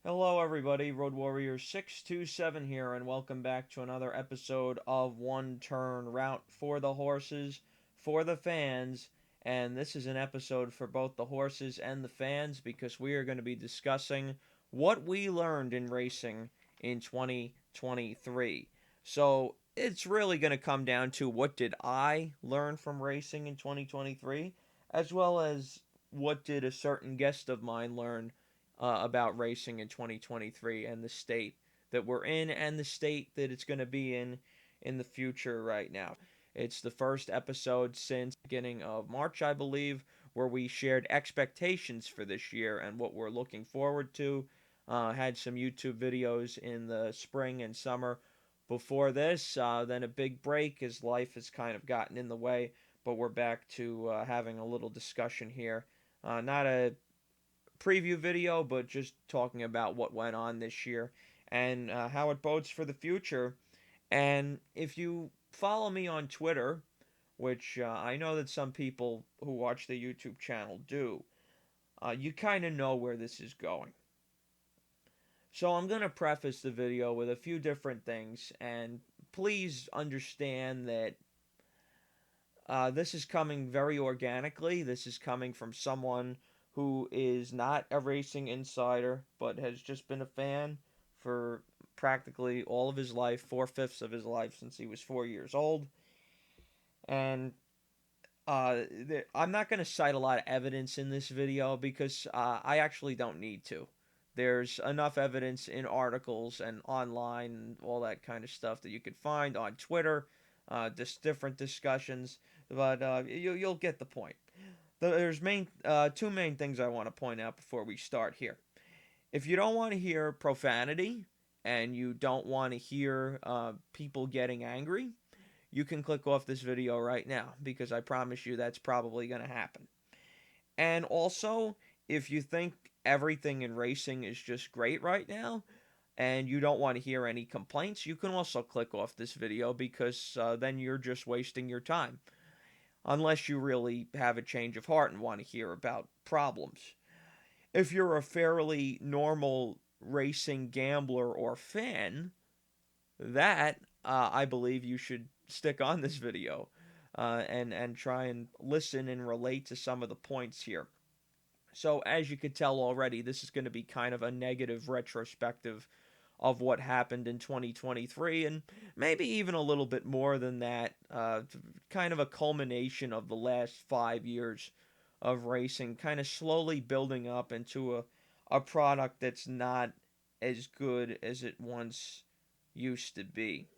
Hello, everybody. Road Warrior 627 here, and welcome back to another episode of One Turn Route for the horses, for the fans. And this is an episode for both the horses and the fans because we are going to be discussing what we learned in racing in 2023. So it's really going to come down to what did I learn from racing in 2023, as well as what did a certain guest of mine learn about racing in 2023 and the state that we're in and the state that it's going to be in the future right now. It's the first episode since the beginning of March, I believe, where we shared expectations for this year and what we're looking forward to. Had some YouTube videos in the spring and summer before this, then a big break as life has kind of gotten in the way, but we're back to having a little discussion here. Not a preview video, but just talking about what went on this year and how it bodes for the future. And if you follow me on Twitter, which I know that some people who watch the YouTube channel do, you kind of know where this is going. So I'm going to preface the video with a few different things, and please understand that this is coming very organically. This is coming from someone who is not a racing insider, but has just been a fan for practically all of his life, 4/5 of his life since he was 4 years old. And I'm not going to cite a lot of evidence in this video because I actually don't need to. There's enough evidence in articles and online and all that kind of stuff that you could find on Twitter, just different discussions, but you'll get the point. There's two main things I want to point out before we start here. If you don't want to hear profanity and you don't want to hear people getting angry, you can click off this video right now because I promise you that's probably going to happen. And also, if you think everything in racing is just great right now and you don't want to hear any complaints, you can also click off this video because then you're just wasting your time. Unless you really have a change of heart and want to hear about problems. If you're a fairly normal racing gambler or fan, that I believe you should stick on this video and try and listen and relate to some of the points here. So as you could tell already, this is going to be kind of a negative retrospective of what happened in 2023 and maybe even a little bit more than that. Kind of a culmination of the last 5 years of racing, kind of slowly building up into a product that's not as good as it once used to be.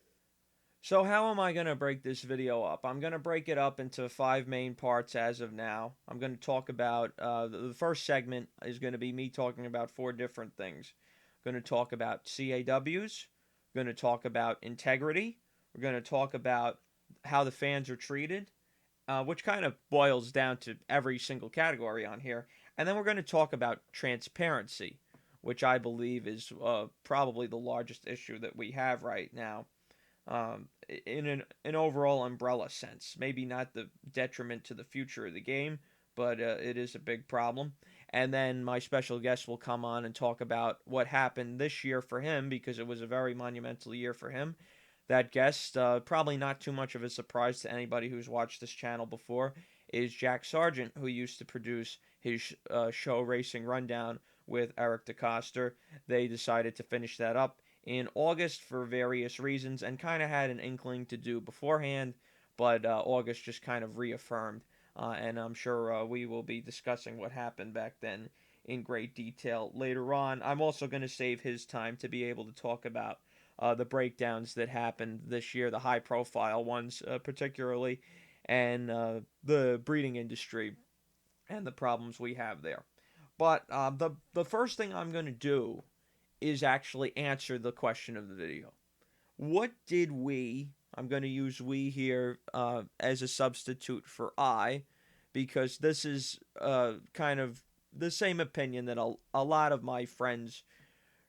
So how am I going to break this video up? I'm going to break it up into five main parts as of now. I'm going to talk about, the first segment is going to be me talking about four different things. I'm going to talk about CAWs. We're going to talk about integrity. We're going to talk about how the fans are treated, which kind of boils down to every single category on here. And then we're going to talk about transparency, which I believe is probably the largest issue that we have right now, in an overall umbrella sense. Maybe not the detriment to the future of the game, but it is a big problem. And then my special guest will come on and talk about what happened this year for him because it was a very monumental year for him. That guest, probably not too much of a surprise to anybody who's watched this channel before, is Jack Sargent, who used to produce his show Racing Rundown with Eric DeCoster. They decided to finish that up in August for various reasons and kind of had an inkling to do beforehand, but August just kind of reaffirmed. And I'm sure we will be discussing what happened back then in great detail later on. I'm also going to save his time to be able to talk about the breakdowns that happened this year, the high profile ones particularly, and the breeding industry and the problems we have there. But the first thing I'm going to do is actually answer the question of the video. What did we, I'm going to use we here as a substitute for I, because this is kind of the same opinion that a lot of my friends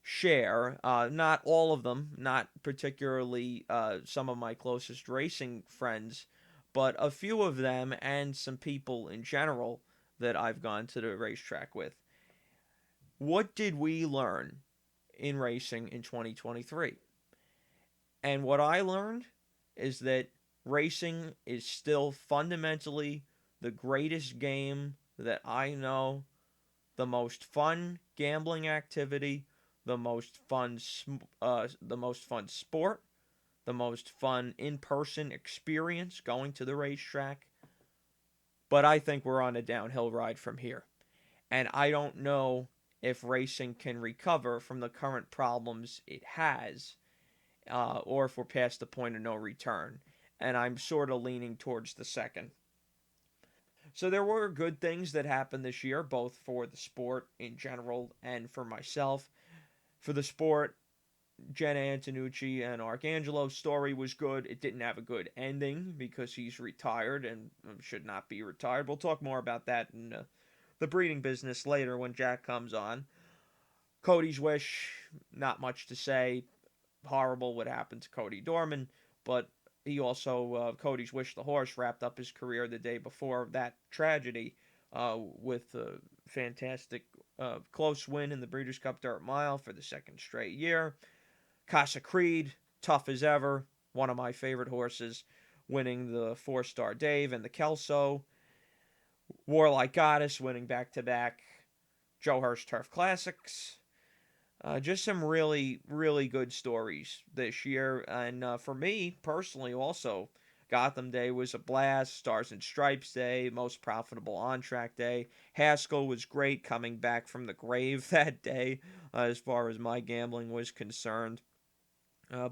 share. Not all of them, not particularly some of my closest racing friends, but a few of them and some people in general that I've gone to the racetrack with. What did we learn in racing in 2023. And what I learned is that racing is still fundamentally the greatest game that I know, the most fun gambling activity, the most fun sport, the most fun in-person experience going to the racetrack. But I think we're on a downhill ride from here. And I don't know if racing can recover from the current problems it has, or if we're past the point of no return. And I'm sort of leaning towards the second. So there were good things that happened this year, both for the sport in general and for myself. For the sport, Jenna Antonucci and Arcangelo's story was good. It didn't have a good ending because he's retired and should not be retired. We'll talk more about that in the breeding business later when Jack comes on. Cody's Wish, not much to say. Horrible what happened to Cody Dorman, but he also, Cody's Wish, the horse, wrapped up his career the day before that tragedy with a fantastic close win in the Breeders' Cup Dirt Mile for the second straight year. Casa Creed, tough as ever, one of my favorite horses, winning the 4-star Dave and the Kelso. Warlike Goddess winning back-to-back Joe Hurst Turf Classics. Just some really, really good stories this year. And for me personally, also, Gotham Day was a blast. Stars and Stripes Day, most profitable on track day. Haskell was great coming back from the grave that day, as far as my gambling was concerned,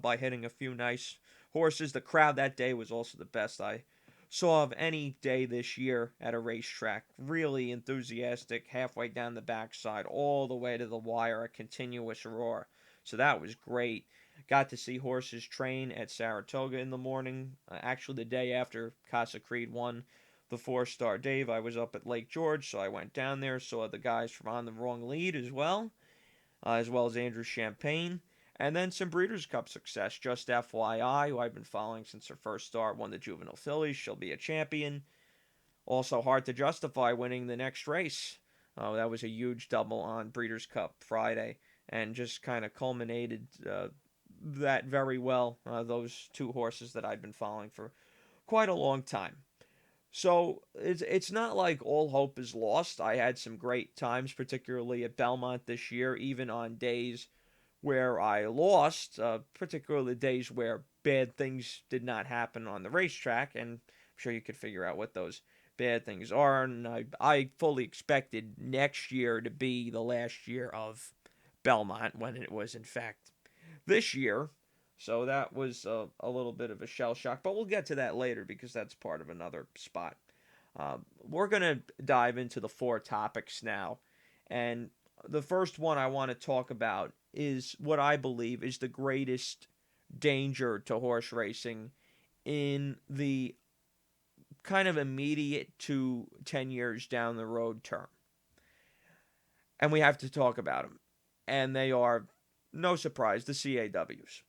by hitting a few nice horses. The crowd that day was also the best I saw of any day this year at a racetrack. Really enthusiastic, halfway down the backside, all the way to the wire, a continuous roar. So that was great. Got to see horses train at Saratoga in the morning. Actually, the day after Casa Creed won the 4-star Dave, I was up at Lake George, so I went down there, saw the guys from On the Wrong Lead as well as Andrew Champagne. And then some Breeders' Cup success. Just FYI, who I've been following since her first start, won the Juvenile Fillies. She'll be a champion. Also hard to justify winning the next race. That was a huge double on Breeders' Cup Friday and just kind of culminated that very well. Those two horses that I've been following for quite a long time. So it's not like all hope is lost. I had some great times, particularly at Belmont this year, even on days where I lost, particularly days where bad things did not happen on the racetrack, and I'm sure you could figure out what those bad things are. And I fully expected next year to be the last year of Belmont when it was, in fact, this year. So that was a little bit of a shell shock, but we'll get to that later because that's part of another spot. We're going to dive into the 4 topics now. And the first one I want to talk about is what I believe is the greatest danger to horse racing in the kind of immediate to 10 years down the road term. And we have to talk about them. And they are, no surprise, the CAWs.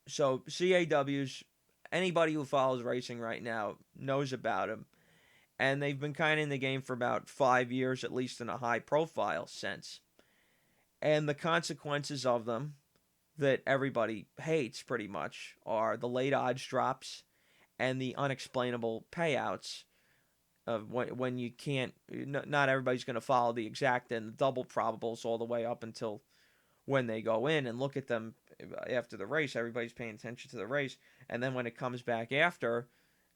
So, CAWs, anybody who follows racing right now knows about them. And they've been kind of in the game for about 5 years, at least in a high profile sense. And the consequences of them that everybody hates pretty much are the late odds drops and the unexplainable payouts of when you can't, not everybody's going to follow the exact and the double probables all the way up until when they go in and look at them after the race. Everybody's paying attention to the race. And then when it comes back after,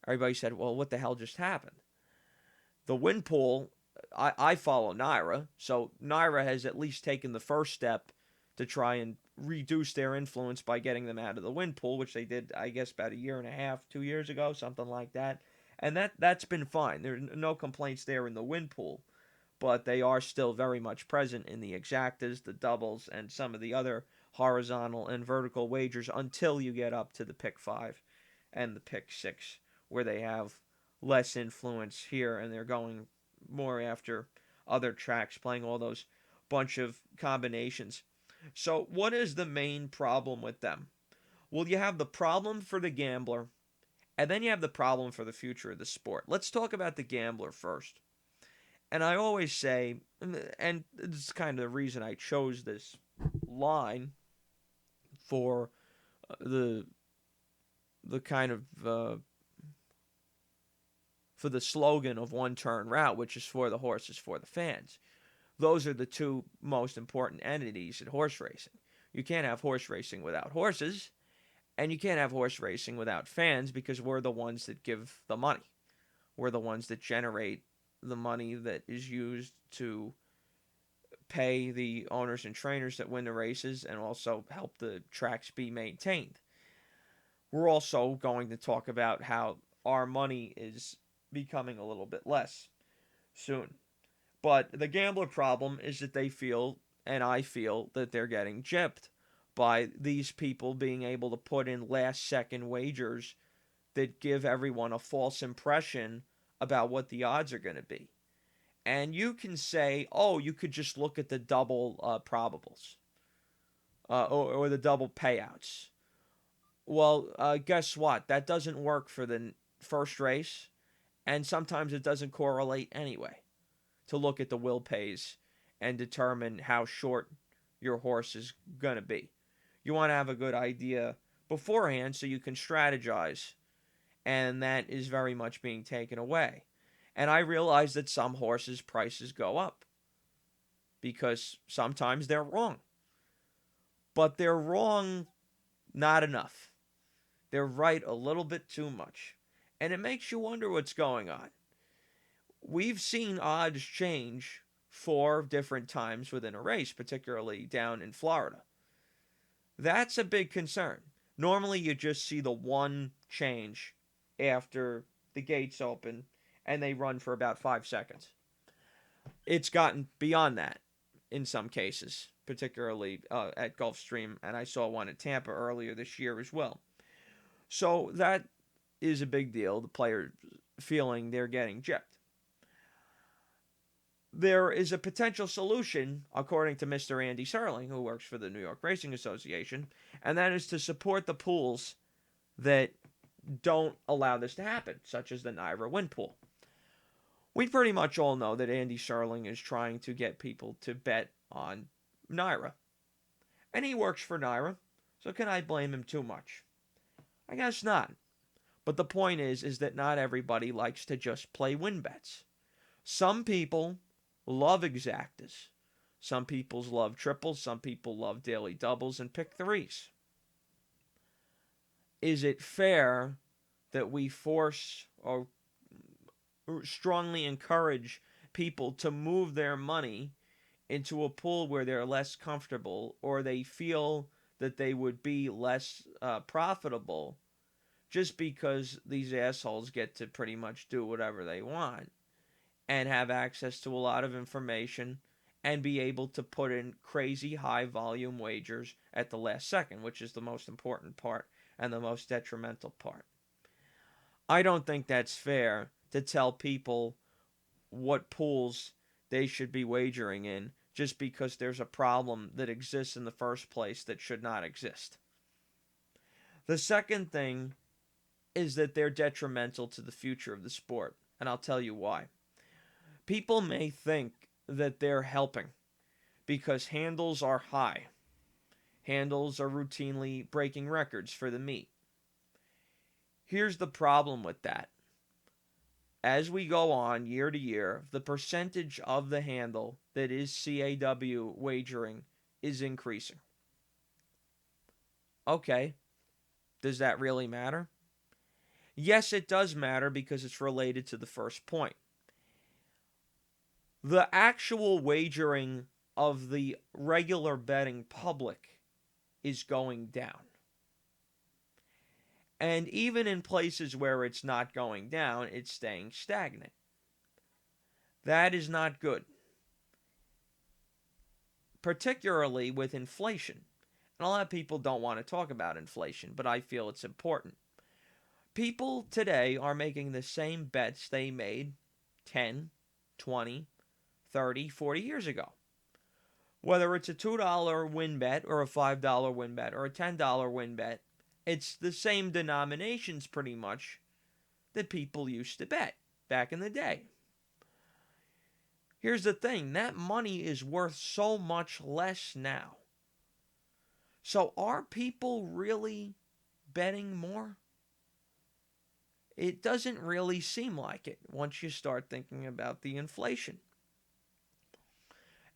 everybody said, well, what the hell just happened? The win pool, I follow Naira, so Naira has at least taken the first step to try and reduce their influence by getting them out of the win pool, which they did, I guess, about a year and a half, 2 years ago, something like that. And that's been fine. There's no complaints there in the win pool, but they are still very much present in the exactas, the doubles, and some of the other horizontal and vertical wagers until you get up to the pick 5 and the pick 6, where they have less influence here and they're going more after other tracks, playing all those bunch of combinations. So what is the main problem with them? Well, you have the problem for the gambler, and then you have the problem for the future of the sport. Let's talk about the gambler first. And I always say, and this is kind of the reason I chose this line for the kind of for the slogan of one turn route, which is for the horses, for the fans. Those are the two most important entities in horse racing. You can't have horse racing without horses, and you can't have horse racing without fans, because we're the ones that give the money. We're the ones that generate the money that is used to pay the owners and trainers that win the races and also help the tracks be maintained. We're also going to talk about how our money is becoming a little bit less soon. But the gambler problem is that they feel, and I feel, that they're getting gypped by these people being able to put in last second wagers that give everyone a false impression about what the odds are going to be. And you can say, oh, you could just look at the double probables or the double payouts. Well, guess what? That doesn't work for the first race, and sometimes it doesn't correlate anyway to look at the will pays and determine how short your horse is going to be. You want to have a good idea beforehand so you can strategize, and that is very much being taken away. And I realize that some horses' prices go up because sometimes they're wrong. But they're wrong not enough. They're right a little bit too much. And it makes you wonder what's going on. We've seen odds change 4 different times within a race, particularly down in Florida. That's a big concern. Normally you just see the one change after the gates open and they run for about 5 seconds. It's gotten beyond that in some cases, particularly at Gulfstream, and I saw one at Tampa earlier this year as well. So that is a big deal, the player feeling they're getting gypped. There is a potential solution, according to Mr. Andy Serling, who works for the New York Racing Association, and that is to support the pools that don't allow this to happen, such as the NYRA win pool. We pretty much all know that Andy Serling is trying to get people to bet on NYRA. And he works for NYRA, so can I blame him too much? I guess not. But the point is that not everybody likes to just play win bets. Some people love exactas. Some people love triples. Some people love daily doubles and pick threes. Is it fair that we force or strongly encourage people to move their money into a pool where they're less comfortable or they feel that they would be less profitable just because these assholes get to pretty much do whatever they want and have access to a lot of information and be able to put in crazy high volume wagers at the last second, which is the most important part and the most detrimental part? I don't think that's fair to tell people what pools they should be wagering in just because there's a problem that exists in the first place that should not exist. The second thing is that they're detrimental to the future of the sport, and I'll tell you why. People may think that they're helping because handles are high. Handles are routinely breaking records for the meet. Here's the problem with that. As we go on year to year, the percentage of the handle that is CAW wagering is increasing. Okay, does that really matter? Yes, it does matter because it's related to the first point. The actual wagering of the regular betting public is going down. And even in places where it's not going down, it's staying stagnant. That is not good. Particularly with inflation. And a lot of people don't want to talk about inflation, but I feel it's important. People today are making the same bets they made 10, 20, 30, 40 years ago. Whether it's a $2 win bet or a $5 win bet or a $10 win bet, it's the same denominations pretty much that people used to bet back in the day. Here's the thing, that money is worth so much less now So are people really betting more? It doesn't really seem like it once you start thinking about the inflation.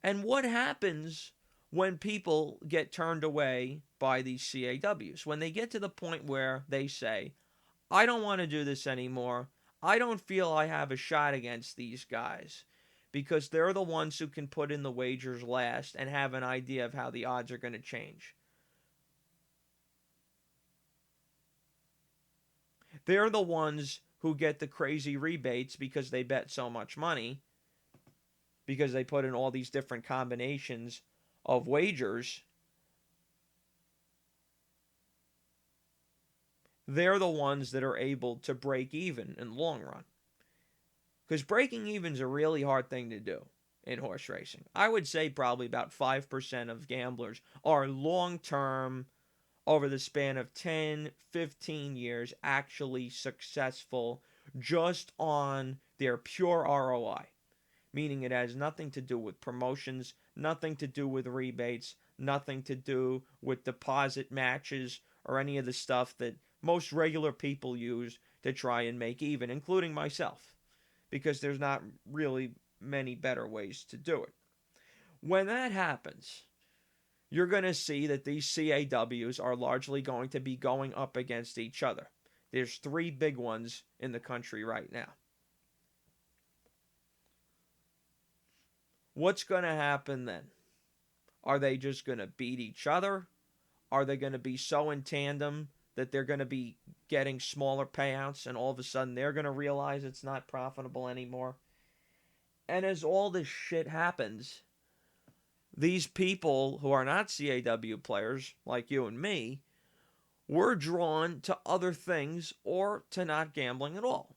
And what happens when people get turned away by these CAWs? When they get to the point where they say, I don't want to do this anymore. I don't feel I have a shot against these guys because they're the ones who can put in the wagers last and have an idea of how the odds are going to change. They're the ones who get the crazy rebates because they bet so much money, because they put in all these different combinations of wagers. They're the ones that are able to break even in the long run. Because breaking even is a really hard thing to do in horse racing. I would say probably about 5% of gamblers are long term, over the span of 10, 15 years, actually successful just on their pure ROI. Meaning it has nothing to do with promotions, nothing to do with rebates, nothing to do with deposit matches or any of the stuff that most regular people use to try and make even, including myself, because there's not really many better ways to do it. When that happens, you're going to see that these CAWs are largely going to be going up against each other. There's three big ones in the country right now. What's going to happen then? Are they just going to beat each other? Are they going to be so in tandem that they're going to be getting smaller payouts and all of a sudden they're going to realize it's not profitable anymore? And as all this shit happens, these people who are not CAW players, like you and me, we're drawn to other things or to not gambling at all.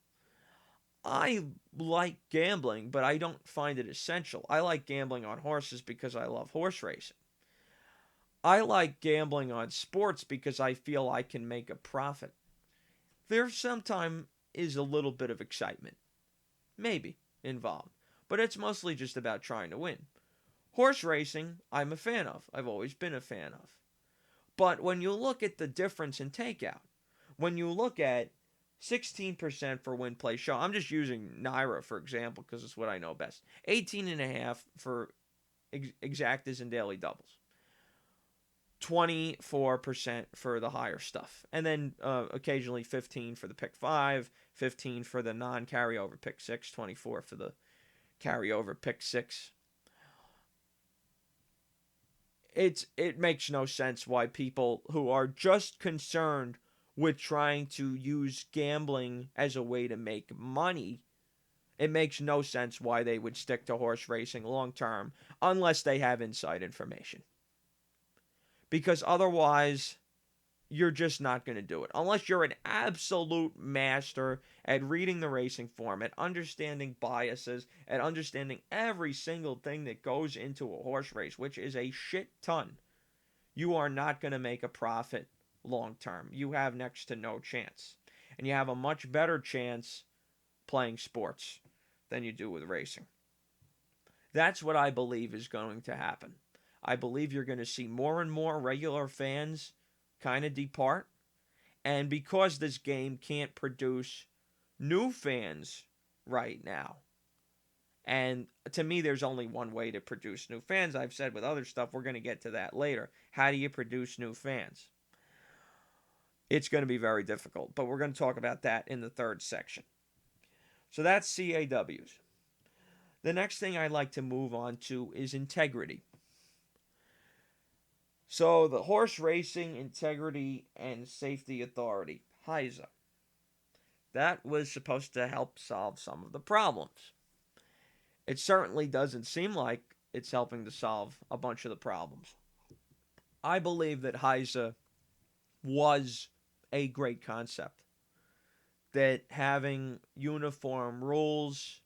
I like gambling, but I don't find it essential. I like gambling on horses because I love horse racing. I like gambling on sports because I feel I can make a profit. There sometimes is a little bit of excitement, maybe, involved, but it's mostly just about trying to win. Horse racing, I'm a fan of. I've always been a fan of. But when you look at the difference in takeout, when you look at 16% for win play show, I'm just using Naira for example because it's what I know best. 18.5 for exactas and daily doubles. 24% for the higher stuff. And then occasionally 15 for the pick 5, 15 for the non-carryover pick 6, 24 for the carryover pick 6. It makes no sense why people who are just concerned with trying to use gambling as a way to make money, it makes no sense why they would stick to horse racing long term unless they have inside information. Because otherwise, you're just not going to do it. Unless you're an absolute master at reading the racing form, at understanding biases, at understanding every single thing that goes into a horse race, which is a shit ton, you are not going to make a profit long term. You have next to no chance. And you have a much better chance playing sports than you do with racing. That's what I believe is going to happen. I believe you're going to see more and more regular fans kind of depart. And because this game can't produce new fans right now, and to me, there's only one way to produce new fans. I've said with other stuff, we're going to get to that later. How do you produce new fans? It's going to be very difficult, but we're going to talk about that in the third section. So that's CAWs. The next thing I'd like to move on to is integrity. So the Horse Racing Integrity and Safety Authority, HISA. That was supposed to help solve some of the problems. It certainly doesn't seem like it's helping to solve a bunch of the problems. I believe that HISA was a great concept. That having uniform rules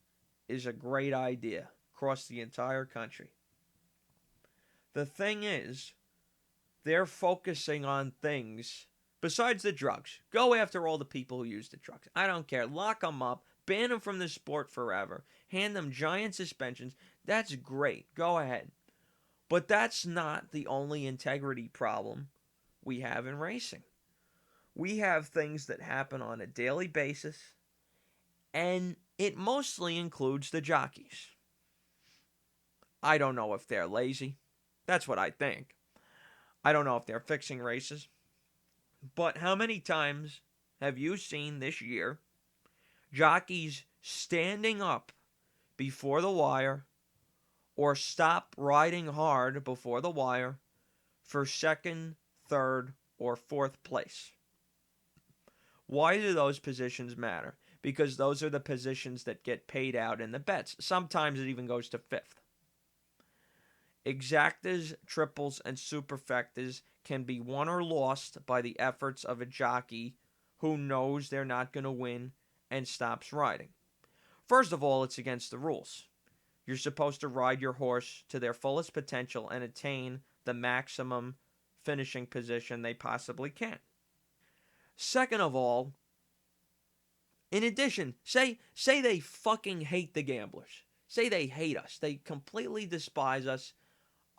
is a great idea across the entire country. The thing is, they're focusing on things besides the drugs. Go after all the people who use the drugs. I don't care. Lock them up. Ban them from the sport forever. Hand them giant suspensions. That's great. Go ahead. But that's not the only integrity problem we have in racing. We have things that happen on a daily basis, and it mostly includes the jockeys. I don't know if they're lazy. That's what I think. I don't know if they're fixing races. But how many times have you seen this year jockeys standing up before the wire or stop riding hard before the wire for second, third, or fourth place? Why do those positions matter? Because those are the positions that get paid out in the bets. Sometimes it even goes to fifth. Exactas, triples, and superfectas can be won or lost by the efforts of a jockey who knows they're not going to win and stops riding. First of all, it's against the rules. You're supposed to ride your horse to their fullest potential and attain the maximum finishing position they possibly can. Second of all, in addition, say they fucking hate the gamblers. Say they hate us. They completely despise us.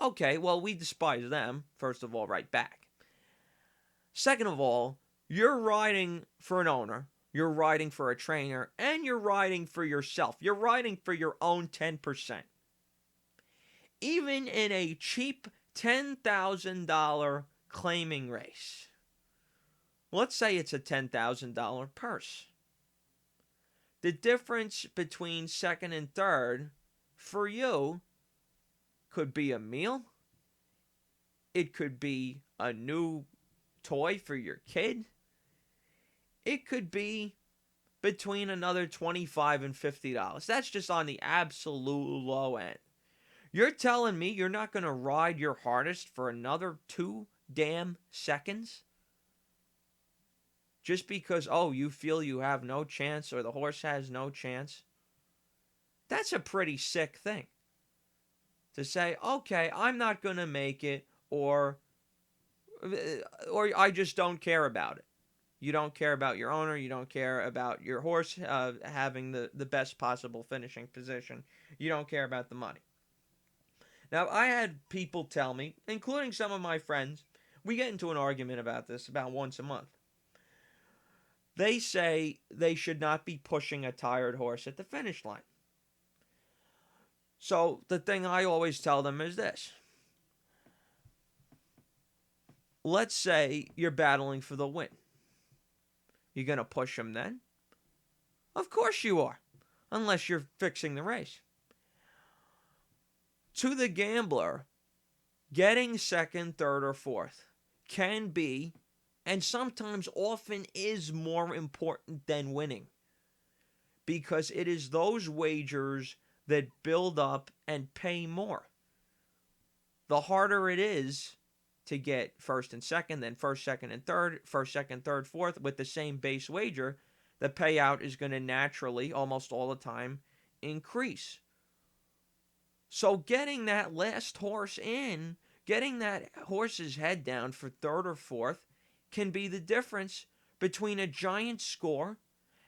Okay, well, we despise them, first of all, right back. Second of all, you're riding for an owner, you're riding for a trainer, and you're riding for yourself. You're riding for your own 10%. Even in a cheap $10,000 claiming race, let's say it's a $10,000 purse. The difference between second and third for you could be a meal. It could be a new toy for your kid. It could be between another $25 and $50. That's just on the absolute low end. You're telling me you're not going to ride your hardest for another 2 damn seconds? Just because, you feel you have no chance or the horse has no chance? That's a pretty sick thing. To say, okay, I'm not going to make it, or I just don't care about it. You don't care about your owner. You don't care about your horse having the best possible finishing position. You don't care about the money. Now, I had people tell me, including some of my friends, we get into an argument about this about once a month. They say they should not be pushing a tired horse at the finish line. So the thing I always tell them is this. Let's say you're battling for the win. You going to push him then? Of course you are, unless you're fixing the race. To the gambler, getting second, third, or fourth can be, and sometimes often is, more important than winning. Because it is those wagers that build up and pay more. The harder it is to get first and second, then first, second, and third, first, second, third, fourth with the same base wager, the payout is going to naturally, almost all the time, increase. So getting that last horse in, getting that horse's head down for third or fourth, can be the difference between a giant score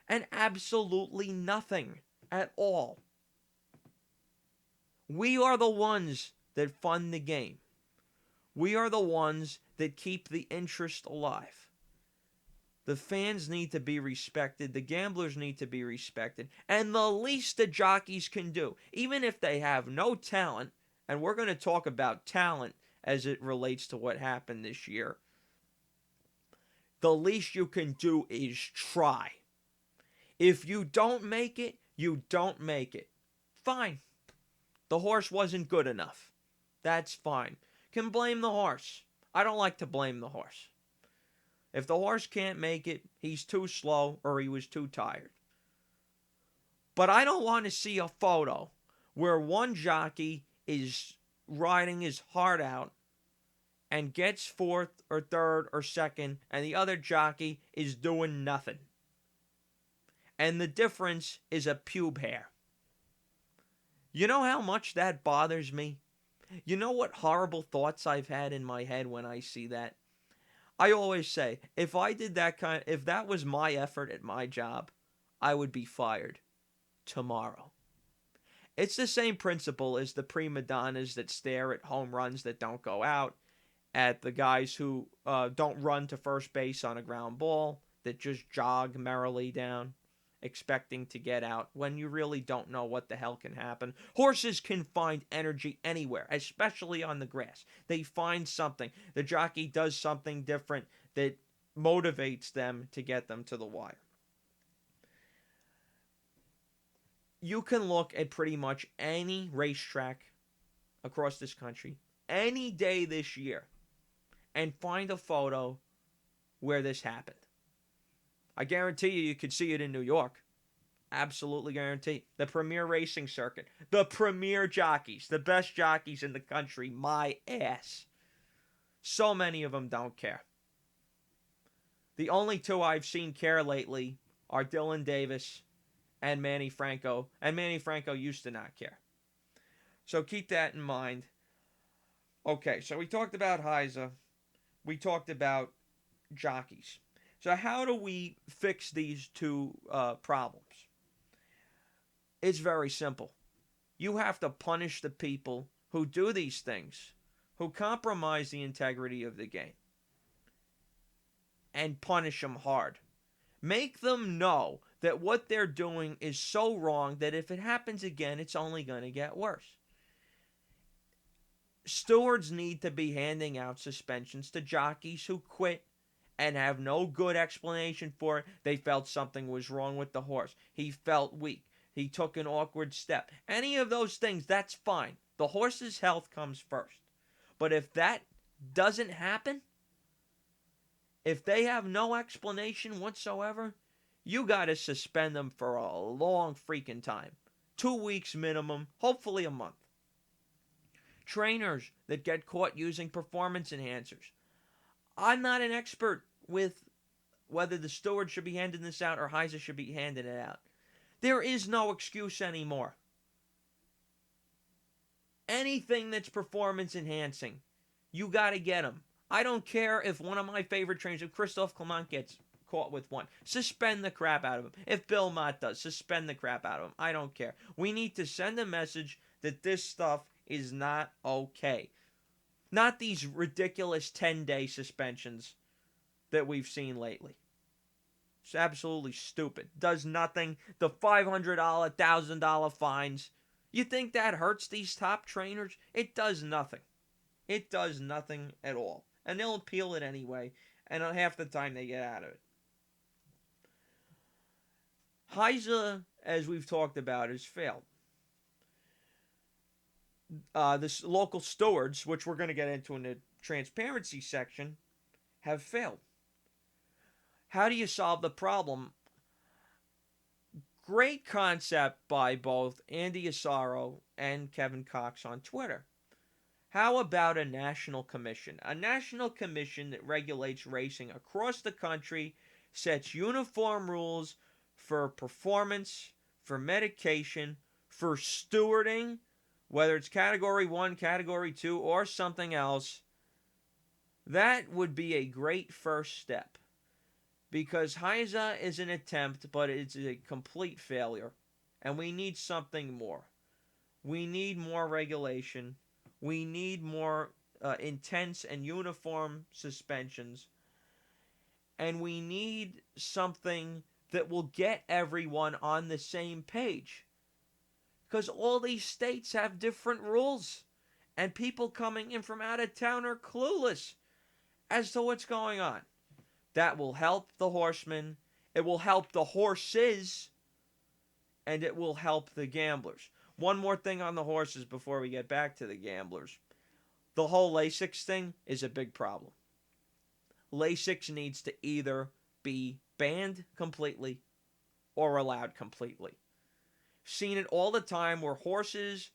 and absolutely nothing at all. We are the ones that fund the game. We are the ones that keep the interest alive. The fans need to be respected. The gamblers need to be respected. And the least the jockeys can do, even if they have no talent, and we're going to talk about talent as it relates to what happened this year, the least you can do is try. If you don't make it, you don't make it. Fine. The horse wasn't good enough. That's fine. Can blame the horse. I don't like to blame the horse. If the horse can't make it, he's too slow or he was too tired. But I don't want to see a photo where one jockey is riding his heart out and gets fourth or third or second, and the other jockey is doing nothing. And the difference is a pube hair. You know how much that bothers me? You know what horrible thoughts I've had in my head when I see that? I always say, if that was my effort at my job, I would be fired tomorrow. It's the same principle as the prima donnas that stare at home runs that don't go out, at the guys who don't run to first base on a ground ball, that just jog merrily down, expecting to get out when you really don't know what the hell can happen. Horses can find energy anywhere, especially on the grass. They find something. The jockey does something different that motivates them to get them to the wire. You can look at pretty much any racetrack across this country any day this year and find a photo where this happened. I guarantee you could see it in New York. Absolutely guarantee. The premier racing circuit, the premier jockeys, the best jockeys in the country, my ass. So many of them don't care. The only two I've seen care lately are Dylan Davis and Manny Franco, and Manny Franco used to not care. So keep that in mind. Okay, so we talked about Heiza. We talked about jockeys. So how do we fix these two problems? It's very simple. You have to punish the people who do these things, who compromise the integrity of the game, and punish them hard. Make them know that what they're doing is so wrong that if it happens again, it's only going to get worse. Stewards need to be handing out suspensions to jockeys who quit and have no good explanation for it. They felt something was wrong with the horse. He felt weak. He took an awkward step. Any of those things, that's fine. The horse's health comes first. But if that doesn't happen, if they have no explanation whatsoever, you got to suspend them for a long freaking time. 2 weeks minimum, hopefully a month. Trainers that get caught using performance enhancers. I'm not an expert with whether the steward should be handing this out or Heiza should be handing it out. There is no excuse anymore. Anything that's performance enhancing, you got to get them. I don't care if one of my favorite trainers, if Christophe Clement gets caught with one, suspend the crap out of him. If Belmont does, suspend the crap out of him. I don't care. We need to send a message that this stuff is not okay. Not these ridiculous 10-day suspensions that we've seen lately. It's absolutely stupid. Does nothing. The $500, $1,000 fines. You think that hurts these top trainers? It does nothing. It does nothing at all. And they'll appeal it anyway. And half the time they get out of it. Heiza, as we've talked about, has failed. The local stewards, which we're going to get into in the transparency section, have failed. How do you solve the problem? Great concept by both Andy Asaro and Kevin Cox on Twitter. How about a national commission? A national commission that regulates racing across the country, sets uniform rules for performance, for medication, for stewarding, whether it's category 1, category 2, or something else. That would be a great first step. Because Heiza is an attempt, but it's a complete failure. And we need something more. We need more regulation. We need more intense and uniform suspensions. And we need something that will get everyone on the same page. Because all these states have different rules. And people coming in from out of town are clueless as to what's going on. That will help the horsemen. It will help the horses. And it will help the gamblers. One more thing on the horses before we get back to the gamblers. The whole Lasix thing is a big problem. Lasix needs to either be banned completely or allowed completely. Seen it all the time where horses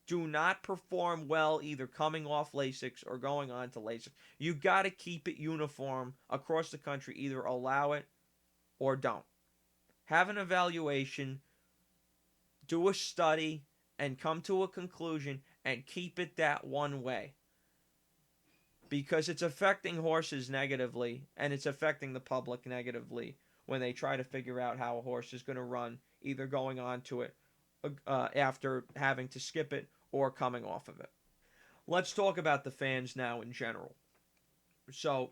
do not perform well either coming off Lasix or going on to Lasix. You got to keep it uniform across the country. Either allow it or don't. Have an evaluation, do a study, and come to a conclusion and keep it that one way. Because it's affecting horses negatively and it's affecting the public negatively when they try to figure out how a horse is going to run, either going on to it after having to skip it or coming off of it. Let's talk about the fans now in general. So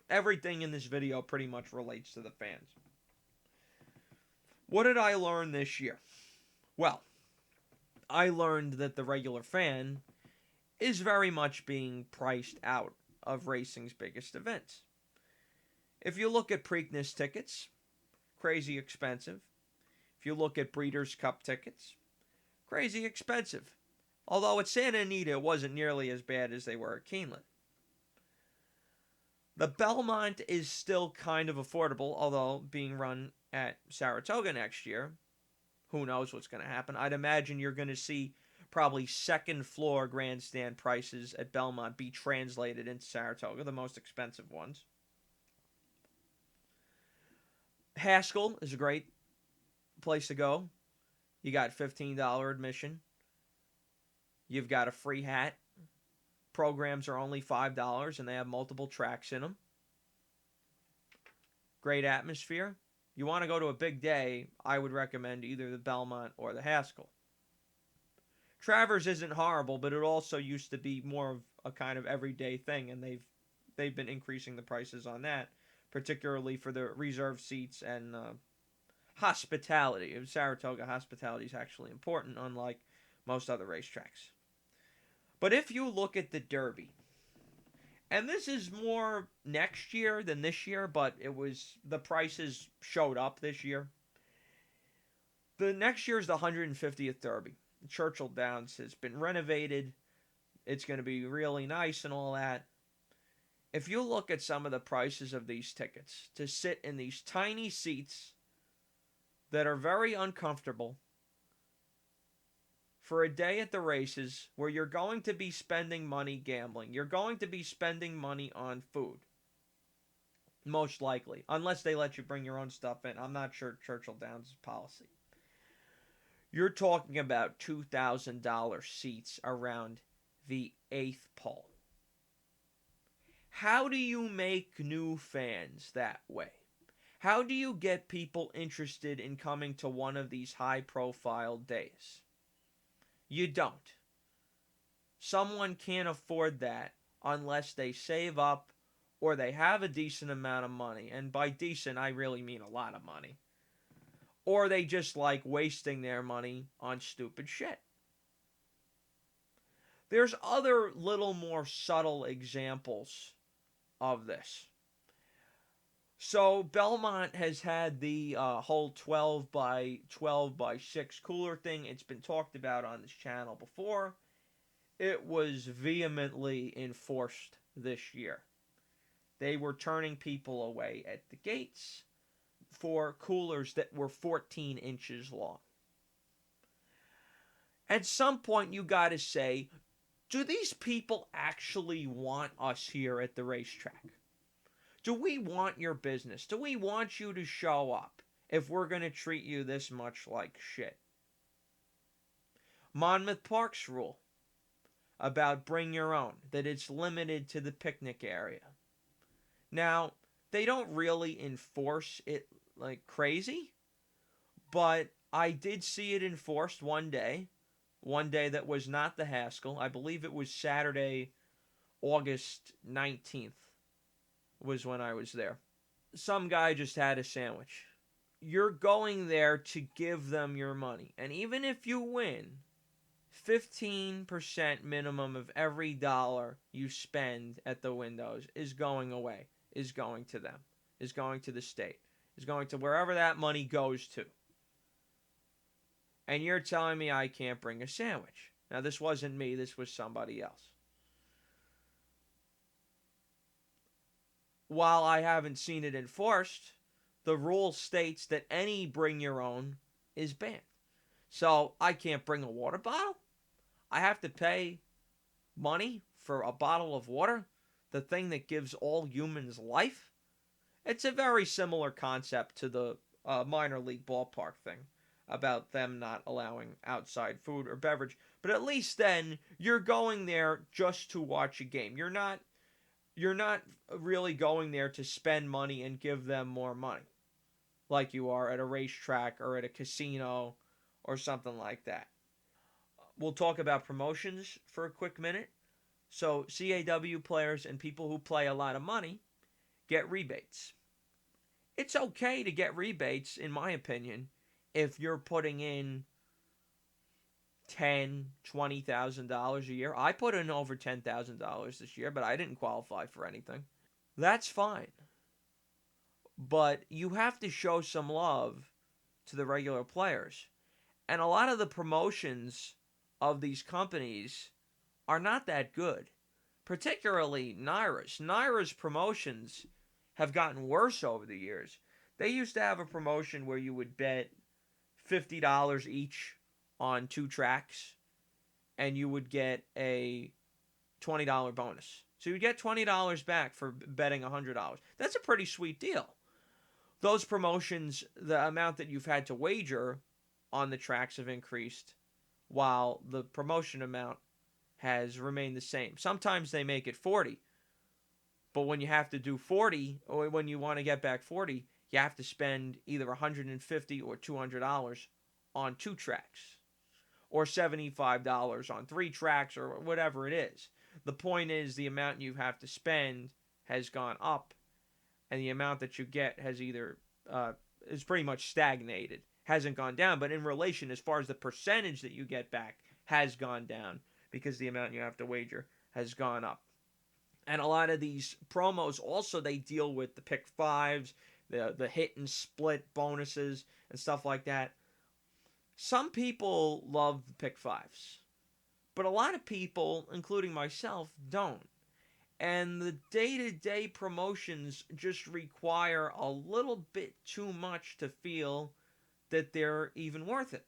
everything in this video pretty much relates to the fans. What did I learn this year? Well, I learned that the regular fan is very much being priced out of racing's biggest events. If you look at Preakness tickets, crazy expensive. If you look at Breeders' Cup tickets, crazy expensive. Although at Santa Anita it wasn't nearly as bad as they were at Keeneland. The Belmont is still kind of affordable, although being run at Saratoga next year, who knows what's going to happen. I'd imagine you're going to see probably second floor grandstand prices at Belmont be translated into Saratoga, the most expensive ones. Haskell is a great place to go. You got $15 admission. You've got a free hat. Programs are only $5 and they have multiple tracks in them. Great atmosphere. You want to go to a big day, I would recommend either the Belmont or the Haskell. Travers isn't horrible, but it also used to be more of a kind of everyday thing, and they've been increasing the prices on that, particularly for the reserve seats and hospitality. In Saratoga, hospitality is actually important, unlike most other racetracks. But if you look at the Derby, and this is more next year than this year, but the prices showed up this year. The next year is the 150th Derby. Churchill Downs has been renovated. It's going to be really nice and all that. If you look at some of the prices of these tickets to sit in these tiny seats that are very uncomfortable for a day at the races where you're going to be spending money gambling, you're going to be spending money on food, most likely, unless they let you bring your own stuff in. I'm not sure Churchill Downs' policy. You're talking about $2,000 seats around the 8th pole. How do you make new fans that way? How do you get people interested in coming to one of these high-profile days? You don't. Someone can't afford that unless they save up or they have a decent amount of money. And by decent, I really mean a lot of money. Or they just like wasting their money on stupid shit. There's other little more subtle examples of this. So Belmont has had the whole 12 by 6 cooler thing. It's been talked about on this channel before. It was vehemently enforced this year. They were turning people away at the gates for coolers that were 14 inches long. At some point, you got to say, do these people actually want us here at the racetrack? Do we want your business? Do we want you to show up if we're going to treat you this much like shit? Monmouth Park's rule about bring your own, that it's limited to the picnic area. Now, they don't really enforce it like crazy, but I did see it enforced one day that was not the Haskell. I believe it was Saturday, August 19th was when I was there. Some guy just had a sandwich. You're going there to give them your money. And even if you win, 15% minimum of every dollar you spend at the windows is going away, is going to them, is going to the state, is going to wherever that money goes to. And you're telling me I can't bring a sandwich. Now, this wasn't me. This was somebody else. While I haven't seen it enforced, the rule states that any bring your own is banned. So I can't bring a water bottle? I have to pay money for a bottle of water? The thing that gives all humans life? It's a very similar concept to the minor league ballpark thing about them not allowing outside food or beverage. But at least then, you're going there just to watch a game. You're not really going there to spend money and give them more money like you are at a racetrack or at a casino or something like that. We'll talk about promotions for a quick minute. So CAW players and people who play a lot of money get rebates. It's okay to get rebates, in my opinion, if you're putting in $20,000 a year. I put in over $10,000 this year, but I didn't qualify for anything. That's fine. But you have to show some love to the regular players. And a lot of the promotions of these companies are not that good, particularly Naira's. Naira's promotions have gotten worse over the years. They used to have a promotion where you would bet $50 each on 2 tracks and you would get a $20 bonus. So you get $20 back for betting $100. That's a pretty sweet deal. Those promotions, the amount that you've had to wager on the tracks have increased while the promotion amount has remained the same. Sometimes they make it 40, but when you have to do 40, or when you want to get back 40, you have to spend either $150 or $200 on 2 tracks, or $75 on 3 tracks, or whatever it is. The point is, the amount you have to spend has gone up, and the amount that you get has either is pretty much stagnated, hasn't gone down, but in relation, as far as the percentage that you get back, has gone down because the amount you have to wager has gone up. And a lot of these promos also, they deal with the pick fives, the hit and split bonuses and stuff like that. Some people love the pick fives, but a lot of people, including myself, don't. And the day-to-day promotions just require a little bit too much to feel that they're even worth it.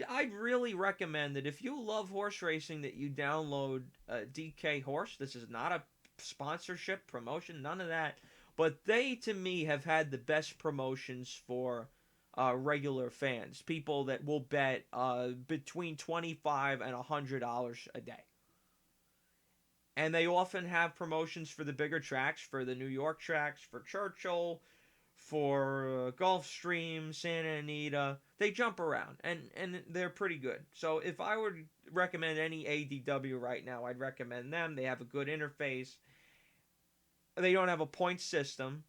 I'd really recommend that if you love horse racing, that you download DK Horse. This is not a sponsorship promotion, none of that. But they, to me, have had the best promotions for regular fans, people that will bet between $25 and $100 a day. And they often have promotions for the bigger tracks, for the New York tracks, for Churchill, for Gulfstream, Santa Anita. They jump around, and they're pretty good. So if I were to recommend any ADW right now, I'd recommend them. They have a good interface. They don't have a point system,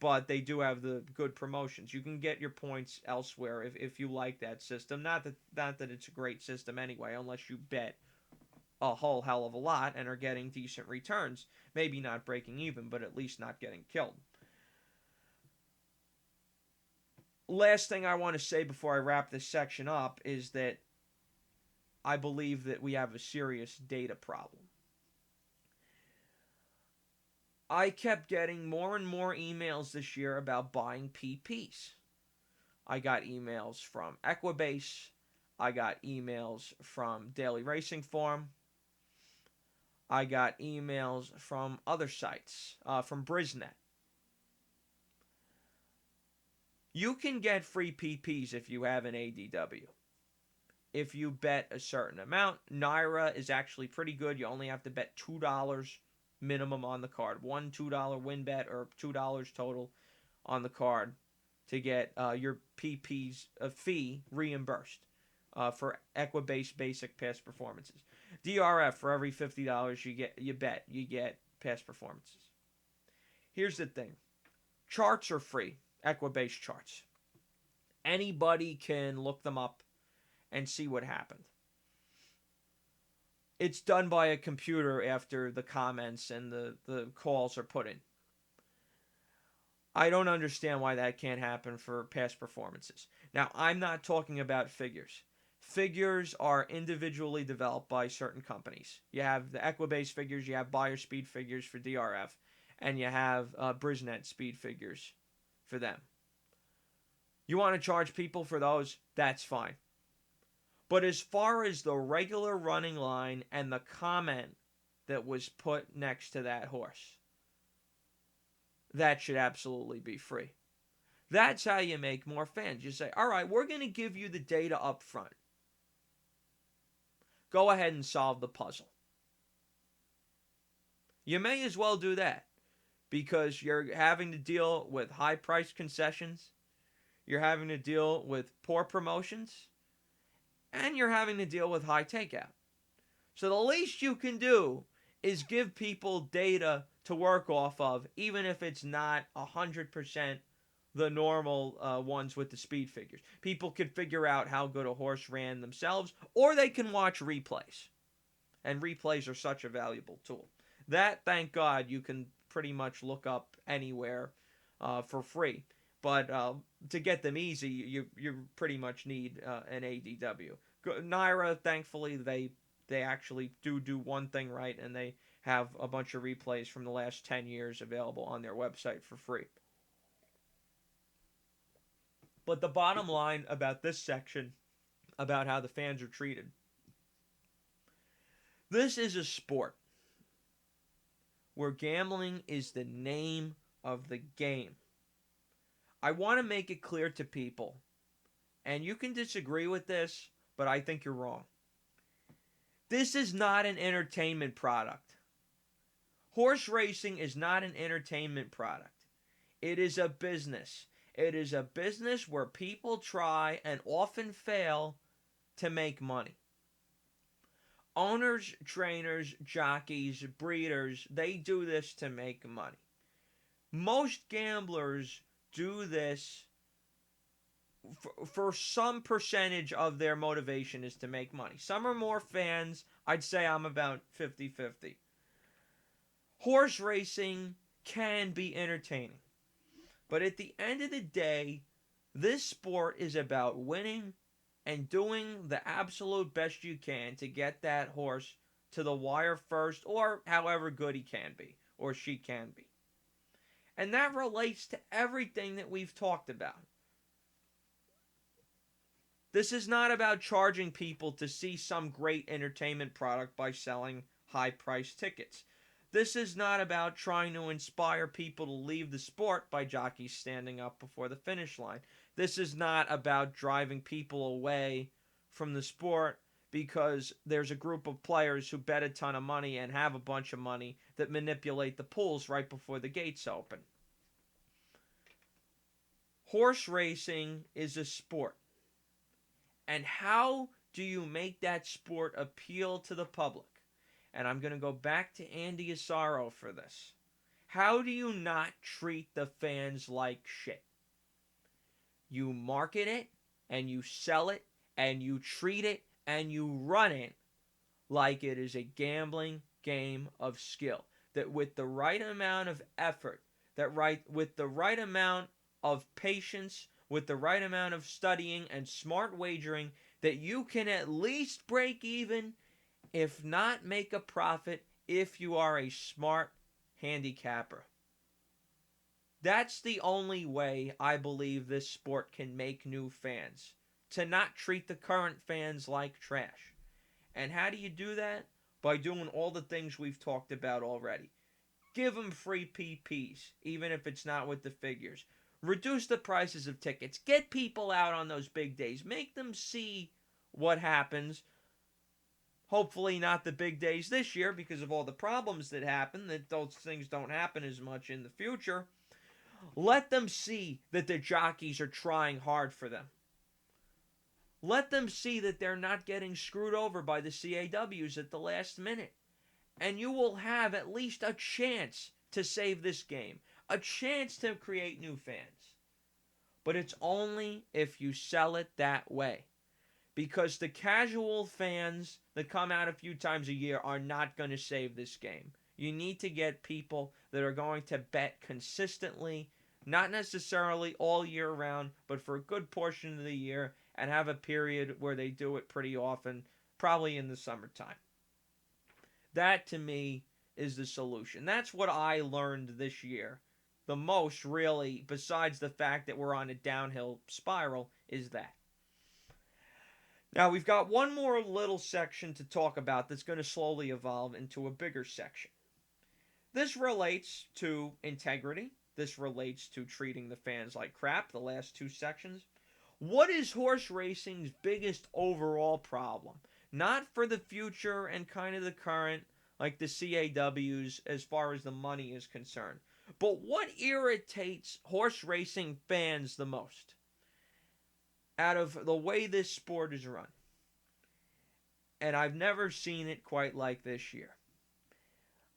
but they do have the good promotions. You can get your points elsewhere if you like that system. Not that it's a great system anyway, unless you bet a whole hell of a lot and are getting decent returns. Maybe not breaking even, but at least not getting killed. Last thing I want to say before I wrap this section up is that I believe that we have a serious data problem. I kept getting more and more emails this year about buying PPs. I got emails from Equibase. I got emails from Daily Racing Form. I got emails from other sites, from Brisnet. You can get free PPs if you have an ADW. If you bet a certain amount, Naira is actually pretty good. You only have to bet $2 minimum on the card. One $2 win bet or $2 total on the card to get your PP's fee reimbursed for Equibase basic past performances. DRF, for every $50 you get past performances. Here's the thing. Charts are free. Equibase charts. Anybody can look them up and see what happened. It's done by a computer after the comments and the calls are put in. I don't understand why that can't happen for past performances. Now, I'm not talking about figures. Figures are individually developed by certain companies. You have the Equibase figures, you have Buyer Speed figures for DRF, and you have Brisnet speed figures for them. You want to charge people for those? That's fine. But as far as the regular running line and the comment that was put next to that horse, that should absolutely be free. That's how you make more fans. You say, all right, we're going to give you the data up front. Go ahead and solve the puzzle. You may as well do that because you're having to deal with high price concessions, you're having to deal with poor promotions, and you're having to deal with high takeout. So the least you can do is give people data to work off of, even if it's not 100% the normal ones with the speed figures. People can figure out how good a horse ran themselves, or they can watch replays. And replays are such a valuable tool. That, thank God, you can pretty much look up anywhere for free. But to get them easy, you pretty much need an ADW. Naira, thankfully, they actually do one thing right, and they have a bunch of replays from the last 10 years available on their website for free. But the bottom line about this section, about how the fans are treated, this is a sport where gambling is the name of the game. I want to make it clear to people, and you can disagree with this, but I think you're wrong. This is not an entertainment product. Horse racing is not an entertainment product. It is a business. It is a business where people try and often fail to make money. Owners, trainers, jockeys, breeders, they do this to make money. Most gamblers do this for some percentage of their motivation is to make money. Some are more fans. I'd say I'm about 50-50. Horse racing can be entertaining. But at the end of the day, this sport is about winning and doing the absolute best you can to get that horse to the wire first, or however good he can be, or she can be. And that relates to everything that we've talked about. This is not about charging people to see some great entertainment product by selling high-priced tickets. This is not about trying to inspire people to leave the sport by jockeys standing up before the finish line. This is not about driving people away from the sport because there's a group of players who bet a ton of money and have a bunch of money that manipulate the pools right before the gates open. Horse racing is a sport. And how do you make that sport appeal to the public? And I'm going to go back to Andy Asaro for this. How do you not treat the fans like shit? You market it, and you sell it, and you treat it, and you run it like it is a gambling game of skill. That with the right amount of effort, with the right amount of patience, with the right amount of studying and smart wagering, that you can at least break even, if not make a profit, if you are a smart handicapper. That's the only way I believe this sport can make new fans. To not treat the current fans like trash. And how do you do that? By doing all the things we've talked about already. Give them free PPs, even if it's not with the figures. Reduce the prices of tickets. Get people out on those big days. Make them see what happens. Hopefully not the big days this year because of all the problems that happen, that those things don't happen as much in the future. Let them see that the jockeys are trying hard for them. Let them see that they're not getting screwed over by the CAWs at the last minute. And you will have at least a chance to save this game. A chance to create new fans. But it's only if you sell it that way. Because the casual fans that come out a few times a year are not going to save this game. You need to get people that are going to bet consistently, not necessarily all year round, but for a good portion of the year, and have a period where they do it pretty often, probably in the summertime. That, to me, is the solution. That's what I learned this year. The most, really, besides the fact that we're on a downhill spiral, is that. Now, we've got one more little section to talk about that's going to slowly evolve into a bigger section. This relates to integrity. This relates to treating the fans like crap, the last two sections. What is horse racing's biggest overall problem? Not for the future and kind of the current, like the CAWs, as far as the money is concerned. But what irritates horse racing fans the most out of the way this sport is run? And I've never seen it quite like this year.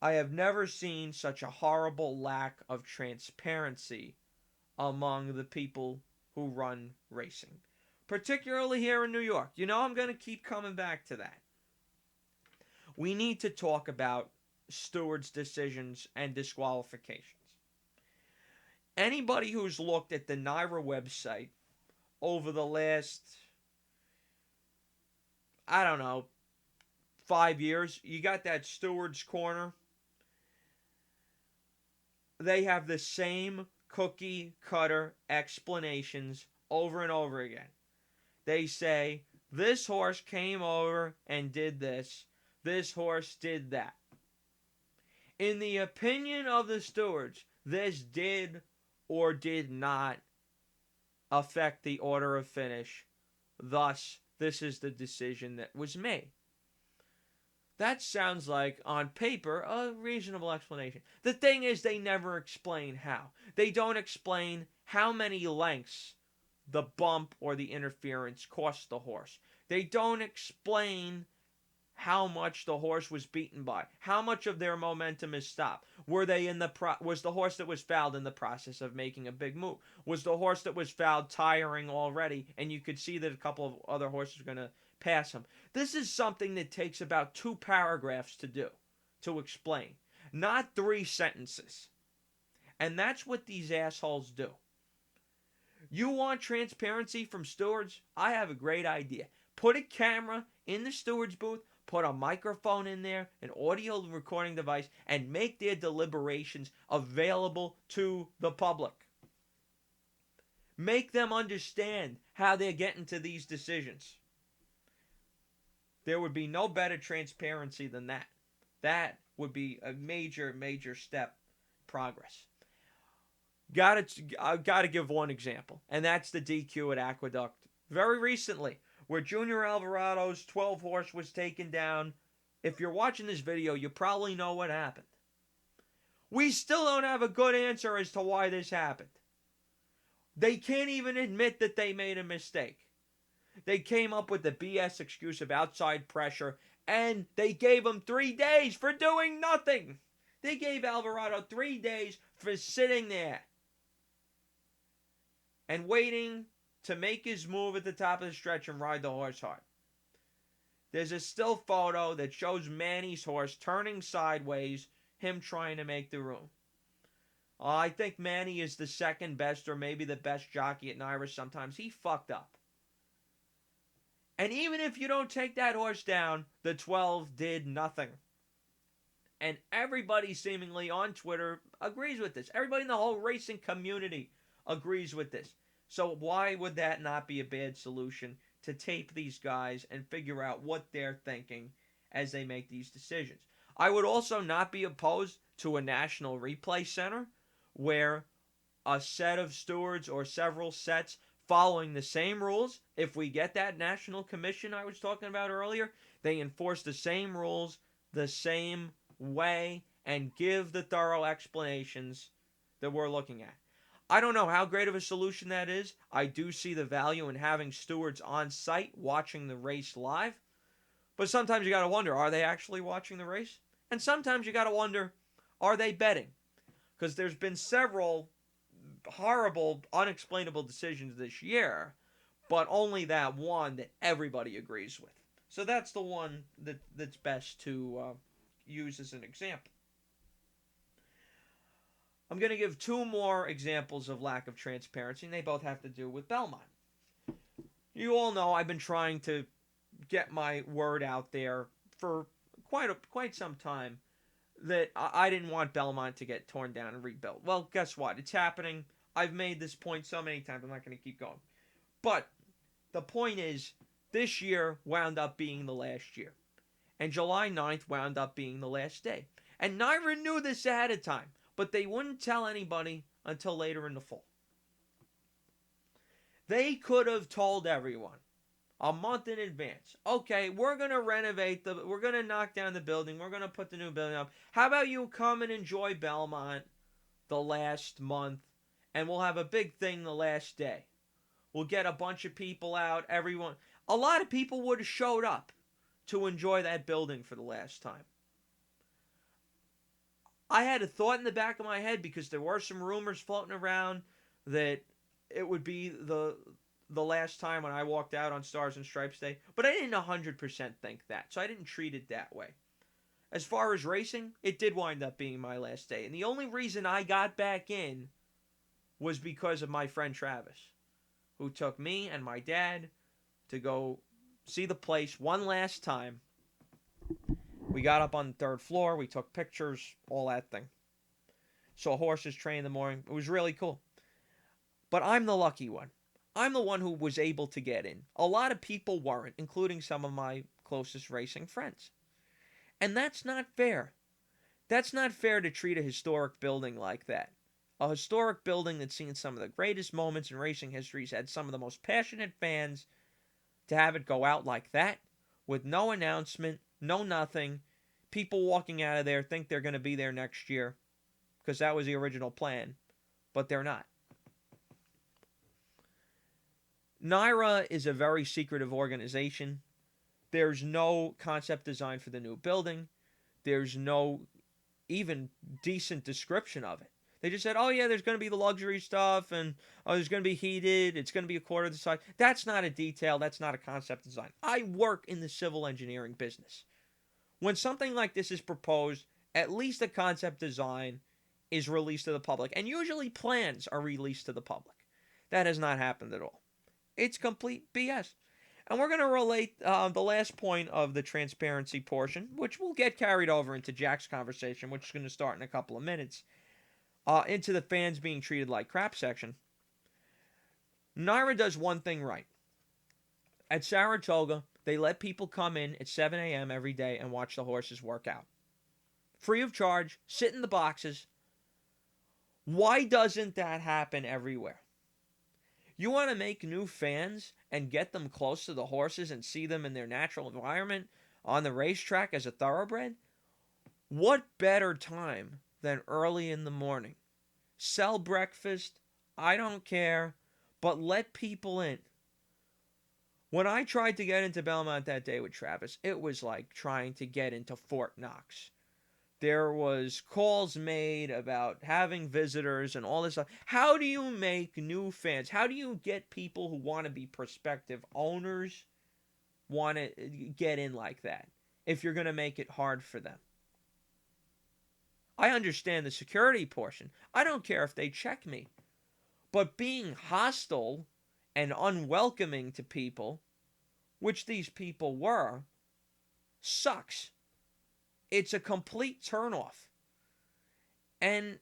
I have never seen such a horrible lack of transparency among the people who run racing, particularly here in New York. You know, I'm going to keep coming back to that. We need to talk about stewards' decisions and disqualifications. Anybody who's looked at the NYRA website over the last, I don't know, 5 years, you got that stewards' corner. They have the same cookie cutter explanations over and over again. They say, this horse came over and did this. This horse did that. In the opinion of the stewards, this did or did not affect the order of finish. Thus, this is the decision that was made. That sounds like, on paper, a reasonable explanation. The thing is, they never explain how. They don't explain how many lengths the bump or the interference cost the horse. They don't explain how much the horse was beaten by, how much of their momentum is stopped. Was the horse that was fouled in the process of making a big move? Was the horse that was fouled tiring already, and you could see that a couple of other horses were going to pass him? This is something that takes about 2 paragraphs to do, to explain, not 3 sentences. And that's what these assholes do. You want transparency from stewards? I have a great idea. Put a camera in the steward's booth, put a microphone in there, an audio recording device, and make their deliberations available to the public. Make them understand how they're getting to these decisions. There would be no better transparency than that. That would be a major, major step progress. Gotta give one example, and that's the DQ at Aqueduct very recently, where Junior Alvarado's 12 horse was taken down. If you're watching this video, you probably know what happened. We still don't have a good answer as to why this happened. They can't even admit that they made a mistake. They came up with the BS excuse of outside pressure, and they gave him 3 days for doing nothing. They gave Alvarado 3 days for sitting there and waiting to make his move at the top of the stretch and ride the horse hard. There's a still photo that shows Manny's horse turning sideways, him trying to make the room. I think Manny is the second best or maybe the best jockey at NYRA sometimes. He fucked up. And even if you don't take that horse down, the 12 did nothing. And everybody seemingly on Twitter agrees with this. Everybody in the whole racing community agrees with this. So why would that not be a bad solution to tape these guys and figure out what they're thinking as they make these decisions? I would also not be opposed to a national replay center where a set of stewards or several sets following the same rules. If we get that national commission I was talking about earlier, they enforce the same rules the same way and give the thorough explanations that we're looking at. I don't know how great of a solution that is. I do see the value in having stewards on site watching the race live. But sometimes you got to wonder, are they actually watching the race? And sometimes you got to wonder, are they betting? Because there's been several horrible, unexplainable decisions this year, but only that one that everybody agrees with. So that's the one that's best to use as an example. I'm going to give 2 more examples of lack of transparency, and they both have to do with Belmont. You all know I've been trying to get my word out there for quite some time that I didn't want Belmont to get torn down and rebuilt. Well, guess what? It's happening. I've made this point so many times, I'm not going to keep going. But the point is, this year wound up being the last year. And July 9th wound up being the last day. And NYRA knew this ahead of time, but they wouldn't tell anybody until later in the fall. They could have told everyone a month in advance, okay, we're going to we're going to knock down the building, we're going to put the new building up. How about you come and enjoy Belmont the last month, and we'll have a big thing the last day. We'll get a bunch of people out, everyone. A lot of people would have showed up to enjoy that building for the last time. I had a thought in the back of my head because there were some rumors floating around that it would be the last time when I walked out on Stars and Stripes Day, but I didn't 100% think that, so I didn't treat it that way. As far as racing, it did wind up being my last day, and the only reason I got back in was because of my friend Travis, who took me and my dad to go see the place one last time. We got up on the third floor, we took pictures, all that thing. Saw horses train in the morning. It was really cool. But I'm the lucky one. I'm the one who was able to get in. A lot of people weren't, including some of my closest racing friends. And that's not fair. That's not fair to treat a historic building like that. A historic building that's seen some of the greatest moments in racing history, had some of the most passionate fans, to have it go out like that, with no announcement, no nothing. People walking out of there think they're going to be there next year, because that was the original plan, but they're not. NYRA is a very secretive organization. There's no concept design for the new building. There's no even decent description of it. They just said, oh yeah, there's going to be the luxury stuff, and oh, there's going to be heated, it's going to be a quarter the size. That's not a detail, that's not a concept design. I work in the civil engineering business. When something like this is proposed, at least a concept design is released to the public, and usually plans are released to the public. That has not happened at all. It's complete BS. And we're going to relate the last point of the transparency portion, which will get carried over into Jack's conversation, which is going to start in a couple of minutes, into the fans being treated like crap section. NYRA does one thing right. At Saratoga, they let people come in at 7 a.m. every day and watch the horses work out. Free of charge, sit in the boxes. Why doesn't that happen everywhere? You want to make new fans and get them close to the horses and see them in their natural environment on the racetrack as a thoroughbred? What better time than early in the morning? Sell breakfast, I don't care, but let people in. When I tried to get into Belmont that day with Travis, it was like trying to get into Fort Knox. There was calls made about having visitors and all this stuff. How do you make new fans? How do you get people who want to be prospective owners want to get in like that if you're going to make it hard for them? I understand the security portion. I don't care if they check me. But being hostile and unwelcoming to people, which these people were, sucks. It's a complete turnoff. And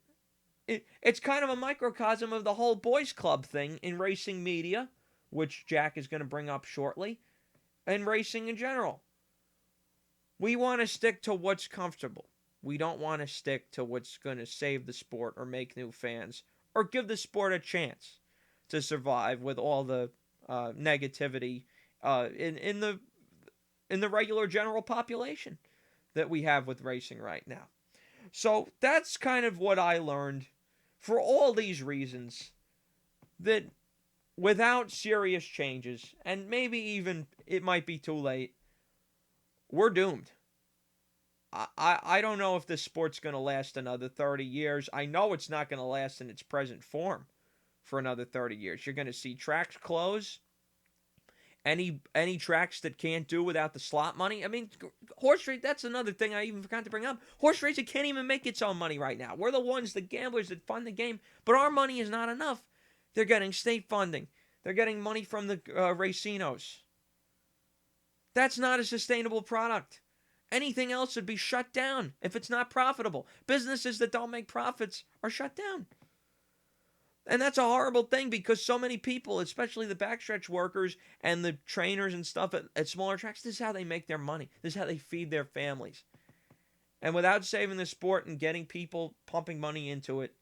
it's kind of a microcosm of the whole boys club thing in racing media, which Jack is going to bring up shortly, and racing in general. We want to stick to what's comfortable. We don't want to stick to what's going to save the sport or make new fans or give the sport a chance to survive with all the negativity in the regular general population that we have with racing right now. So that's kind of what I learned for all these reasons, that without serious changes, and maybe even it might be too late, we're doomed. I don't know if this sport's going to last another 30 years. I know it's not going to last in its present form for another 30 years. You're going to see tracks close. Any tracks that can't do without the slot money. I mean, horse race, that's another thing I even forgot to bring up. Horse racing can't even make its own money right now. We're the ones, the gamblers that fund the game, but our money is not enough. They're getting state funding. They're getting money from the racinos. That's not a sustainable product. Anything else would be shut down if it's not profitable. Businesses that don't make profits are shut down. And that's a horrible thing because so many people, especially the backstretch workers and the trainers and stuff at smaller tracks, this is how they make their money. This is how they feed their families. And without saving the sport and getting people pumping money into it,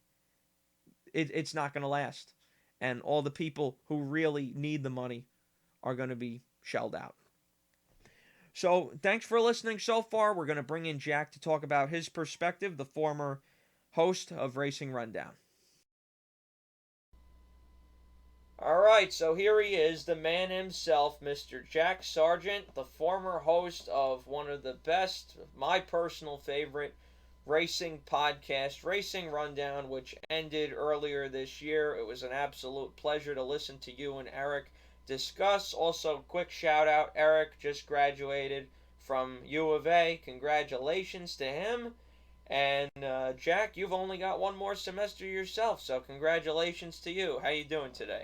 it's not going to last. And all the people who really need the money are going to be shelled out. So thanks for listening so far. We're going to bring in Jack to talk about his perspective, the former host of Racing Rundown. All right, so here he is, the man himself, Mr. Jack Sargent, the former host of one of the best, my personal favorite, racing podcast, Racing Rundown, which ended earlier this year. It was an absolute pleasure to listen to you and Eric discuss. Also, quick shout out, Eric just graduated from U of A. Congratulations to him. And Jack, you've only got one more semester yourself, so congratulations to you. How you doing today?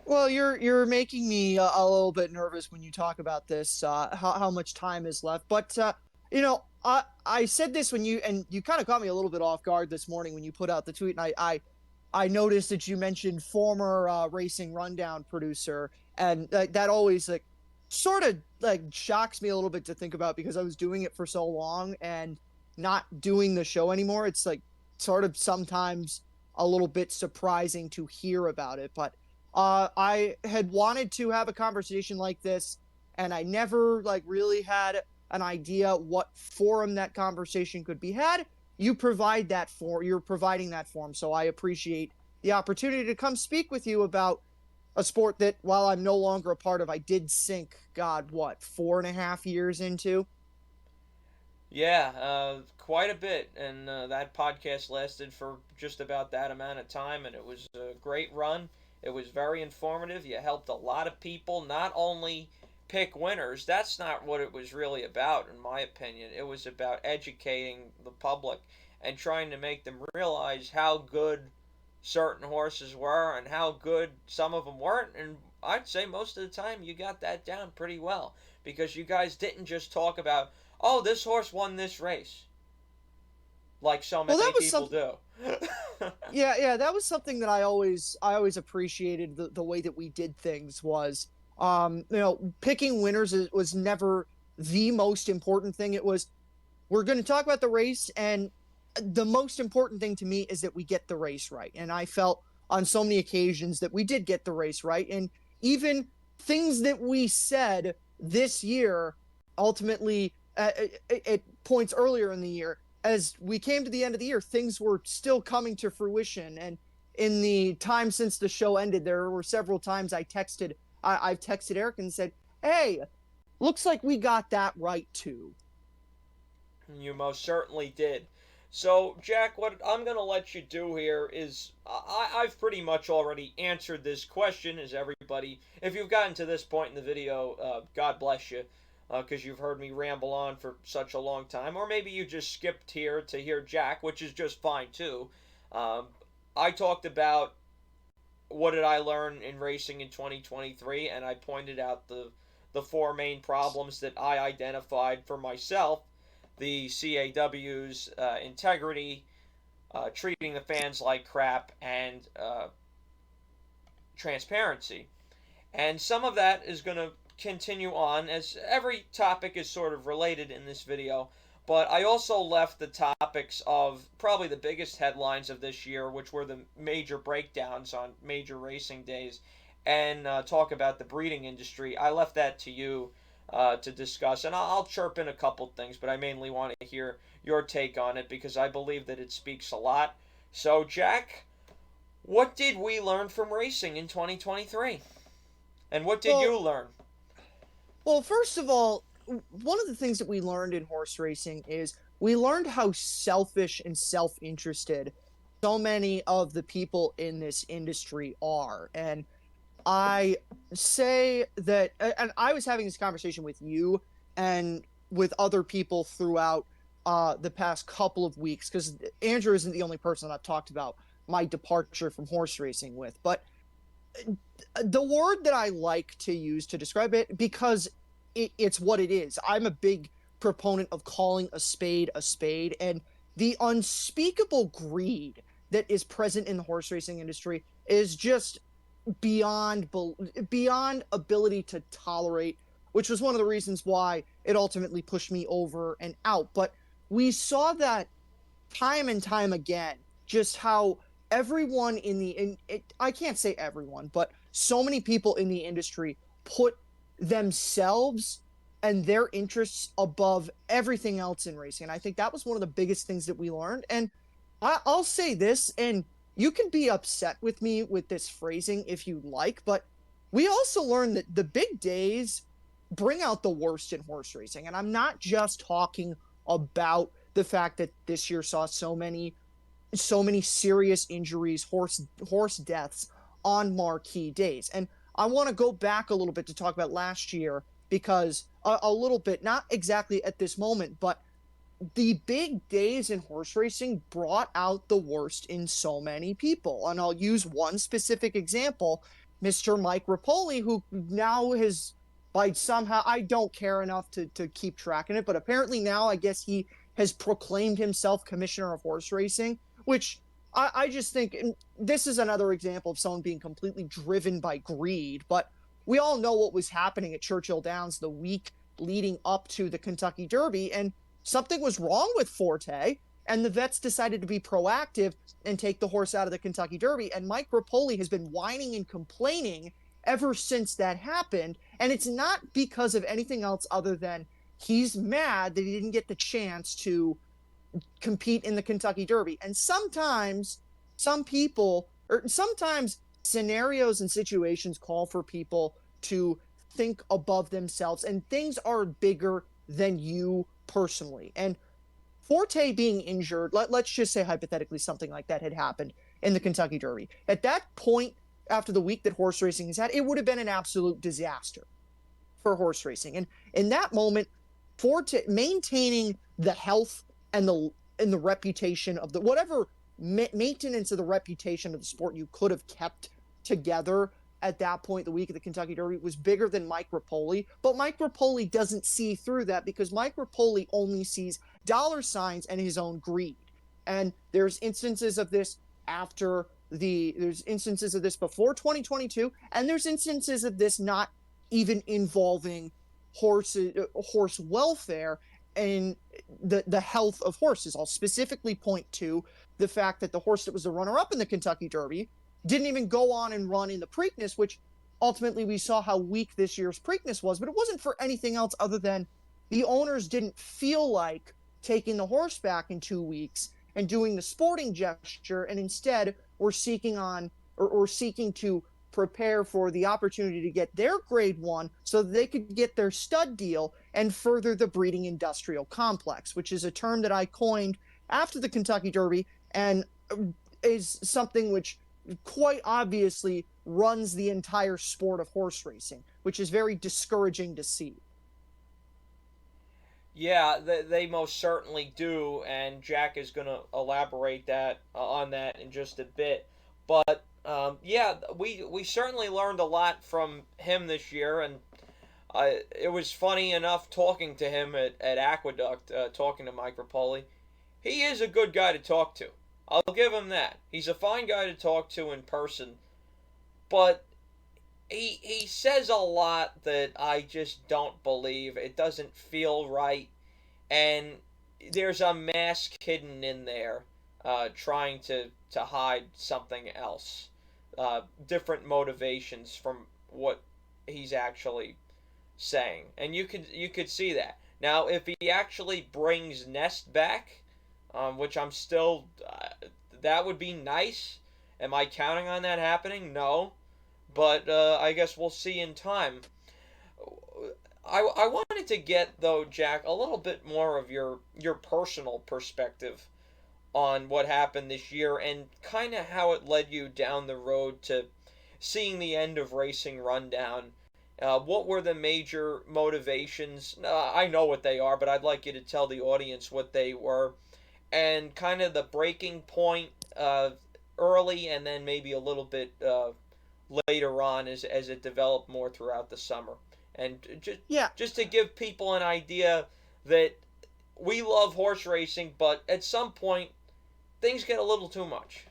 Well, you're making me a little bit nervous when you talk about this. How much time is left? But I said this when you kind of caught me a little bit off guard this morning when you put out the tweet, and I noticed that you mentioned former Racing Rundown producer, and that always like sort of like shocks me a little bit to think about because I was doing it for so long and not doing the show anymore. It's like sort of sometimes a little bit surprising to hear about it, but I had wanted to have a conversation like this, and I never like really had an idea what forum that conversation could be had. You're providing that forum, so I appreciate the opportunity to come speak with you about a sport that, while I'm no longer a part of, I did sink, God, what, 4.5 years into? Yeah, quite a bit. And that podcast lasted for just about that amount of time, and it was a great run. It was very informative. You helped a lot of people not only pick winners, that's not what it was really about, in my opinion. It was about educating the public and trying to make them realize how good certain horses were and how good some of them weren't. And I'd say most of the time you got that down pretty well because you guys didn't just talk about, oh, this horse won this race, like so Well, many that was people something. do. Yeah, that was something that I always appreciated the way that we did things was picking winners was never the most important thing. It was, we're going to talk about the race, and the most important thing to me is that we get the race right. And I felt on so many occasions that we did get the race right, and even things that we said this year ultimately at points earlier in the year, as we came to the end of the year, things were still coming to fruition. And in the time since the show ended, there were several times I've texted Eric and said, "Hey, looks like we got that right too." You most certainly did. So, Jack, what I'm going to let you do here is I've pretty much already answered this question, as everybody, if you've gotten to this point in the video, God bless you, because you've heard me ramble on for such a long time. Or maybe you just skipped here to hear Jack, which is just fine too. Um, I talked about what did I learn in racing in 2023, and I pointed out the four main problems that I identified for myself: the CAWs, integrity, treating the fans like crap, and transparency. And some of that is going to continue on, as every topic is sort of related in this video. But I also left the topics of probably the biggest headlines of this year, which were the major breakdowns on major racing days, and talk about the breeding industry. I left that to you to discuss, and I'll chirp in a couple things, but I mainly want to hear your take on it because I believe that it speaks a lot. So, Jack, what did we learn from racing in 2023? And what did Well, you learn? Well, first of all, one of the things that we learned in horse racing is we learned how selfish and self-interested so many of the people in this industry are. And I say that, and I was having this conversation with you and with other people throughout the past couple of weeks, because Andrew isn't the only person that I've talked about my departure from horse racing with. But the word that I like to use to describe it, because it's what it is. I'm a big proponent of calling a spade, and the unspeakable greed that is present in the horse racing industry is just beyond ability to tolerate, which was one of the reasons why it ultimately pushed me over and out. But we saw that time and time again, just how everyone I can't say everyone, but so many people in the industry put themselves and their interests above everything else in racing. And I think that was one of the biggest things that we learned. And I'll say this, and you can be upset with me with this phrasing if you like, but we also learned that the big days bring out the worst in horse racing. And I'm not just talking about the fact that this year saw so many serious injuries, horse deaths on marquee days. And I want to go back a little bit to talk about last year because a little bit, not exactly at this moment, but the big days in horse racing brought out the worst in so many people. And I'll use one specific example, Mr. Mike Rapoli, who now has, by somehow, I don't care enough to keep tracking it, but apparently now I guess he has proclaimed himself commissioner of horse racing, which I just think this is another example of someone being completely driven by greed. But we all know what was happening at Churchill Downs the week leading up to the Kentucky Derby. And something was wrong with Forte, and the vets decided to be proactive and take the horse out of the Kentucky Derby. And Mike Rapoli has been whining and complaining ever since that happened. And it's not because of anything else other than he's mad that he didn't get the chance to compete in the Kentucky Derby. And sometimes some people, or sometimes scenarios and situations call for people to think above themselves, and things are bigger than you personally. And Forte being injured, let's just say hypothetically something like that had happened in the Kentucky Derby. At that point, after the week that horse racing has had, it would have been an absolute disaster for horse racing. And in that moment, Forte maintaining the health and the reputation of the whatever maintenance of the reputation of the sport you could have kept together at that point, the week of the Kentucky Derby, was bigger than Mike Rapoli. But Mike Rapoli doesn't see through that because Mike Rapoli only sees dollar signs and his own greed. And there's instances of this there's instances of this before 2022, and there's instances of this not even involving horse welfare and the health of horses. I'll specifically point to the fact that the horse that was the runner-up in the Kentucky Derby didn't even go on and run in the Preakness, which ultimately we saw how weak this year's Preakness was, but it wasn't for anything else other than the owners didn't feel like taking the horse back in 2 weeks and doing the sporting gesture, and instead were seeking to prepare for the opportunity to get their grade one so that they could get their stud deal and further the breeding industrial complex, which is a term that I coined after the Kentucky Derby and is something which quite obviously runs the entire sport of horse racing, which is very discouraging to see. Yeah, they most certainly do, and Jack is going to elaborate on that in just a bit. But yeah, we certainly learned a lot from him this year, and it was funny enough talking to him at Aqueduct, talking to Mike Rapoli. He is a good guy to talk to. I'll give him that. He's a fine guy to talk to in person, but he says a lot that I just don't believe. It doesn't feel right, and there's a mask hidden in there, trying to hide something else, different motivations from what he's actually saying, and you could see that. Now, if he actually brings Nest back, which I'm still, that would be nice. Am I counting on that happening? No, but I guess we'll see in time. I wanted to get though, Jack, a little bit more of your personal perspective on what happened this year and kind of how it led you down the road to seeing the end of Racing Rundown. What were the major motivations? I know what they are, but I'd like you to tell the audience what they were, and kind of the breaking point early, and then maybe a little bit later on as it developed more throughout the summer. And Yeah, just to give people an idea that we love horse racing, but at some point things get a little too much.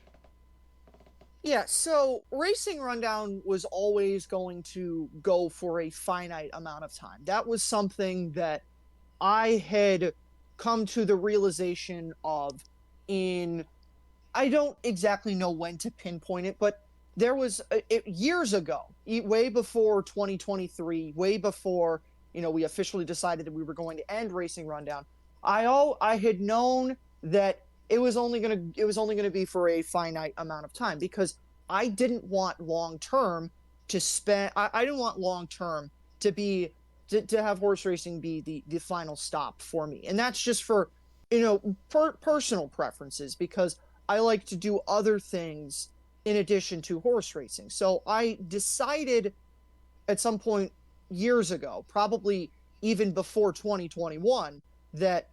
yeah. So Racing Rundown was always going to go for a finite amount of time. That was something that I had come to the realization of in, I don't exactly know when to pinpoint it, but there was years ago, way before 2023, way before we officially decided that we were going to end Racing Rundown. I had known that it was only gonna be for a finite amount of time because I didn't want long term to spend. I didn't want long term to be to have horse racing be the final stop for me, and that's just for personal preferences because I like to do other things in addition to horse racing. So I decided at some point years ago, probably even before 2021, that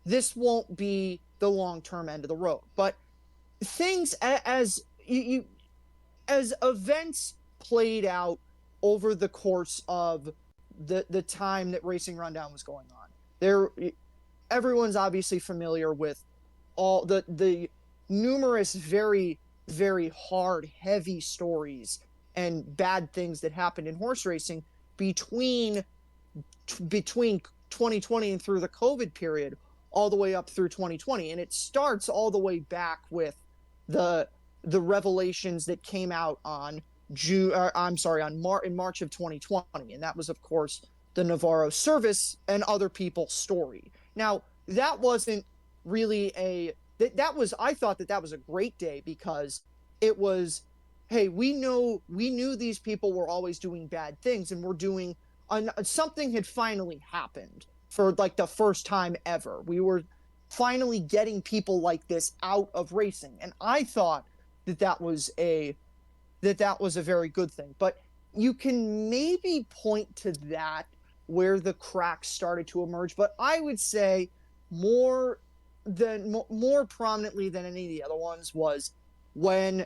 this won't be the long-term end of the road. But things as as events played out over the course of the time that Racing Rundown was going on, there everyone's obviously familiar with all the numerous very hard heavy stories and bad things that happened in horse racing between 2020 and through the COVID period, all the way up through 2020, and it starts all the way back with the revelations that came out on in March of 2020, and that was of course the Navarro service and other people's story. Now that wasn't really that was I thought that was a great day because it was, hey, we knew these people were always doing bad things, and we're doing something had finally happened for like the first time ever. We were finally getting people like this out of racing, and I thought that was a very good thing. But you can maybe point to that where the cracks started to emerge, but I would say more prominently than any of the other ones was when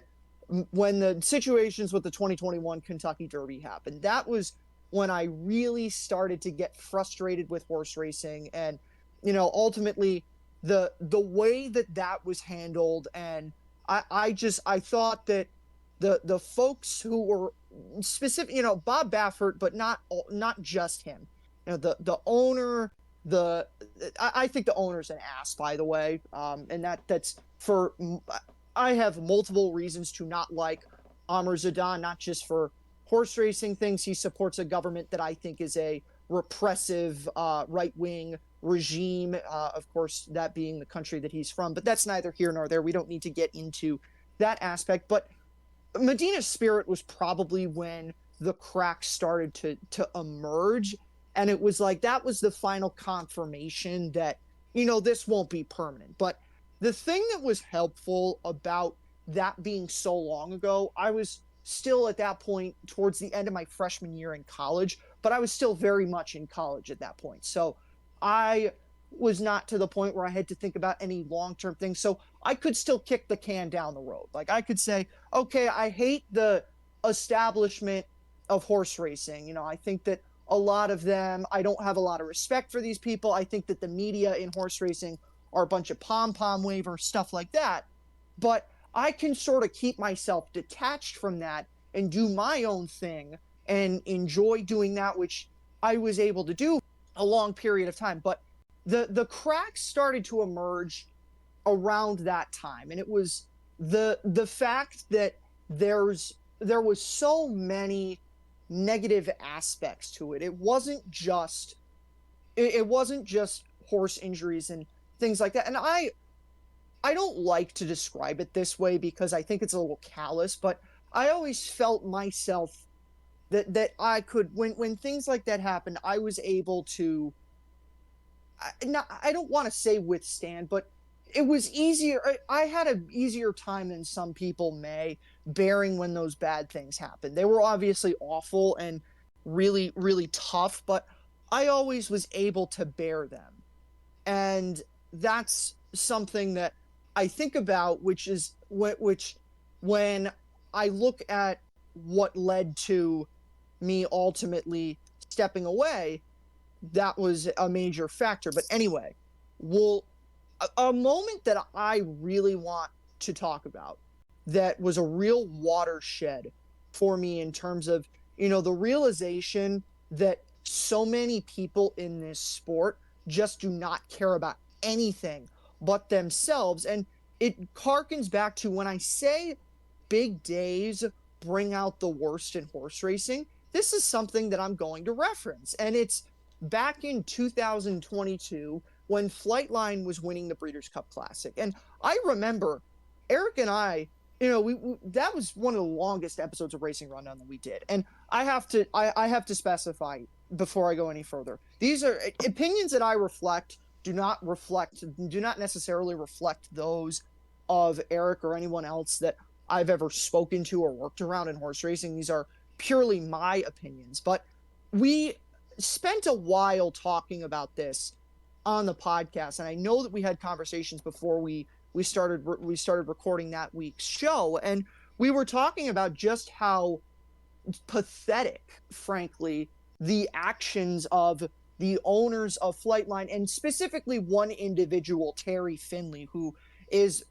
the situations with the 2021 Kentucky Derby happened. That was when I really started to get frustrated with horse racing, and ultimately the way that was handled, and I thought that the folks who were specific, Bob Baffert, but not just him, the owner, I think the owner's an ass, by the way, and that's for I have multiple reasons to not like Amr Zadan, not just for horse racing things. He supports a government that I think is a repressive right-wing regime, of course, that being the country that he's from. But that's neither here nor there. We don't need to get into that aspect. But Medina's Spirit was probably when the cracks started to emerge. And it was like that was the final confirmation that, this won't be permanent. But the thing that was helpful about that being so long ago, I was still at that point towards the end of my freshman year in college, but I was still very much in college at that point. So I was not to the point where I had to think about any long-term things. So I could still kick the can down the road. Like I could say, okay, I hate the establishment of horse racing. I think that a lot of them, I don't have a lot of respect for these people. I think that the media in horse racing are a bunch of pom-pom wavers, stuff like that. But I can sort of keep myself detached from that and do my own thing and enjoy doing that, which I was able to do a long period of time. But the cracks started to emerge around that time, and it was the fact that there was so many negative aspects to it. It wasn't just horse injuries and things like that. And I don't like to describe it this way because I think it's a little callous, but I always felt myself that I could, when things like that happened, I was able to, I don't want to say withstand, but it was easier. I had an easier time than some people may bearing when those bad things happened. They were obviously awful and really, really tough, but I always was able to bear them. And that's something that I think about, which when I look at what led to me ultimately stepping away, that was a major factor. But anyway, a moment that I really want to talk about that was a real watershed for me in terms of, the realization that so many people in this sport just do not care about anything but themselves. And it harkens back to when I say big days bring out the worst in horse racing. This is something that I'm going to reference. And it's back in 2022 when Flightline was winning the Breeders' Cup Classic. And I remember Eric and I, we that was one of the longest episodes of Racing Rundown that we did. And I have to specify before I go any further. These are opinions that I reflect do not necessarily reflect those of Eric or anyone else that I've ever spoken to or worked around in horse racing. These are purely my opinions. But we spent a while talking about this on the podcast, and I know that we had conversations before we started recording that week's show, and we were talking about just how pathetic, frankly, the actions of the owners of Flightline, and specifically one individual, Terry Finley, who is,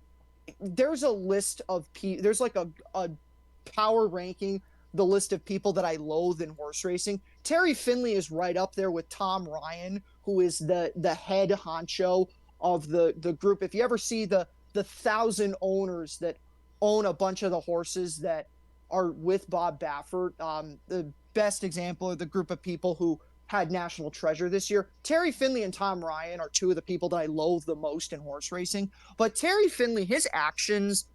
there's a list of there's like a power ranking, the list of people that I loathe in horse racing. Terry Finley is right up there with Tom Ryan, who is the head honcho of the group. If you ever see the 1,000 owners that own a bunch of the horses that are with Bob Baffert, the best example of the group of people who had National Treasure this year, Terry Finley and Tom Ryan are two of the people that I loathe the most in horse racing. But Terry Finley, his actions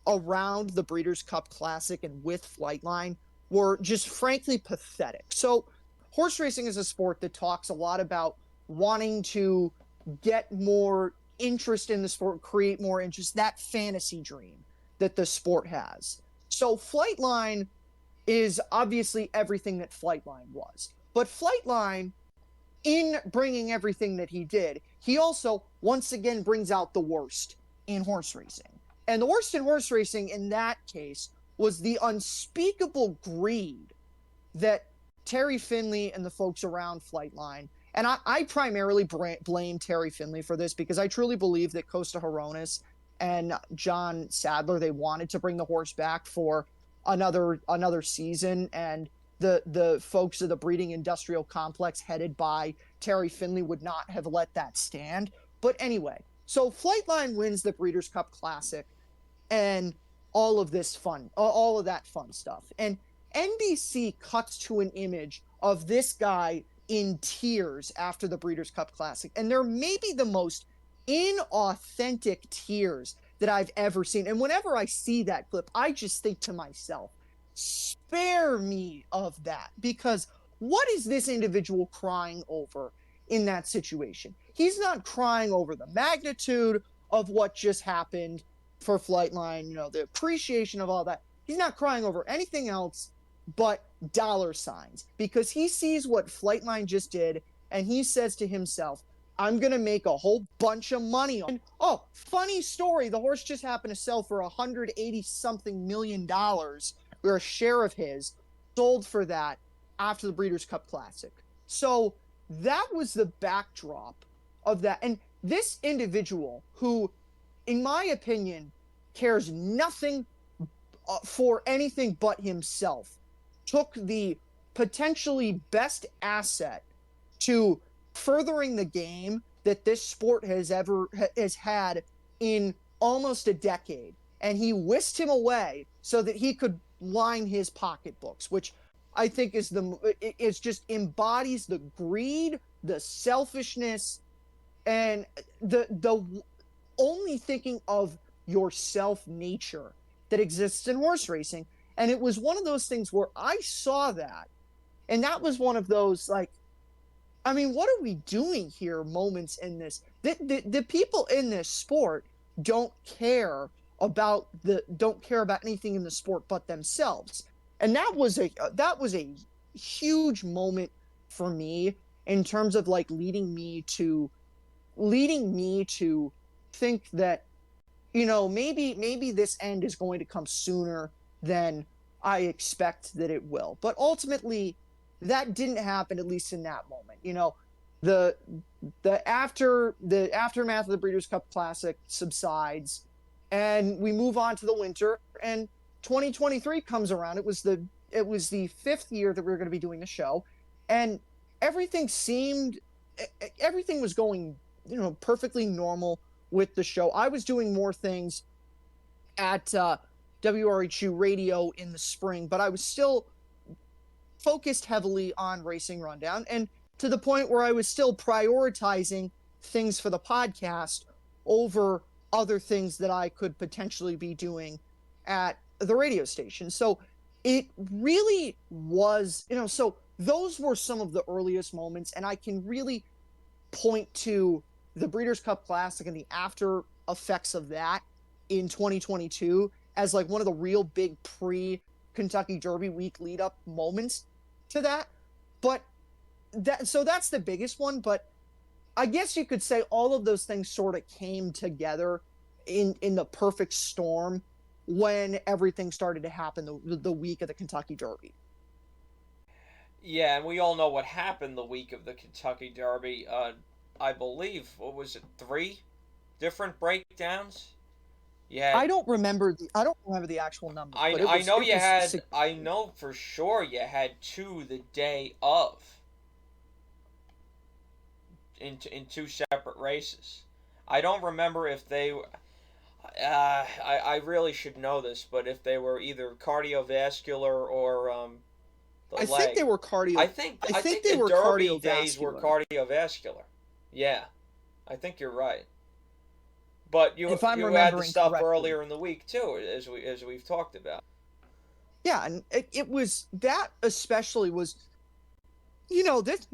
around the Breeders' Cup Classic and with Flightline were just frankly pathetic. So horse racing is a sport that talks a lot about wanting to get more interest in the sport, create more interest, that fantasy dream that the sport has. So Flightline is obviously everything that Flightline was. But Flightline, in bringing everything that he did, he also once again brings out the worst in horse racing. And the worst in horse racing in that case was the unspeakable greed that Terry Finley and the folks around Flightline, and I primarily blame Terry Finley for this because I truly believe that Costa Horonis and John Sadler, they wanted to bring the horse back for another season, and the folks of the breeding industrial complex headed by Terry Finley would not have let that stand. But anyway, so Flightline wins the Breeders' Cup Classic and all of that fun stuff. And NBC cuts to an image of this guy in tears after the Breeders' Cup Classic. And they're maybe the most inauthentic tears that I've ever seen. And whenever I see that clip, I just think to myself, spare me of that, because what is this individual crying over in that situation? He's not crying over the magnitude of what just happened for Flightline, the appreciation of all that. He's not crying over anything else but dollar signs, because he sees what Flightline just did and he says to himself, I'm going to make a whole bunch of money on. Oh, funny story. The horse just happened to sell for $180-something million, where a share of his sold for that after the Breeders' Cup Classic. So that was the backdrop of that. And this individual, who, in my opinion, cares nothing for anything but himself, took the potentially best asset to furthering the game that this sport has had in almost a decade, and he whisked him away so that he could line his pocketbooks, which I think is just embodies the greed, the selfishness, and the only thinking of yourself nature that exists in horse racing. And it was one of those things where I saw that, and that was one of those, like, I mean, what are we doing here moments in this? The people in this sport don't care about anything in the sport but themselves. And that was a huge moment for me in terms of like leading me to think that, maybe this end is going to come sooner than I expect that it will. But ultimately, that didn't happen, at least in that moment. The aftermath of the Breeders' Cup Classic subsides, and we move on to the winter, and 2023 comes around. It was the fifth year that we were going to be doing the show, and everything was going, perfectly normal with the show. I was doing more things at WRHU radio in the spring, but I was still focused heavily on Racing Rundown, and to the point where I was still prioritizing things for the podcast over other things that I could potentially be doing at the radio station. So it really was, so those were some of the earliest moments. And I can really point to the Breeders' Cup Classic and the after effects of that in 2022 as like one of the real big pre Kentucky Derby week lead up moments to that. But that's the biggest one. But I guess you could say all of those things sort of came together in the perfect storm when everything started to happen the week of the Kentucky Derby. Yeah, and we all know what happened the week of the Kentucky Derby. I believe, what was it, 3 different breakdowns? Yeah, I don't remember the actual number, but I know it you was had. I know for sure you had 2 the day of in 2 separate races. I don't remember if they. I really should know this, but if they were either cardiovascular or the I think they leg. were cardio. I I think think they the were Derby days were cardiovascular. cardiovascular. Yeah, I think you're right. But If I'm you had the remembering stuff correctly. earlier in the week too, as we've talked about. Yeah, and it was that especially was, this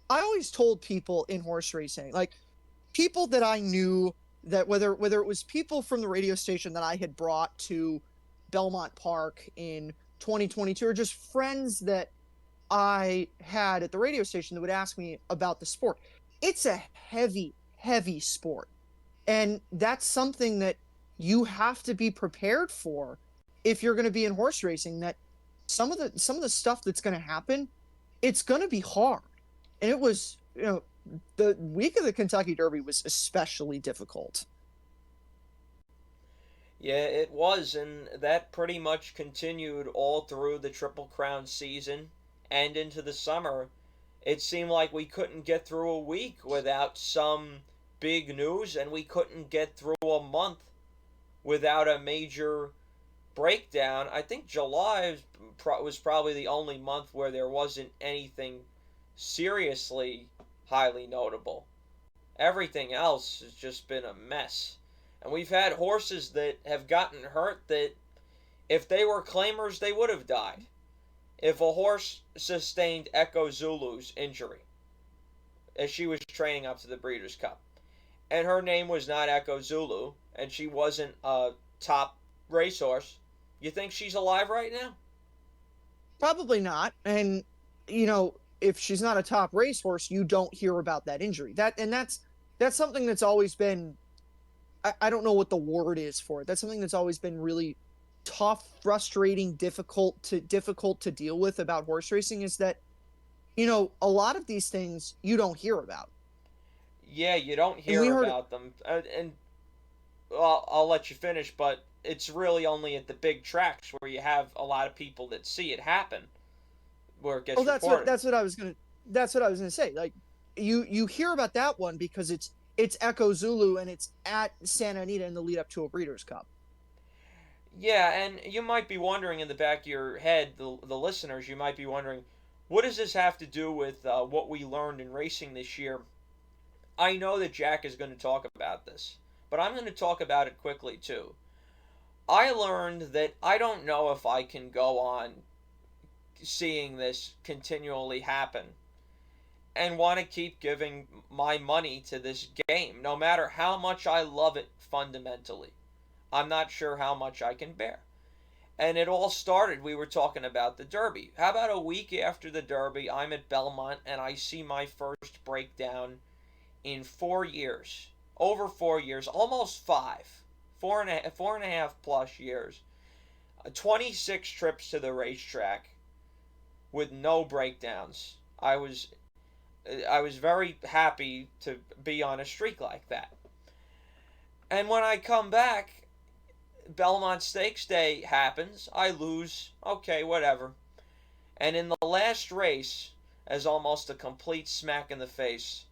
I always told people in horse racing, like people that I knew, that whether it was people from the radio station that I had brought to Belmont Park in 2022 or just friends that I had at the radio station that would ask me about the sport. It's a heavy, heavy sport. And that's something that you have to be prepared for if you're going to be in horse racing, that some of the stuff that's going to happen, it's going to be hard. And it was, the week of the Kentucky Derby was especially difficult. Yeah, it was, and that pretty much continued all through the Triple Crown season and into the summer. It seemed like we couldn't get through a week without some big news, and we couldn't get through a month without a major breakdown. I think July was probably the only month where there wasn't anything seriously highly notable. Everything else has just been a mess. And we've had horses that have gotten hurt that if they were claimers, they would have died. If a horse sustained Echo Zulu's injury as she was training up to the Breeders' Cup, and her name was not Echo Zulu, and she wasn't a top racehorse, you think she's alive right now? Probably not. And, if she's not a top racehorse, you don't hear about that injury. That's something that's always been, I don't know what the word is for it. That's something that's always been really tough, frustrating, difficult to deal with about horse racing, is that, a lot of these things you don't hear about. Yeah, you don't And we hear heard, about them. And well, I'll let you finish, but it's really only at the big tracks where you have a lot of people that see it happen where it oh, gets reported. that's what I was gonna say. Like, you hear about that one because it's Echo Zulu and it's at Santa Anita in the lead up to a Breeders' Cup. Yeah, and you might be wondering in the back of your head, the listeners, you might be wondering, what does this have to do with what we learned in racing this year? I know that Jack is going to talk about this, but I'm going to talk about it quickly too. I learned that I don't know if I can go on seeing this continually happen and want to keep giving my money to this game, no matter how much I love it fundamentally. I'm not sure how much I can bear. And it all started, we were talking about the Derby. How about a week after the Derby, I'm at Belmont and I see my first breakdown in 4 years. Over 4 years, almost five. 4.5 plus years. 26 trips to the racetrack with no breakdowns. I was very happy to be on a streak like that. And when I come back, Belmont Stakes Day happens. I lose. Okay, whatever. And in the last race, as almost a complete smack in the face,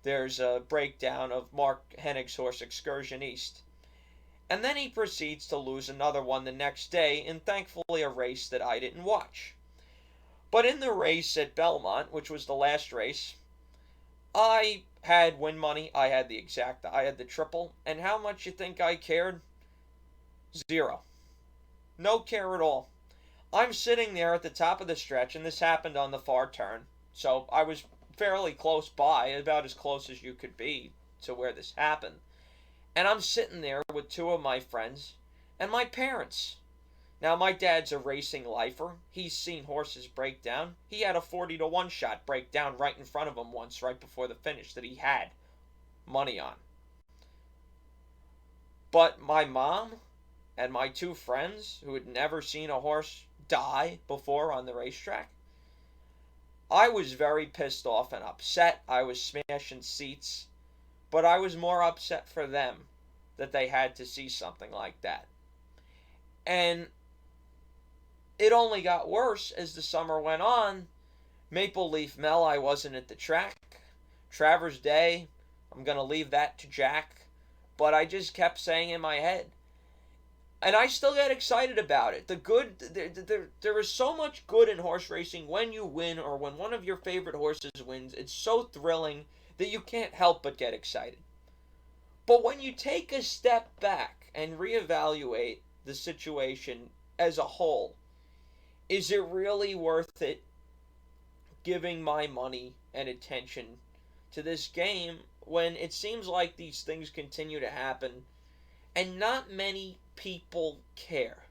there's a breakdown of Mark Hennig's horse Excursion East. And then he proceeds to lose another one the next day in thankfully a race that I didn't watch. But in the race at Belmont, which was the last race, I had win money. I had the triple. And how much you think I cared? Zero. No care at all. I'm sitting there at the top of the stretch, and this happened on the far turn. So I was fairly close by, about as close as you could be to where this happened. And I'm sitting there with two of my friends and my parents. Now, my dad's a racing lifer. He's seen horses break down. He had a 40-1 shot break down right in front of him once, right before the finish, that he had money on. But my mom and my two friends, who had never seen a horse die before on the racetrack, I was very pissed off and upset. I was smashing seats. But I was more upset for them that they had to see something like that. And it only got worse as the summer went on. Maple Leaf Mel, I wasn't at the track. Travers Day, I'm going to leave that to Jack. But I just kept saying in my head, and I still get excited about it. There is so much good in horse racing when you win or when one of your favorite horses wins. It's so thrilling that you can't help but get excited. But when you take a step back and reevaluate the situation as a whole, is it really worth it giving my money and attention to this game when it seems like these things continue to happen and not many people care?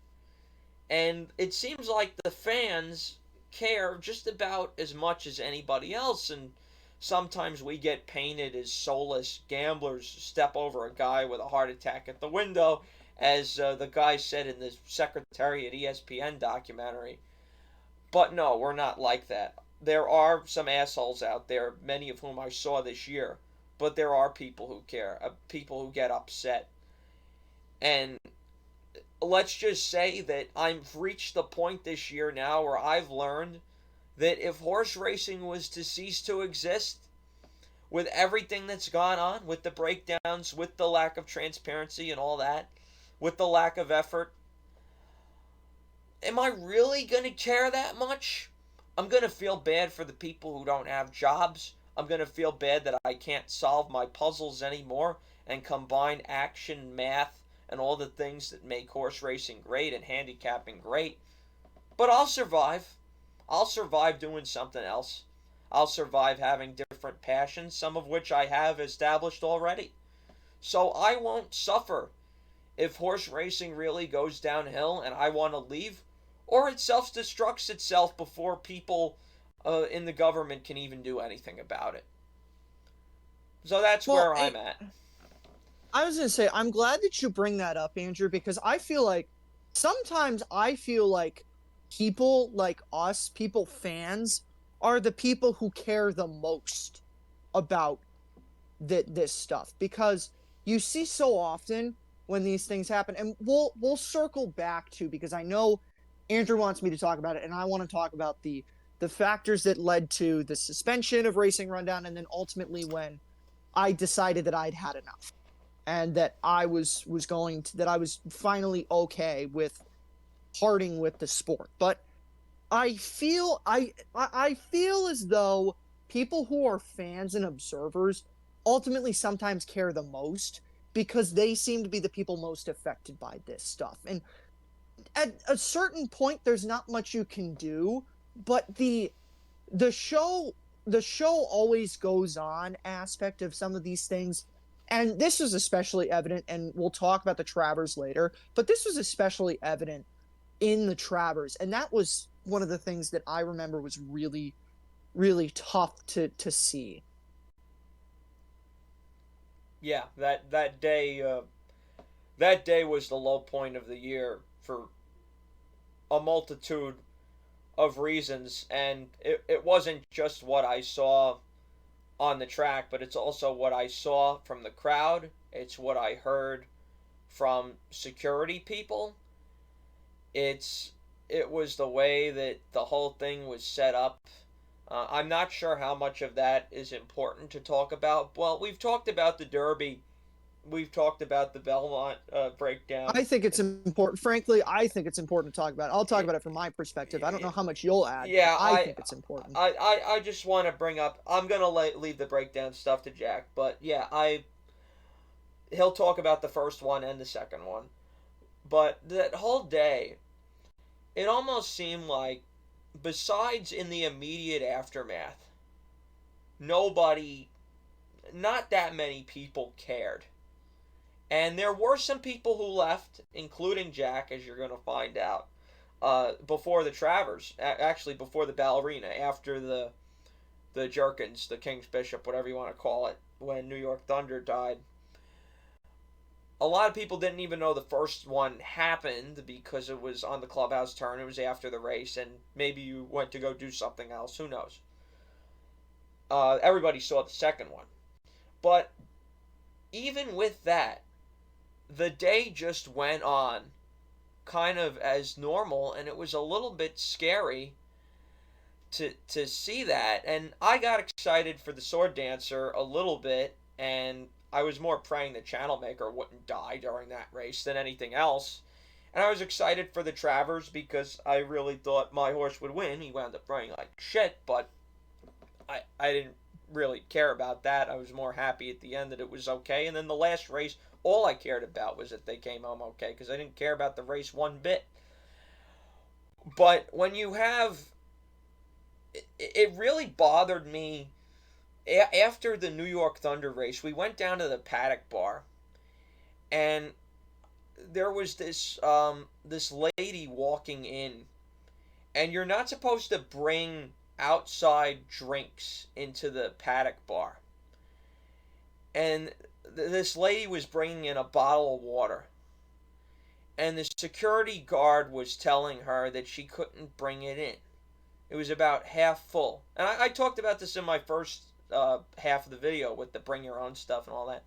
And it seems like the fans care just about as much as anybody else, and sometimes we get painted as soulless gamblers step over a guy with a heart attack at the window, as the guy said in the Secretariat ESPN documentary. But no, we're not like that. There are some assholes out there, many of whom I saw this year, but there are people who care, people who get upset. And let's just say that I've reached the point this year now where I've learned that if horse racing was to cease to exist, with everything that's gone on, with the breakdowns, with the lack of transparency and all that, with the lack of effort, am I really going to care that much? I'm going to feel bad for the people who don't have jobs. I'm going to feel bad that I can't solve my puzzles anymore and combine action, math, and all the things that make horse racing great and handicapping great. But I'll survive. I'll survive doing something else. I'll survive having different passions, some of which I have established already. So I won't suffer if horse racing really goes downhill and I want to leave, or it self-destructs itself before people in the government can even do anything about it. So that's Well, where I'm at. I was going to say, I'm glad that you bring that up, Andrew, because I feel like sometimes I feel like people like us, people fans, are the people who care the most about this stuff, because you see so often when these things happen, and we'll circle back to, because I know Andrew wants me to talk about it, and I want to talk about the factors that led to the suspension of Racing Rundown, and then ultimately when I decided that I'd had enough and that I was finally okay with parting with the sport. But I feel as though people who are fans and observers ultimately sometimes care the most, because they seem to be the people most affected by this stuff. And at a certain point, there's not much you can do, but the show always goes on aspect of some of these things. And this was especially evident, and we'll talk about the Travers later, but this was especially evident in the Travers. And that was one of the things that I remember was really, really tough to see. Yeah, that day was the low point of the year for a multitude of reasons, and it wasn't just what I saw on the track, but it's also what I saw from the crowd. It's what I heard from security people. It was the way that the whole thing was set up. I'm not sure how much of that is important to talk about. Well, we've talked about the Derby we've talked about the Belmont breakdown. I think it's important. Frankly, I think it's important to talk about it. I'll talk about it from my perspective. I don't know how much you'll add, but Yeah, I think it's important. I just want to bring up. I'm gonna leave the breakdown stuff to Jack, but yeah, he'll talk about the first one and the second one. But that whole day, it almost seemed like, besides in the immediate aftermath, nobody, not that many people cared. And there were some people who left, including Jack, as you're going to find out, before the Travers, actually before the ballerina, after the Jerkins, the King's Bishop, whatever you want to call it, when New York Thunder died. A lot of people didn't even know the first one happened because it was on the clubhouse turn. It was after the race, and maybe you went to go do something else. Who knows? Everybody saw the second one. But even with that, the day just went on kind of as normal, and it was a little bit scary to see that. And I got excited for the sword dancer a little bit, and I was more praying the channel maker wouldn't die during that race than anything else. And I was excited for the Travers because I really thought my horse would win. He wound up running like shit, but I didn't really care about that. I was more happy at the end that it was okay. And then the last race, all I cared about was that they came home okay because I didn't care about the race one bit. But when you have, it really bothered me. After the New York Thunder race, we went down to the paddock bar, and there was this lady walking in, and you're not supposed to bring outside drinks into the paddock bar. And this lady was bringing in a bottle of water, and the security guard was telling her that she couldn't bring it in. It was about half full. And I talked about this in my first half of the video with the bring your own stuff and all that.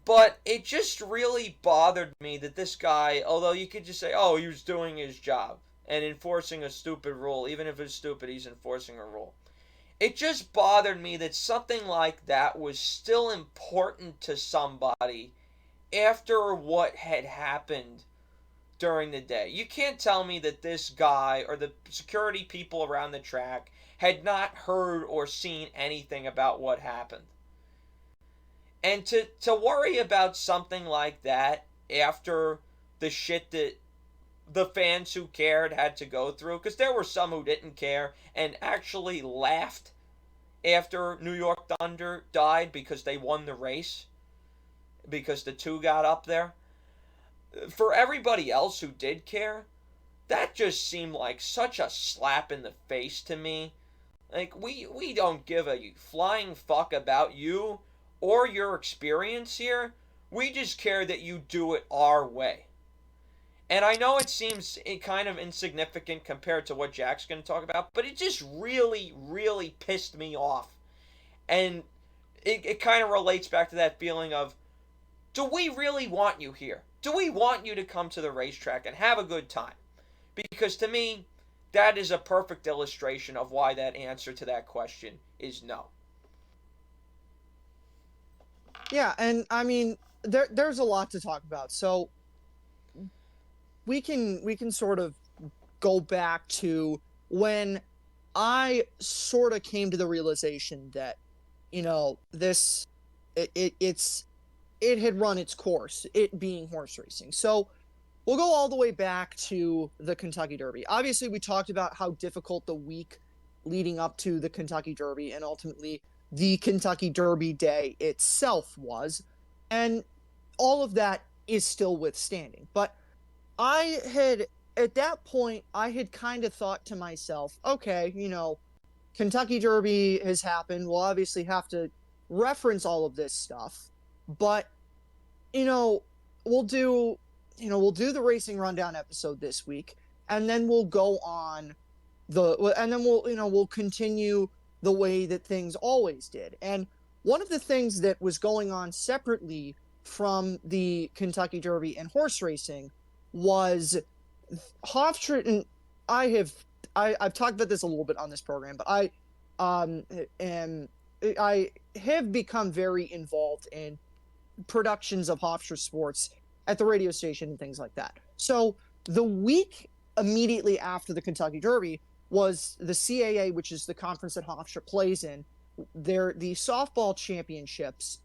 But it just really bothered me that this guy, although you could just say, oh, he was doing his job and enforcing a stupid rule. Even if it's stupid, he's enforcing a rule. It just bothered me that something like that was still important to somebody after what had happened during the day. You can't tell me that this guy or the security people around the track had not heard or seen anything about what happened. And to worry about something like that after the shit that the fans who cared had to go through, because there were some who didn't care and actually laughed after New York Thunder died because they won the race, because the two got up there. For everybody else who did care, that just seemed like such a slap in the face to me. Like, we don't give a flying fuck about you or your experience here. We just care that you do it our way. And I know it seems kind of insignificant compared to what Jack's going to talk about, but it just really, really pissed me off. And it kind of relates back to that feeling of, do we really want you here? Do we want you to come to the racetrack and have a good time? Because to me, that is a perfect illustration of why that answer to that question is no. Yeah, and I mean, there's a lot to talk about. So we can sort of go back to when I sort of came to the realization that, this it had run its course, it being horse racing. So we'll go all the way back to the Kentucky Derby. Obviously, we talked about how difficult the week leading up to the Kentucky Derby and ultimately the Kentucky Derby day itself was. And all of that is still withstanding. But I had, at that point, I had kind of thought to myself, okay, Kentucky Derby has happened. We'll obviously have to reference all of this stuff. But, we'll do the racing rundown episode this week, and then we'll go on and then we'll continue the way that things always did. And one of the things that was going on separately from the Kentucky Derby and horse racing was Hofstraten. I've talked about this a little bit on this program, but I have become very involved in productions of Hofstra Sports at the radio station and things like that. So the week immediately after the Kentucky Derby was the CAA, which is the conference that Hofstra plays in. The softball championships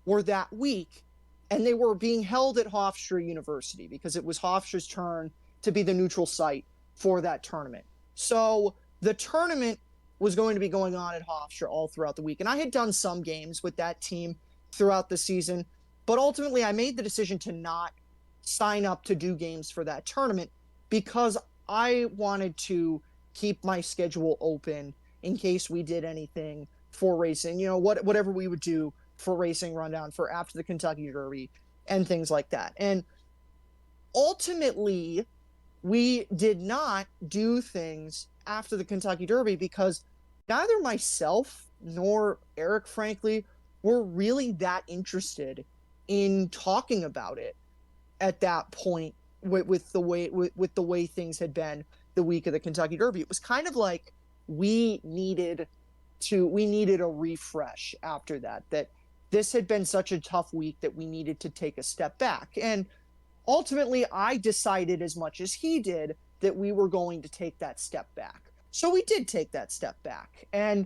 were that week, and they were being held at Hofstra University because it was Hofstra's turn to be the neutral site for that tournament. So the tournament was going to be going on at Hofstra all throughout the week. And I had done some games with that team throughout the season, but ultimately I made the decision to not sign up to do games for that tournament because I wanted to keep my schedule open in case we did anything for racing, whatever we would do for Racing Rundown for after the Kentucky Derby and things like that. And ultimately, we did not do things after the Kentucky Derby because neither myself nor Eric, frankly, were really that interested in talking about it at that point with the way things had been the week of the Kentucky Derby. It was kind of like we needed a refresh after that this had been such a tough week that we needed to take a step back. And ultimately, I decided, as much as he did, that we were going to take that step back. So we did take that step back. And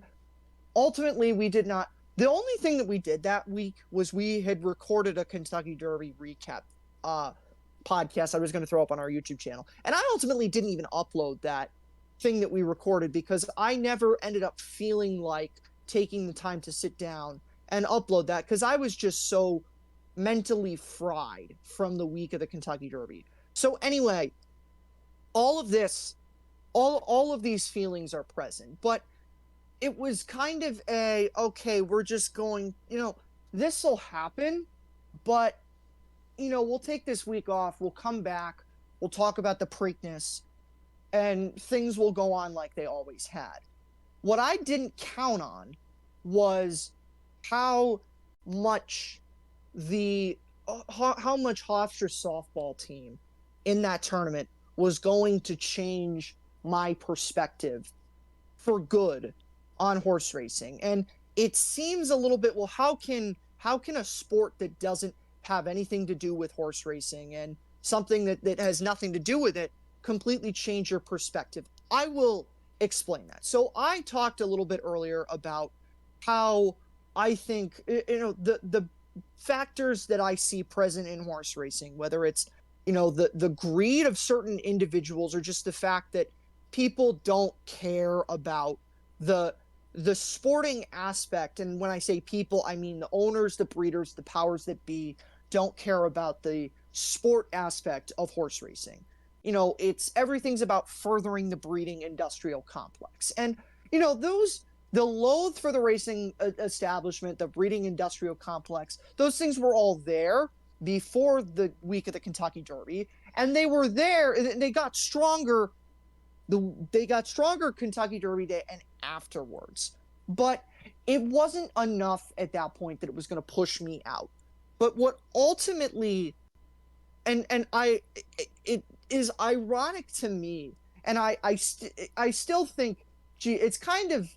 ultimately, we did not. The only thing that we did that week was we had recorded a Kentucky Derby recap podcast I was going to throw up on our YouTube channel. And I ultimately didn't even upload that thing that we recorded because I never ended up feeling like taking the time to sit down and upload that because I was just so mentally fried from the week of the Kentucky Derby. So anyway, all of these feelings are present, but it was kind of okay, we're just going, this will happen, but we'll take this week off, we'll come back, we'll talk about the Preakness, and things will go on like they always had. What I didn't count on was how much Hofstra softball team in that tournament was going to change my perspective for good on horse racing. And it seems a little bit, well, how can a sport that doesn't have anything to do with horse racing and something that has nothing to do with it completely change your perspective? I will explain that. So I talked a little bit earlier about how I think, the factors that I see present in horse racing, whether it's, the greed of certain individuals or just the fact that people don't care about the sporting aspect. And when I say people, I mean the owners, the breeders, the powers that be don't care about the sport aspect of horse racing. Everything's about furthering the breeding industrial complex. And, the loathe for the racing establishment, the breeding industrial complex, those things were all there before the week of the Kentucky Derby. And they were there, they got stronger. They got stronger Kentucky Derby Day and afterwards. But it wasn't enough at that point that it was going to push me out. But what ultimately, it is ironic to me, and I still think, gee, it's kind of,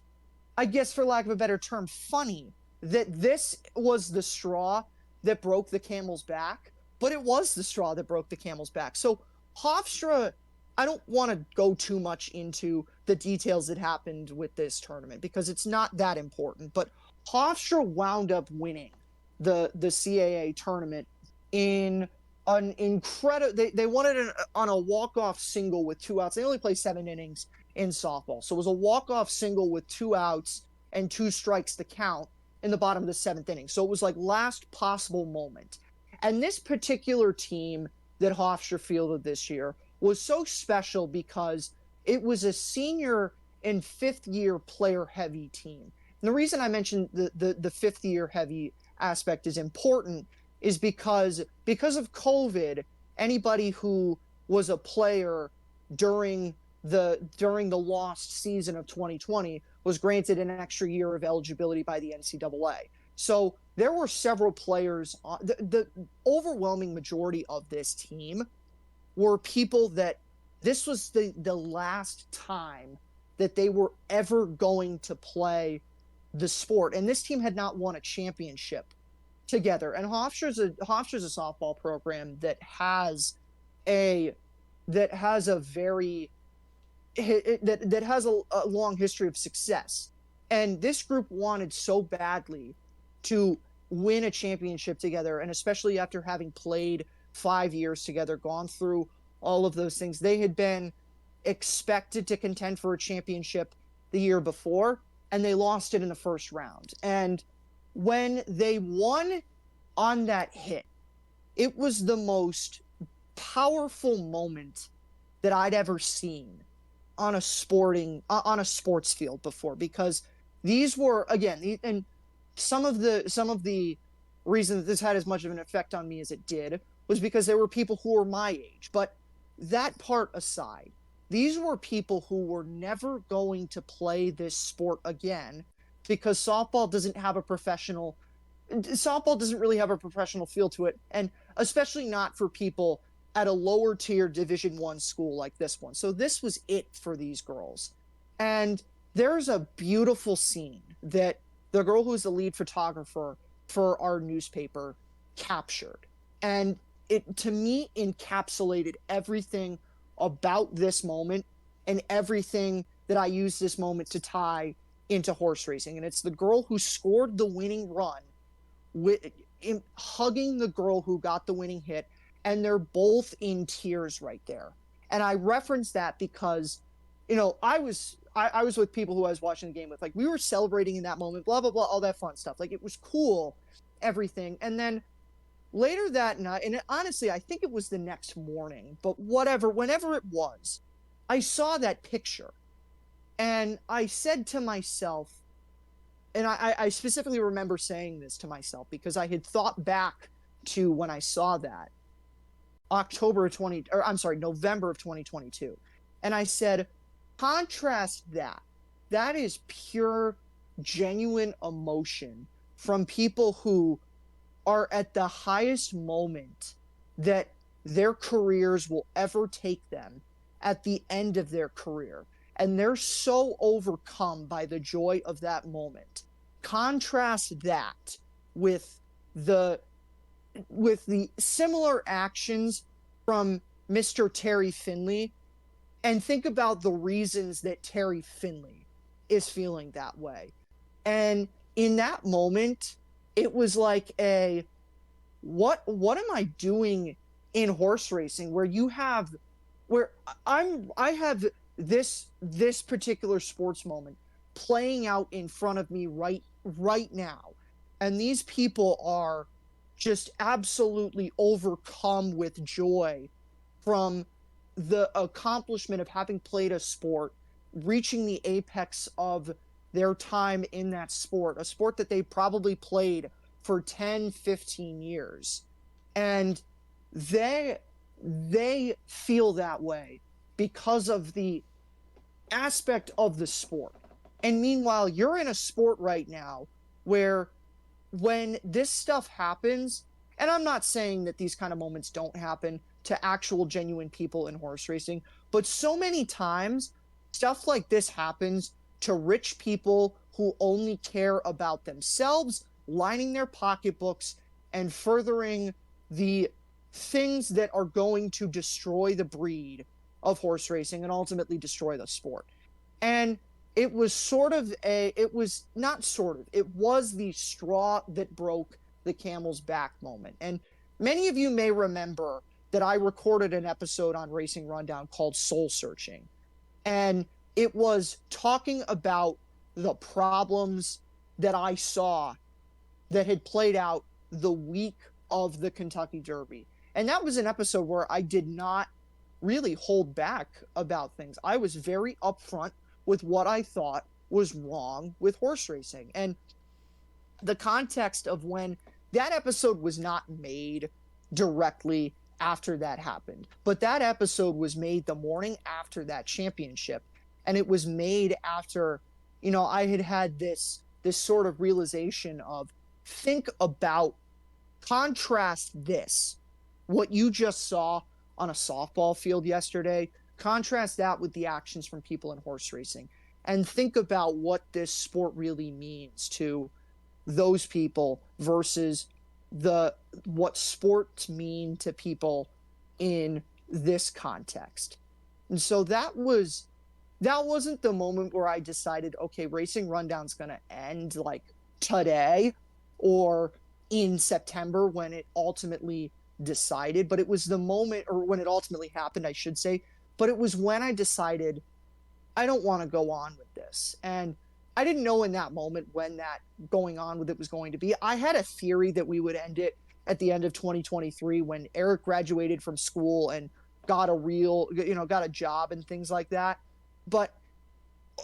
I guess for lack of a better term, funny that this was the straw that broke the camel's back, but it was the straw that broke the camel's back. So Hofstra, I don't want to go too much into the details that happened with this tournament because it's not that important, but Hofstra wound up winning the CAA tournament in an incredible, they won it on a walk-off single with 2 outs. They only play 7 innings in softball. So it was a walk-off single with 2 outs and 2 strikes to count in the bottom of the 7th inning. So it was like last possible moment. And this particular team that Hofstra fielded this year was so special because it was a senior and 5th-year player-heavy team. And the reason I mentioned the 5th-year heavy aspect is important is because of COVID, anybody who was a player during the lost season of 2020 was granted an extra year of eligibility by the NCAA. So there were several players. The overwhelming majority of this team were people that this was the last time that they were ever going to play the sport. And this team had not won a championship together. And Hofstra's a softball program a that has a very that has a long history of success. And this group wanted so badly to win a championship together, and especially after having played 5 years together, gone through all of those things. They had been expected to contend for a championship the year before, and they lost it in the first round. And when they won on that hit, it was the most powerful moment that I'd ever seen on a sports field before, because these were, again, and some of the reason that this had as much of an effect on me as it did was because there were people who were my age. But that part aside, these were people who were never going to play this sport again, because softball doesn't really have a professional feel to it, and especially not for people at a lower tier Division 1 school like this one. So this was it for these girls. And there's a beautiful scene that the girl who's the lead photographer for our newspaper captured. And it, to me, encapsulated everything about this moment and everything that I use this moment to tie into horse racing. And it's the girl who scored the winning run hugging the girl who got the winning hit, and they're both in tears right there. And I reference that because, I was with people who I was watching the game with. Like, we were celebrating in that moment, blah blah blah, all that fun stuff. Like, it was cool, everything. And then later that night, and honestly, I think it was the next morning, but whenever it was, I saw that picture, and I said to myself, and I specifically remember saying this to myself because I had thought back to when I saw that November of 2022. And I said, contrast that. That is pure, genuine emotion from people who are at the highest moment that their careers will ever take them at the end of their career. And they're so overcome by the joy of that moment. Contrast that with the similar actions from Mr. Terry Finley, and think about the reasons that Terry Finley is feeling that way. And in that moment, it was like what am I doing in horse racing where I have this particular sports moment playing out in front of me right now, and these people are just absolutely overcome with joy from the accomplishment of having played a sport, reaching the apex of their time in that sport, a sport that they probably played for 10, 15 years. And they feel that way because of the aspect of the sport. And meanwhile, you're in a sport right now where when this stuff happens, and I'm not saying that these kind of moments don't happen to actual genuine people in horse racing, but so many times stuff like this happens to rich people who only care about themselves, lining their pocketbooks, and furthering the things that are going to destroy the breed of horse racing and ultimately destroy the sport. And it was it was the straw that broke the camel's back moment. And many of you may remember that I recorded an episode on Racing Rundown called Soul Searching. And it was talking about the problems that I saw that had played out the week of the Kentucky Derby. And that was an episode where I did not really hold back about things. I was very upfront with what I thought was wrong with horse racing. And the context of when that episode was not made directly after that happened, but that episode was made the morning after that championship. And it was made after, I had this sort of realization of, contrast this, what you just saw on a softball field yesterday, contrast that with the actions from people in horse racing, and think about what this sport really means to those people versus the what sports mean to people in this context. And so that wasn't the moment where I decided, okay, Racing Rundown's going to end like today or in September when it ultimately decided, but it was the moment, or when it ultimately happened, I should say. But it was when I decided I don't want to go on with this. And I didn't know in that moment when that going on with it was going to be. I had a theory that we would end it at the end of 2023 when Eric graduated from school and got got a job and things like that. But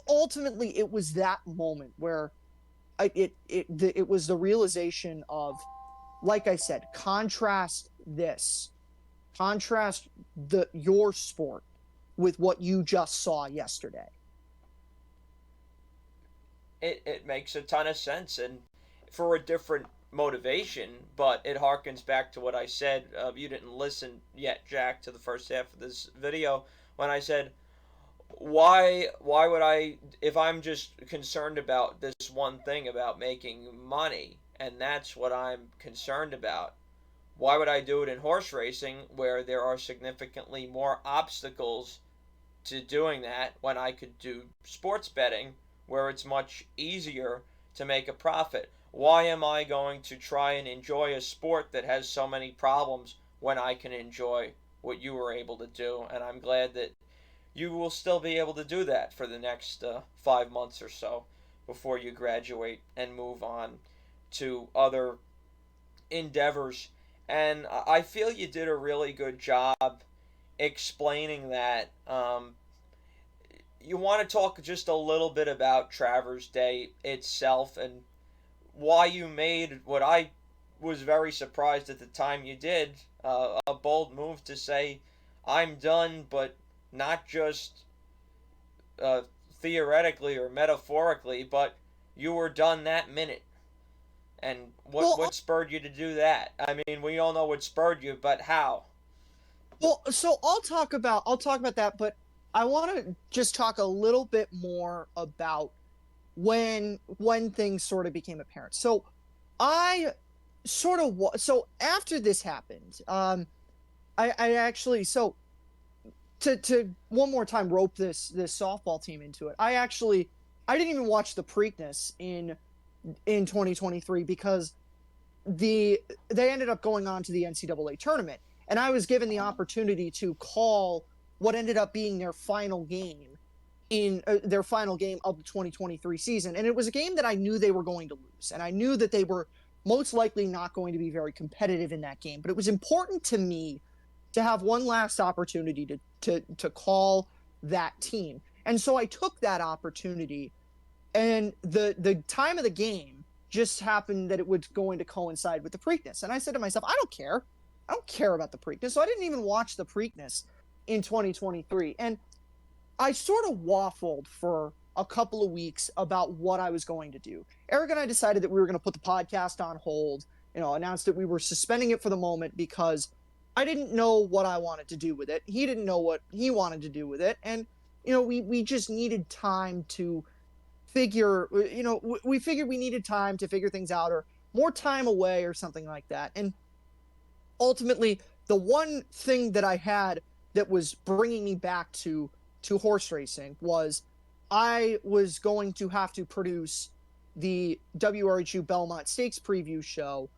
ultimately, it was that moment where it was the realization of, like I said, contrast your sport with what you just saw yesterday. It makes a ton of sense, and for a different motivation, but it harkens back to what I said. You didn't listen yet, Jack, to the first half of this video when I said, why would I, if I'm just concerned about this one thing about making money, and that's what I'm concerned about, why would I do it in horse racing where there are significantly more obstacles to doing that when I could do sports betting where it's much easier to make a profit? Why am I going to try and enjoy a sport that has so many problems when I can enjoy what you were able to do? And I'm glad that you will still be able to do that for the next 5 months or so before you graduate and move on to other endeavors. And I feel you did a really good job explaining that. You want to talk just a little bit about Travers Day itself and why you made what I was very surprised at the time you did, a bold move to say, I'm done, but not just uh, theoretically or metaphorically, but you were done that minute. And Well, what spurred you to do that? I mean, we all know what spurred you, but how? so I'll talk about that, but I want to just talk a little bit more about when things sort of became apparent. So I so after this happened, I actually, so to one more time rope this softball team into it. I didn't even watch the Preakness in 2023 because they ended up going on to the NCAA tournament, and I was given the opportunity to call what ended up being their final game of the 2023 season, and it was a game that I knew they were going to lose, and I knew that they were most likely not going to be very competitive in that game. But it was important to me to have one last opportunity to call that team, and so I took that opportunity. And the time of the game just happened that it was going to coincide with the Preakness. And I said to myself, I don't care about the Preakness. So I didn't even watch the Preakness in 2023. And I sort of waffled for a couple of weeks about what I was going to do. Eric and I decided that we were going to put the podcast on hold, announced that we were suspending it for the moment because I didn't know what I wanted to do with it. He didn't know what he wanted to do with it. And, we just needed time to we figured we needed time to figure things out, or more time away or something like that. And ultimately, the one thing that I had that was bringing me back to horse racing was I was going to have to produce the WRHU Belmont Stakes preview show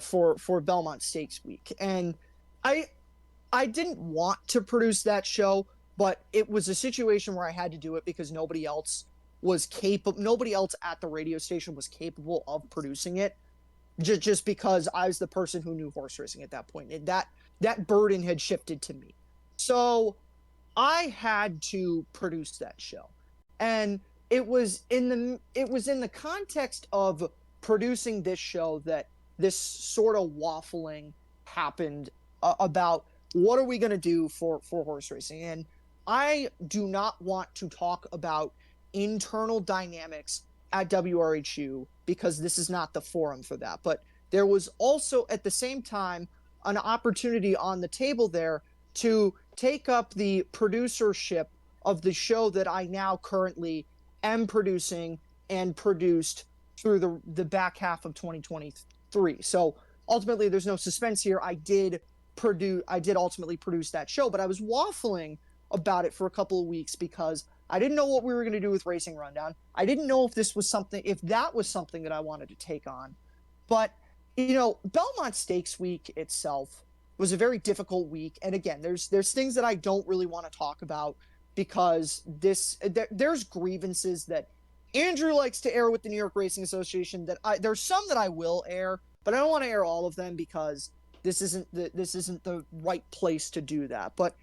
for Belmont Stakes week. And I I didn't want to produce that show, but it was a situation where I had to do it because nobody else at the radio station was capable of producing it, just because I was the person who knew horse racing at that point. That burden had shifted to me. So I had to produce that show. And it was in the context of producing this show that this sort of waffling happened about what are we going to do for horse racing. And I do not want to talk about internal dynamics at WRHU because this is not the forum for that. But there was also at the same time an opportunity on the table there to take up the producership of the show that I now currently am producing and produced through the back half of 2023. So ultimately there's no suspense here. I did ultimately produce that show, but I was waffling about it for a couple of weeks because I didn't know what we were going to do with Racing Rundown. I didn't know if that was something that I wanted to take on. But, Belmont Stakes Week itself was a very difficult week. And again, there's things that I don't really want to talk about because there's grievances that Andrew likes to air with the New York Racing Association there's some that I will air, but I don't want to air all of them because this isn't the right place to do that. But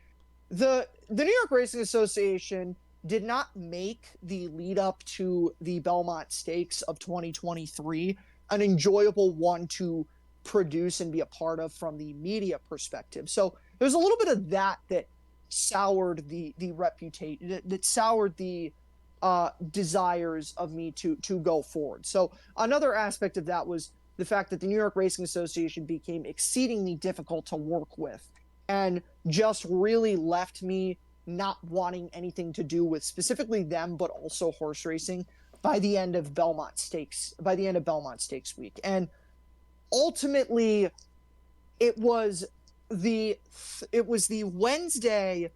the New York Racing Association did not make the lead up to the Belmont Stakes of 2023 an enjoyable one to produce and be a part of from the media perspective. So there's a little bit of that soured the reputation, that soured the desires of me to go forward. So another aspect of that was the fact that the New York Racing Association became exceedingly difficult to work with and just really left me not wanting anything to do with specifically them, but also horse racing by the end of Belmont Stakes week. And ultimately it was the Wednesday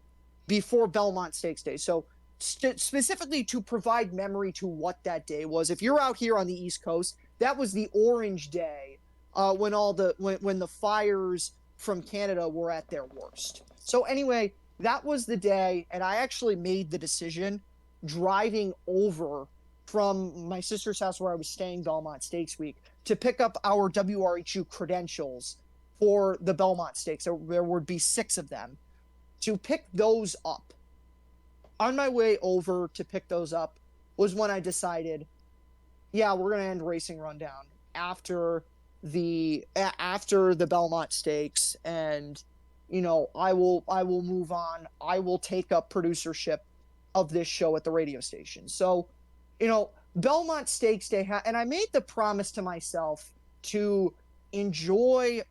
before Belmont Stakes Day. So specifically to provide memory to what that day was. If you're out here on the East Coast, that was the Orange Day, when the fires from Canada were at their worst. So anyway, that was the day, and I actually made the decision driving over from my sister's house where I was staying Belmont Stakes Week to pick up our WRHU credentials for the Belmont Stakes. There would be 6 of them. To pick those up. On my way over to pick those up was when I decided, yeah, we're going to end Racing Rundown after the Belmont Stakes, and I will move on. I will take up producership of this show at the radio station. So, Belmont Stakes Day, and I made the promise to myself to enjoy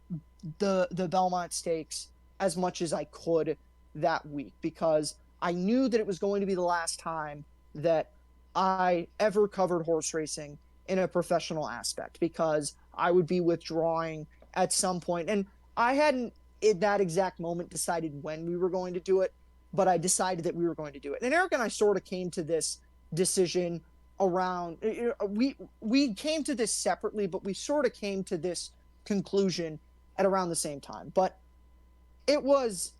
the Belmont Stakes as much as I could that week, because I knew that it was going to be the last time that I ever covered horse racing in a professional aspect, because I would be withdrawing at some point. And I hadn't in that exact moment decided when we were going to do it, but I decided that we were going to do it. And Eric and I sort of came to this decision around, we came to this separately, but we sort of came to this conclusion at around the same time. But it was,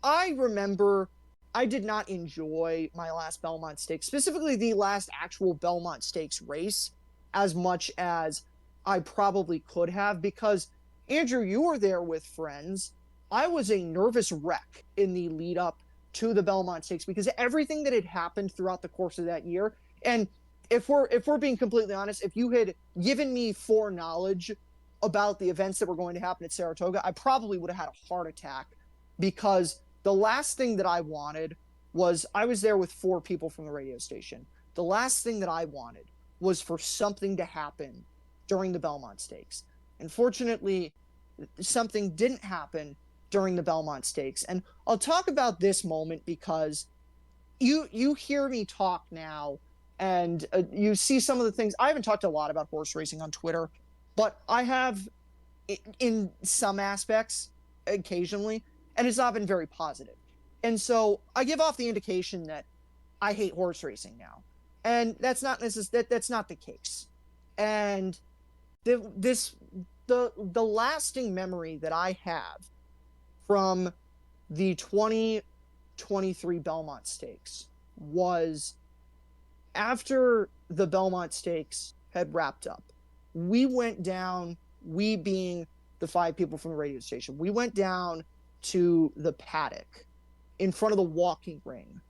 I remember I did not enjoy my last Belmont Stakes, specifically the last actual Belmont Stakes race, as much as I probably could have, because Andrew, you were there with friends. I was a nervous wreck in the lead up to the Belmont Stakes because everything that had happened throughout the course of that year. And if we're being completely honest, if you had given me foreknowledge about the events that were going to happen at Saratoga, I probably would have had a heart attack, because the last thing that I wanted was, I was there with 4 people from the radio station. The last thing that I wanted was for something to happen during the Belmont Stakes. Unfortunately, something didn't happen during the Belmont Stakes. And I'll talk about this moment because you hear me talk now, and you see some of the things. I haven't talked a lot about horse racing on Twitter, but I have in some aspects occasionally, and it's not been very positive. And so I give off the indication that I hate horse racing now, and that's not the case. And the lasting memory that I have from the 2023 Belmont Stakes was after the Belmont Stakes had wrapped up. We went down, we being the 5 people from the radio station, we went down to the paddock in front of the walking ring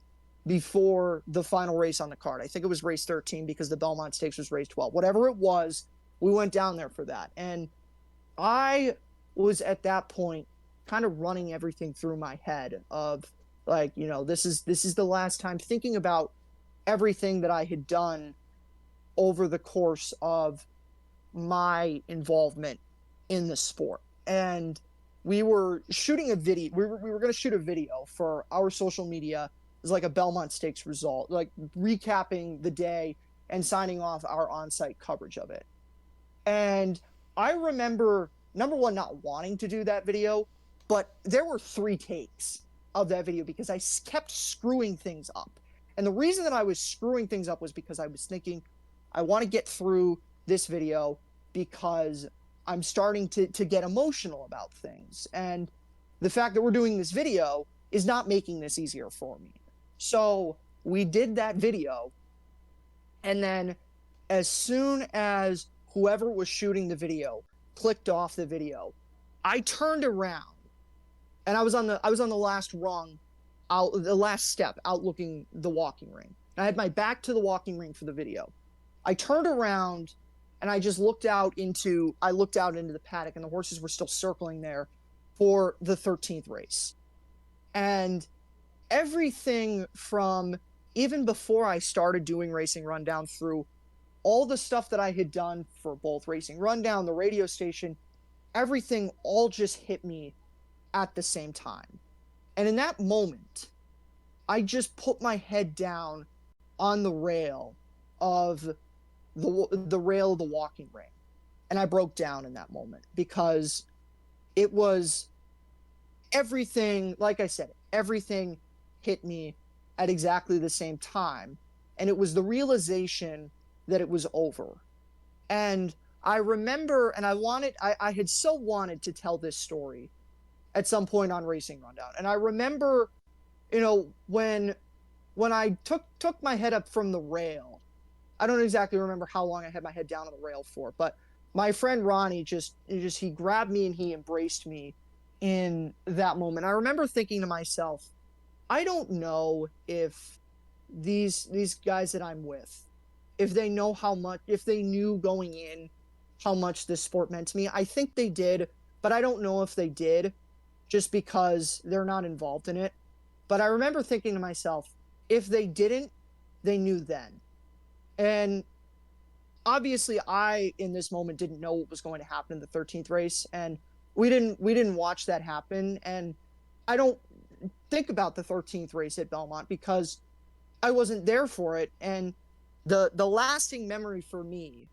before the final race on the card. I think it was race 13 because the Belmont Stakes was race 12. Whatever it was, we went down there for that. And I was at that point kind of running everything through my head of like, this is the last time, thinking about everything that I had done over the course of my involvement in the sport. And we were shooting a video. We were going to shoot a video for our social media. It was like a Belmont Stakes result, like recapping the day and signing off our on-site coverage of it. And I remember, number one, not wanting to do that video, but there were 3 takes of that video because I kept screwing things up. And the reason that I was screwing things up was because I was thinking, I want to get through this video because I'm starting to get emotional about things. And the fact that we're doing this video is not making this easier for me. So we did that video. And then as soon as whoever was shooting the video clicked off the video, I turned around and I was on the last rung, out the last step, out looking the walking ring. I had my back to the walking ring for the video. I turned around and I just looked out into the paddock, and the horses were still circling there for the 13th race. And everything from even before I started doing Racing Rundown through all the stuff that I had done for both Racing Rundown, the radio station, everything all just hit me at the same time. And in that moment, I just put my head down on the rail of the rail of the walking ring. And I broke down in that moment because it was everything, like I said, everything hit me at exactly the same time. And it was the realization that it was over. And I remember, and I had so wanted to tell this story at some point on Racing Rundown. And I remember, when I took my head up from the rail, I don't exactly remember how long I had my head down on the rail for, but my friend Ronnie he grabbed me and he embraced me in that moment. I remember thinking to myself, I don't know if these guys that I'm with, if they knew going in how much this sport meant to me. I think they did, but I don't know if they did just because they're not involved in it. But I remember thinking to myself, if they didn't, they knew then. And obviously I, in this moment, didn't know what was going to happen in the 13th race. And we didn't watch that happen. And I don't think about the 13th race at Belmont because I wasn't there for it. And the lasting memory for me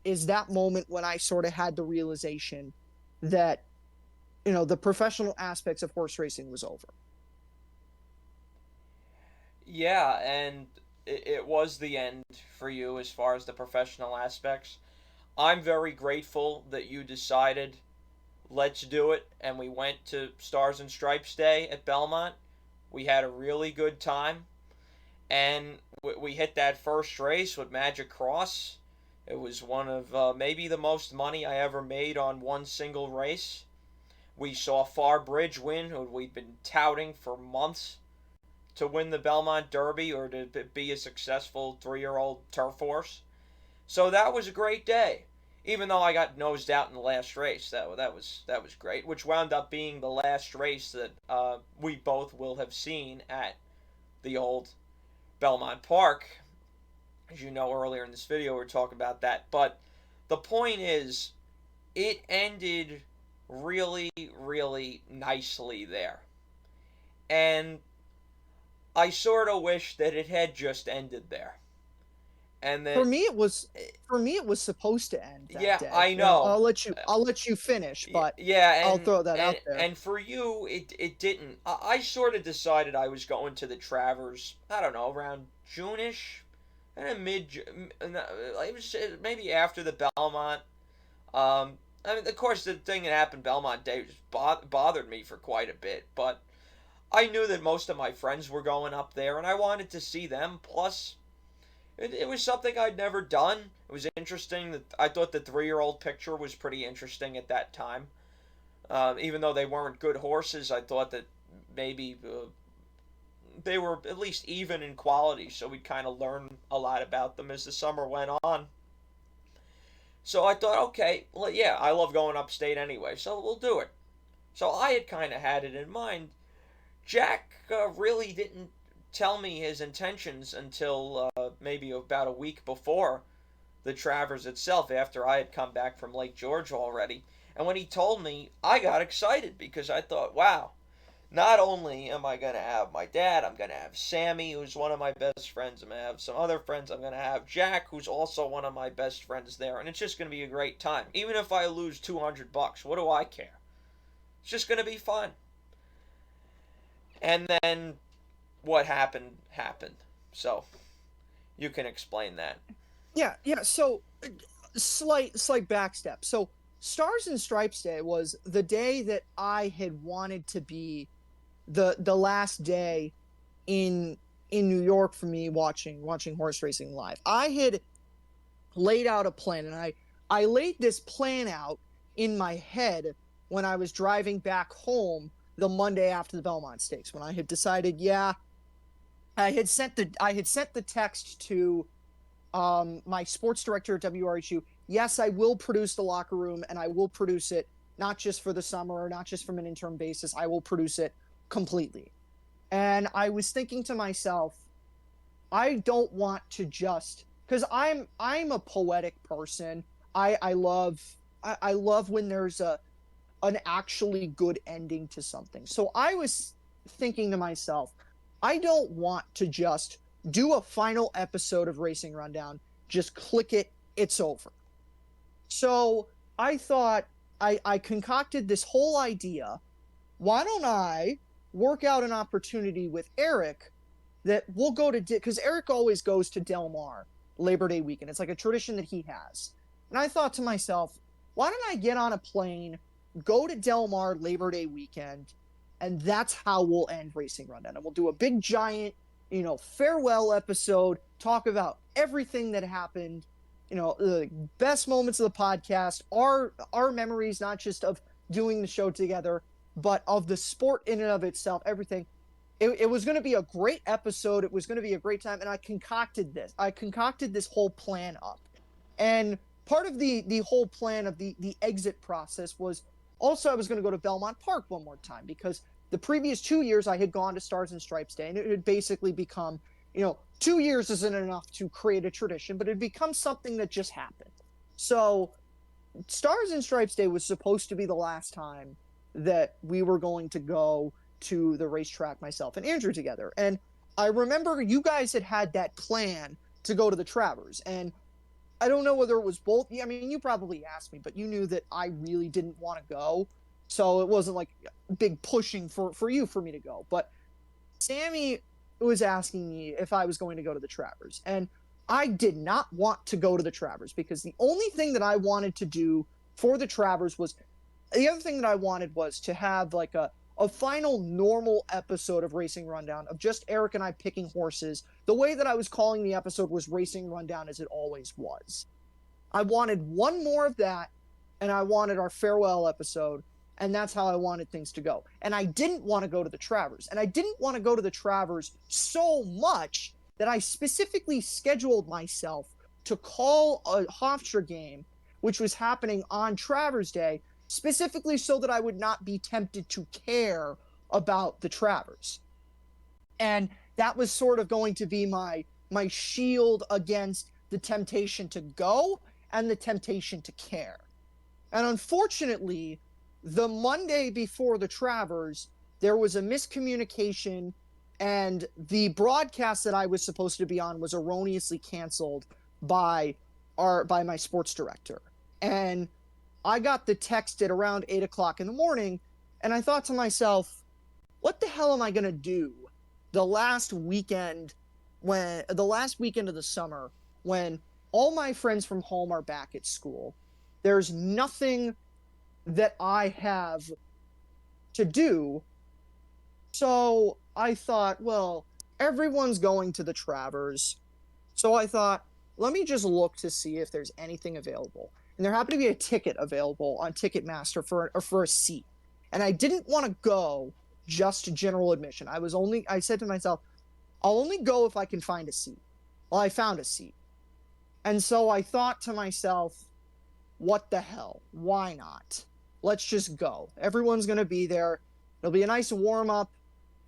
is that moment when I sort of had the realization that, the professional aspects of horse racing was over. Yeah, and it was the end for you as far as the professional aspects. I'm very grateful that you decided, let's do it, and we went to Stars and Stripes Day at Belmont. We had a really good time, and we hit that first race with Magic Cross. It was one of maybe the most money I ever made on one single race. We saw Farbridge win, who we'd been touting for months to win the Belmont Derby or to be a successful 3-year-old turf horse. So that was a great day. Even though I got nosed out in the last race, that was great, which wound up being the last race that we both will have seen at the old Belmont Park. As you know, earlier in this video, we were talking about that. But the point is, it ended really, really nicely there. And I sort of wish that it had just ended there. And that For me, it was supposed to end that yeah, day. I know. I'll let you finish, but Yeah, I'll throw that out there. and for you, it didn't. I sort of decided I was going to the Travers. I don't know, around June-ish, and it was maybe after the Belmont. I mean, of course, the thing that happened Belmont Day just bothered me for quite a bit, but I knew that most of my friends were going up there, and I wanted to see them. Plus, it was something I'd never done. It was interesting. That I thought the 3-year-old picture was pretty interesting at that time. Even though they weren't good horses, I thought that maybe they were at least even in quality, so we'd kind of learn a lot about them as the summer went on. So I thought, okay, well, yeah, I love going upstate anyway, so we'll do it. So I had kind of had it in mind. Jack really didn't tell me his intentions until maybe about a week before the Travers itself, after I had come back from Lake George already. And when he told me, I got excited because I thought, wow, not only am I going to have my dad, I'm going to have Sammy, who's one of my best friends. I'm going to have some other friends. I'm going to have Jack, who's also one of my best friends there. And it's just going to be a great time. Even if I lose $200, what do I care? It's just going to be fun. And then what happened, happened. So you can explain that. Yeah. So slight backstep. So Stars and Stripes Day was the day that I had wanted to be the last day in New York for me watching horse racing live. I had laid out a plan, and I laid this plan out in my head when I was driving back home the Monday after the Belmont Stakes, when I had decided, yeah, I had sent the text to my sports director at WRHU. Yes, I will produce the locker room, and I will produce it not just for the summer or not just from an interim basis. I will produce it completely. And I was thinking to myself, I don't want to just, because I'm a poetic person. I love I love when there's an actually good ending to something. So I was thinking to myself, I don't want to just do a final episode of Racing Rundown, just click it, it's over. So I thought, I concocted this whole idea. Why don't I work out an opportunity with Eric that we'll go to, because Eric always goes to Del Mar Labor Day weekend. It's like a tradition that he has. And I thought to myself, why don't I get on a plane, go to Del Mar Labor Day weekend, and that's how we'll end Racing Rundown. And we'll do a big giant, farewell episode, talk about everything that happened, the best moments of the podcast, our memories, not just of doing the show together, but of the sport in and of itself, everything. It was going to be a great episode. It was going to be a great time. And I concocted this whole plan up. And part of the whole plan of the exit process was also I was going to go to Belmont Park one more time, because the previous 2 years I had gone to Stars and Stripes Day, and it had basically become, 2 years isn't enough to create a tradition, but it had become something that just happened. So Stars and Stripes Day was supposed to be the last time that we were going to go to the racetrack, myself and Andrew together. And I remember you guys had that plan to go to the Travers, and I don't know whether it was both. I mean, you probably asked me, but you knew that I really didn't want to go, so it wasn't like big pushing for me to go. But Sammy was asking me if I was going to go to the Travers, and I did not want to go to the Travers, because the only thing that I wanted to do for the Travers was, the other thing that I wanted was to have like a final normal episode of Racing Rundown, of just Eric and I picking horses. The way that I was calling the episode was Racing Rundown, as it always was. I wanted one more of that, and I wanted our farewell episode, and that's how I wanted things to go. And I didn't want to go to the Travers. And I didn't want to go to the Travers so much that I specifically scheduled myself to call a Hofstra game, which was happening on Travers Day, specifically so that I would not be tempted to care about the Travers. And that was sort of going to be my shield against the temptation to go and the temptation to care. And unfortunately, the Monday before the Travers, there was a miscommunication, and the broadcast that I was supposed to be on was erroneously canceled by my sports director. And I got the text at around 8 o'clock in the morning, and I thought to myself, what the hell am I going to do the last weekend of the summer, when all my friends from home are back at school? There's nothing that I have to do. So I thought, well, everyone's going to the Travers. So I thought, let me just look to see if there's anything available. And there happened to be a ticket available on Ticketmaster for a seat. And I didn't want to go just to general admission. I said to myself, I'll only go if I can find a seat. Well, I found a seat. And so I thought to myself, what the hell? Why not? Let's just go. Everyone's going to be there. It'll be a nice warm up.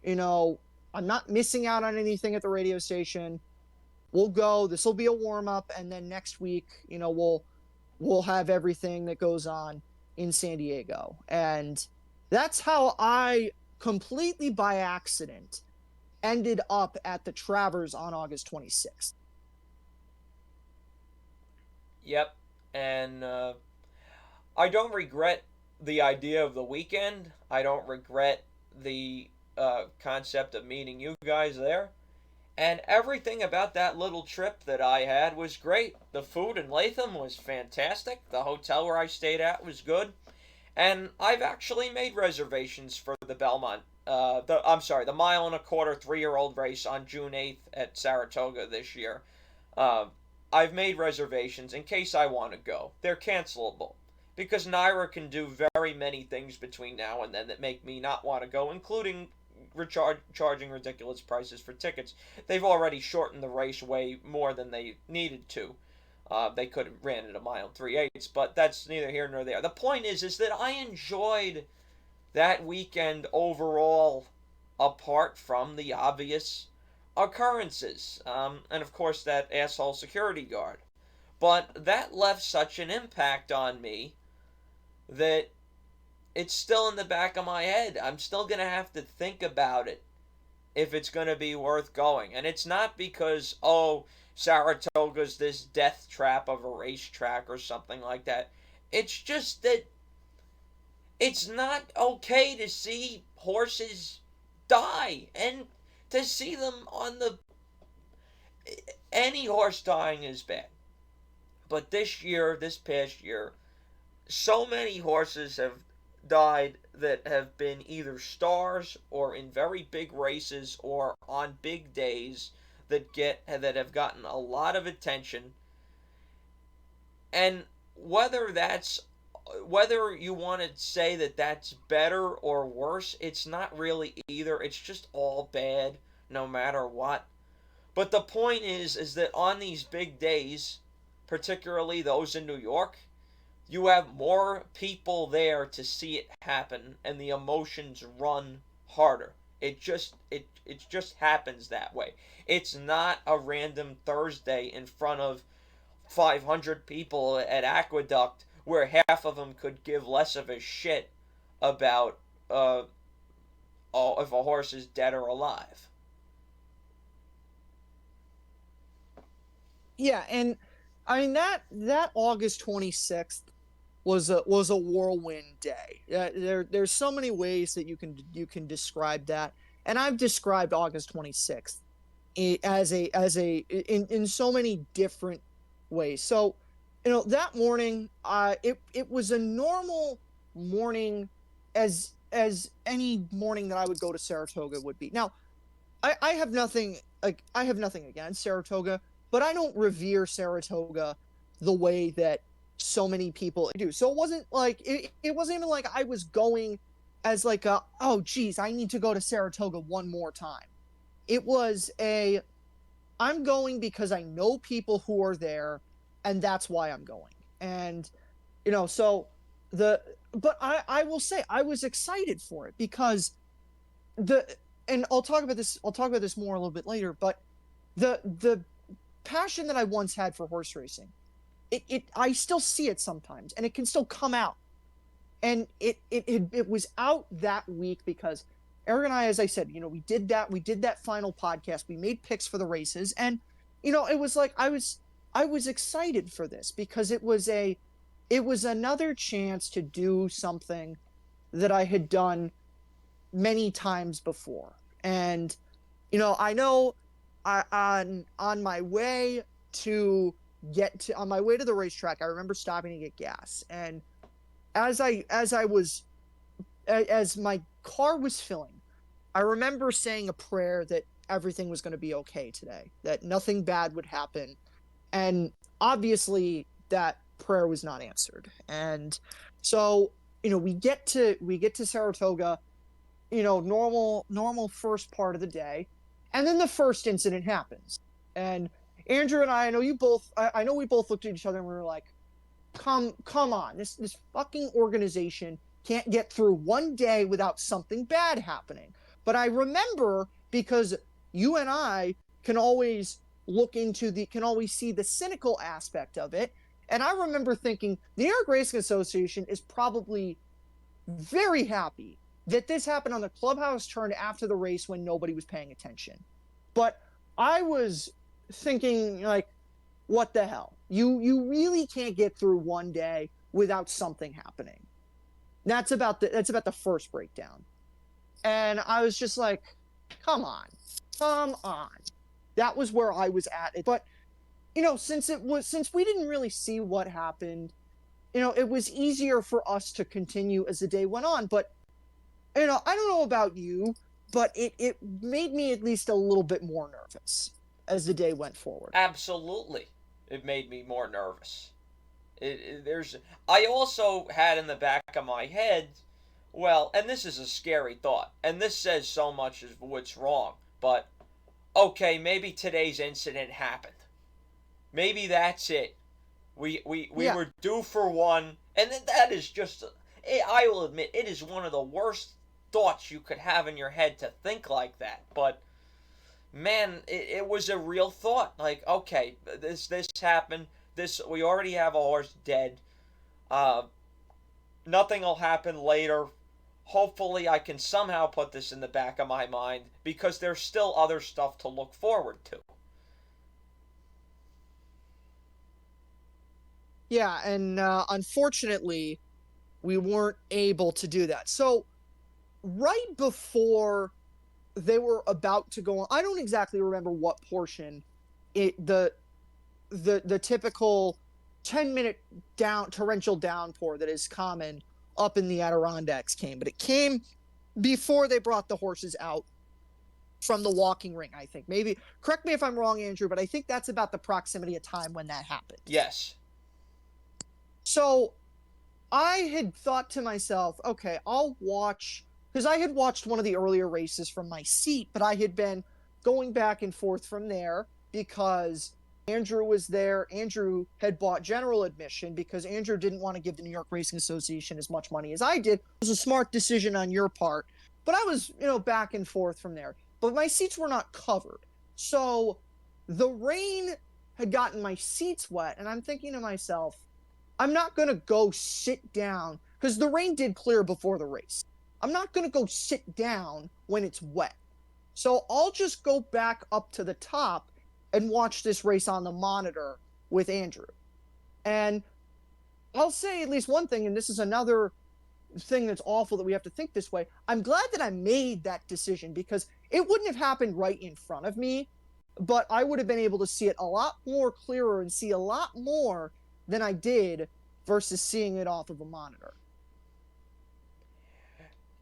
I'm not missing out on anything at the radio station. We'll go. This will be a warm up. And then next week, we'll have everything that goes on in San Diego. And that's how I completely by accident, ended up at the Travers on August 26th. Yep, and I don't regret the idea of the weekend. I don't regret the concept of meeting you guys there. And everything about that little trip that I had was great. The food in Latham was fantastic. The hotel where I stayed at was good. And I've actually made reservations for the Belmont. The mile and a quarter 3-year-old race on June 8th at Saratoga this year. Uh, I've made reservations in case I want to go. They're cancelable because Naira can do very many things between now and then that make me not want to go, including charging ridiculous prices for tickets. They've already shortened the race way more than they needed to. They could have ran it a mile and 3/8, but that's neither here nor there. The point is that I enjoyed that weekend overall, apart from the obvious occurrences, and of course that asshole security guard. But that left such an impact on me that it's still in the back of my head. I'm still gonna have to think about it if it's gonna be worth going. And it's not because, oh, Saratoga's this death trap of a racetrack or something like that. It's just that it's not okay to see horses die and to see them on the. Any horse dying is bad. But this past year, so many horses have died that have been either stars or in very big races or on big days that have gotten a lot of attention. And whether you want to say that that's better or worse, it's not really either. It's just all bad no matter what. But the point is that on these big days, particularly those in New York, you have more people there to see it happen, and the emotions run harder. It just happens that way. It's not a random Thursday in front of 500 people at Aqueduct where half of them could give less of a shit about if a horse is dead or alive. Yeah, and I mean that August 26th was a whirlwind day. There's so many ways that you can describe that, and I've described August 26th in so many different ways. So, that morning, it was a normal morning, as any morning that I would go to Saratoga would be. Now, I have nothing against Saratoga, but I don't revere Saratoga the way that so many people do. So it wasn't like it wasn't even like I was going as like oh geez, I need to go to Saratoga one more time. It was I'm going because I know people who are there, and that's why I'm going. And so but I will say I was excited for it because and I'll talk about this more a little bit later, but the passion that I once had for horse racing, I still see it sometimes, and it can still come out. And it was out that week because Eric and I, as I said, we did that final podcast. We made picks for the races, and it was like I was excited for this because it was another chance to do something that I had done many times before. And I know on my way to the racetrack, I remember stopping to get gas, and as my car was filling, I remember saying a prayer that everything was going to be okay today, that nothing bad would happen. And obviously that prayer was not answered. And so, we get to Saratoga, normal first part of the day. And then the first incident happens. And Andrew and I know we both looked at each other and we were like, come on, this fucking organization can't get through one day without something bad happening. But I remember, because you and I can always see the cynical aspect of it. And I remember thinking the New York Racing Association is probably very happy that this happened on the clubhouse turn after the race when nobody was paying attention. But I was thinking, like, what the hell? You really can't get through one day without something happening. That's about the first breakdown. And I was just like, come on. Come on. That was where I was at it. But since we didn't really see what happened, it was easier for us to continue as the day went on. But I don't know about you, but it made me at least a little bit more nervous as the day went forward. Absolutely, it made me more nervous. There's. I also had in the back of my head, well, and this is a scary thought, and this says so much of what's wrong. But okay, maybe today's incident happened. Maybe that's it. We Yeah. were due for one, and that is just. I will admit, it is one of the worst thoughts you could have in your head to think like that. But man, it was a real thought. Like, okay, this happened. This we already have a horse dead. Uh, Nothing will happen later. Hopefully, I can somehow put this in the back of my mind because there's still other stuff to look forward to. Yeah, and unfortunately, we weren't able to do that. So right before they were about to go on, I don't exactly remember what portion it the typical 10-minute down torrential downpour that is common up in the Adirondacks came, but it came before they brought the horses out from the walking ring, I think. Maybe correct me if I'm wrong, Andrew, but I think that's about the proximity of time when that happened. Yes. So I had thought to myself, okay, I'll watch, because I had watched one of the earlier races from my seat, but I had been going back and forth from there because Andrew was there. Andrew had bought general admission because Andrew didn't want to give the New York Racing Association as much money as I did. It was a smart decision on your part, but I was, back and forth from there. But my seats were not covered. So the rain had gotten my seats wet, and I'm thinking to myself, I'm not going to go sit down because the rain did clear before the race. I'm not going to go sit down when it's wet. So I'll just go back up to the top and watch this race on the monitor with Andrew. And I'll say at least one thing, and this is another thing that's awful that we have to think this way. I'm glad that I made that decision because it wouldn't have happened right in front of me, but I would have been able to see it a lot more clearer and see a lot more than I did versus seeing it off of a monitor.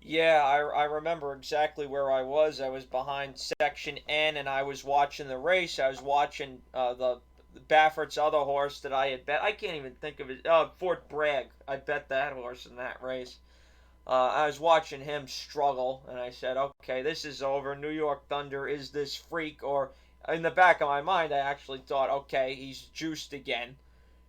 Yeah, I remember exactly where I was. I was behind section N and I was watching the race. I was watching the Baffert's other horse that I had bet. I can't even think of it. Fort Bragg. I bet that horse in that race. I was watching him struggle, and I said, okay, this is over. New York Thunder is this freak. Or in the back of my mind, I actually thought, okay, he's juiced again.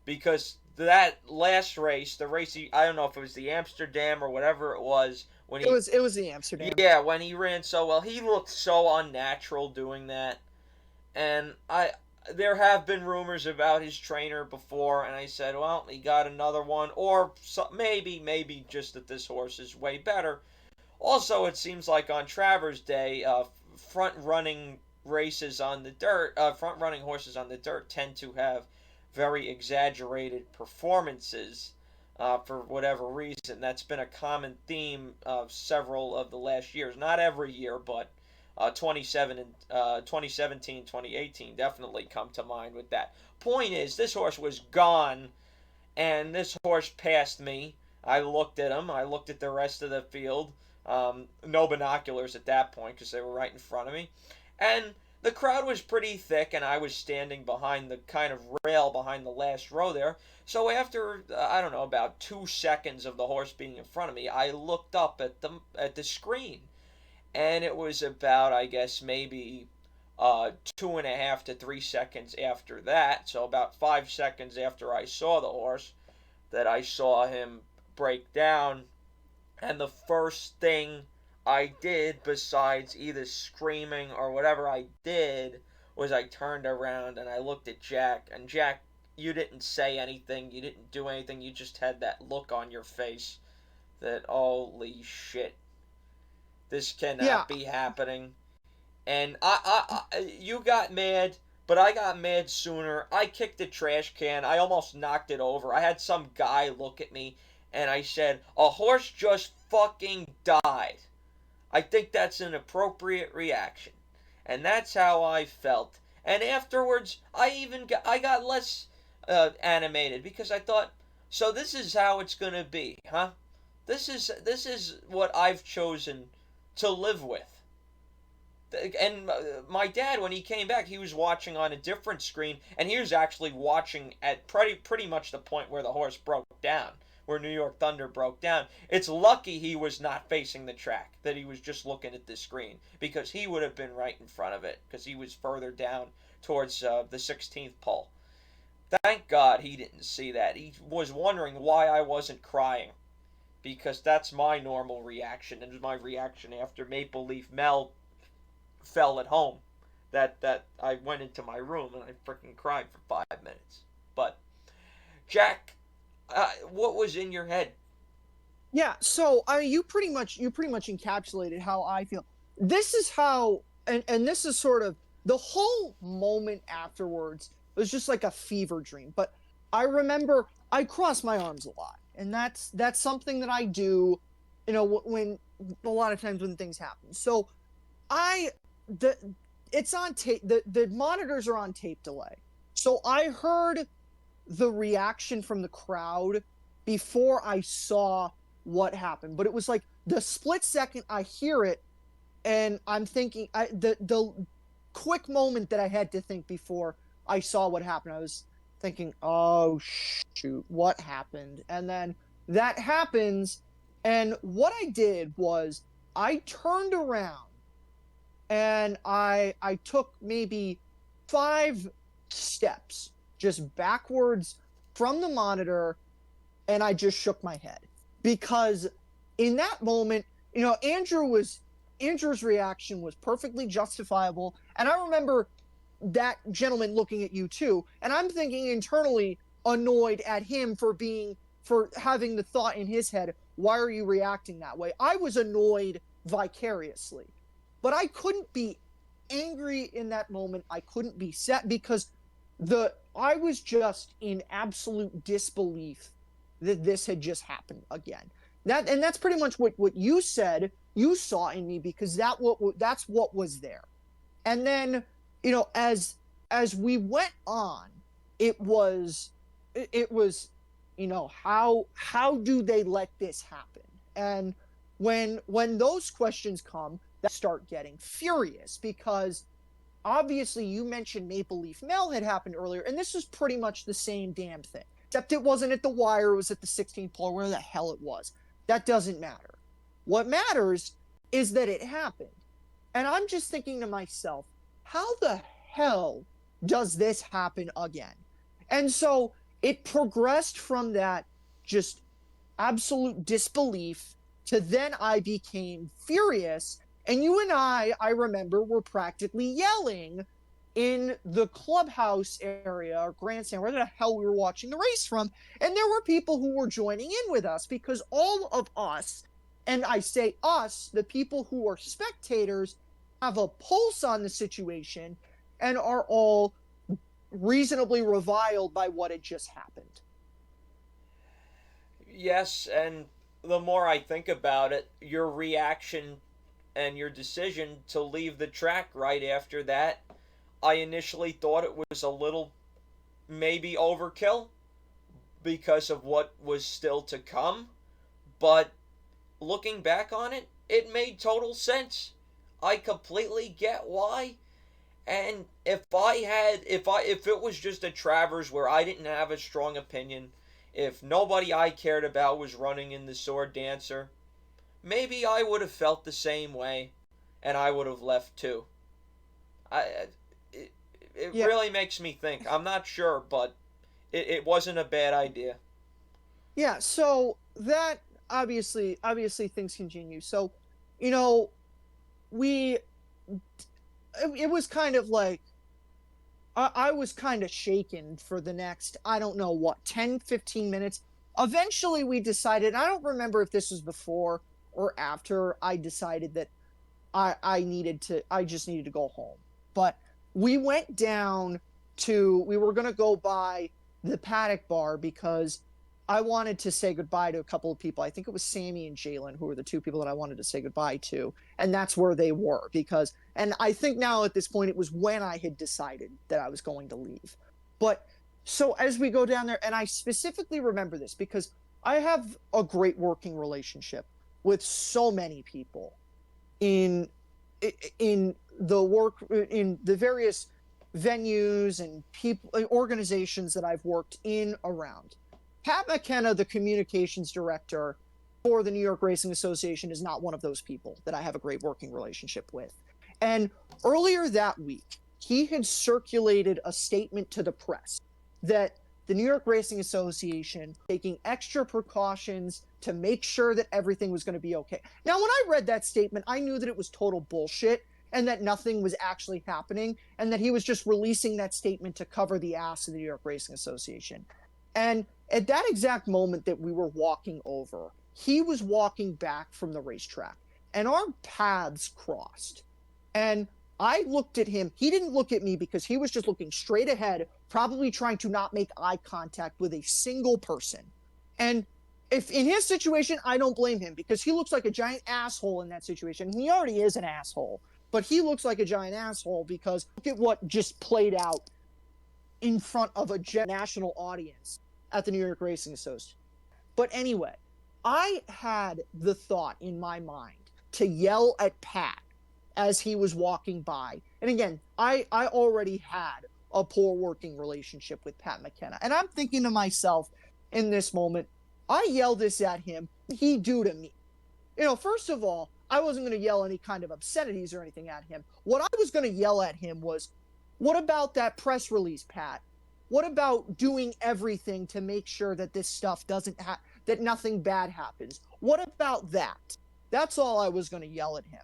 Because that last race, the race, I don't know if it was the Amsterdam or whatever it was, when he, It was the Amsterdam. yeah, when he ran so well, he looked so unnatural doing that. And there have been rumors about his trainer before, and I said, well, he got another one, or maybe just that this horse is way better. Also, it seems like on Travers Day, front running front running horses on the dirt tend to have very exaggerated performances for whatever reason. That's been a common theme of several of the last years. Not every year, but 2017, 2018 definitely come to mind with that. Point is, this horse was gone, and this horse passed me. I looked at him. I looked at the rest of the field. No binoculars at that point because they were right in front of me. And the crowd was pretty thick, and I was standing behind the kind of rail behind the last row there. So after I don't know about 2 seconds of the horse being in front of me, I looked up at the screen, and it was about I guess maybe 2.5 to 3 seconds after that. So about 5 seconds after I saw the horse, that I saw him break down. And the first thing I did, besides either screaming or whatever I did, was I turned around and I looked at Jack. And Jack, you didn't say anything, you didn't do anything, you just had that look on your face that, holy shit. This Yeah. cannot be happening. And you got mad, but I got mad sooner. I kicked the trash can. I almost knocked it over. I had some guy look at me, and I said, "A horse just fucking died." I think that's an appropriate reaction. And that's how I felt. And afterwards, I got less animated because I thought, so this is how it's gonna be, huh? This is what I've chosen to live with. And my dad, when he came back, he was watching on a different screen, and he was actually watching at pretty much the point where the horse broke down, where New York Thunder broke down. It's lucky he was not facing the track, that he was just looking at the screen, because he would have been right in front of it, because he was further down towards the 16th pole. Thank God he didn't see that. He was wondering why I wasn't crying, because that's my normal reaction, and my reaction after Maple Leaf Mel fell at home. That I went into my room and I freaking cried for 5 minutes. But Jack, what was in your head? Yeah, so you pretty much encapsulated how I feel. This is how, and this is sort of the whole moment afterwards was just like a fever dream. But I remember I cross my arms a lot, and that's something that I do, when a lot of times when things happen. So I the it's on tape. The monitors are on tape delay. So I heard the reaction from the crowd before I saw what happened. But it was like the split second I hear it, and I'm thinking the quick moment that I had to think before I saw what happened. I was thinking, "Oh shoot, what happened?" And then that happens, and what I did was I turned around and I took maybe 5 steps just backwards from the monitor, and I just shook my head because in that moment, Andrew's reaction was perfectly justifiable, and I remember that gentleman looking at you too, and I'm thinking internally annoyed at him for having the thought in his head, why are you reacting that way? I was annoyed vicariously, but I couldn't be angry in that moment. I couldn't be sad because I was just in absolute disbelief that this had just happened again. That's pretty much what you said you saw in me, because that's what was there. And then, as we went on, it was how do they let this happen? And when those questions come, that start getting furious, because obviously you mentioned Maple Leaf Mel had happened earlier, and this was pretty much the same damn thing, except it wasn't at the wire, it was at the 16th pole, where the hell it was. That doesn't matter. What matters is that it happened. And I'm just thinking to myself, how the hell does this happen again? And so it progressed from that just absolute disbelief to then I became furious. And you and I remember, were practically yelling in the clubhouse area or grandstand, where the hell we were watching the race from. And there were people who were joining in with us, because all of us, and I say us, the people who are spectators, have a pulse on the situation and are all reasonably reviled by what had just happened. Yes, and the more I think about it, your reaction and your decision to leave the track right after that, I initially thought it was a little maybe overkill because of what was still to come, but looking back on it, it made total sense. I completely get why. And if it was just a Travers where I didn't have a strong opinion, if nobody I cared about was running in the Sword Dancer, maybe I would have felt the same way, and I would have left too. I it Yeah, really makes me think. I'm not sure, but it wasn't a bad idea. yeah. So that obviously things continue. So, you know, we it was kind of like I was kind of shaken for the next, I don't know what, 10, 15 minutes. Eventually we decided, I don't remember if this was before or after I decided that I just needed to go home. But we went down we were going to go by the paddock bar because I wanted to say goodbye to a couple of people. I think it was Sammy and Jalen, who were the two people that I wanted to say goodbye to. And that's where they were and I think now at this point, it was when I had decided that I was going to leave. But so as we go down there, and I specifically remember this because I have a great working relationship with so many people in in the various venues and people organizations that I've worked in around. Pat McKenna, the communications director for the New York Racing Association, is not one of those people that I have a great working relationship with. And earlier that week, he had circulated a statement to the press that the New York Racing Association taking extra precautions to make sure that everything was going to be okay. Now, when I read that statement, I knew that it was total bullshit and that nothing was actually happening and that he was just releasing that statement to cover the ass of the New York Racing Association. And at that exact moment that we were walking over, he was walking back from the racetrack and our paths crossed. And I looked at him. He didn't look at me because he was just looking straight ahead, probably trying to not make eye contact with a single person. And if in his situation, I don't blame him because he looks like a giant asshole in that situation. He already is an asshole, but he looks like a giant asshole because look at what just played out in front of a national audience at the New York Racing Association. But anyway, I had the thought in my mind to yell at Pat as he was walking by. And again, I already had a poor working relationship with Pat McKenna. And I'm thinking to myself in this moment, I yell this at him, he do to me. First of all, I wasn't going to yell any kind of obscenities or anything at him. What I was going to yell at him was, what about that press release, Pat? What about doing everything to make sure that this stuff that nothing bad happens? What about that? That's all I was going to yell at him.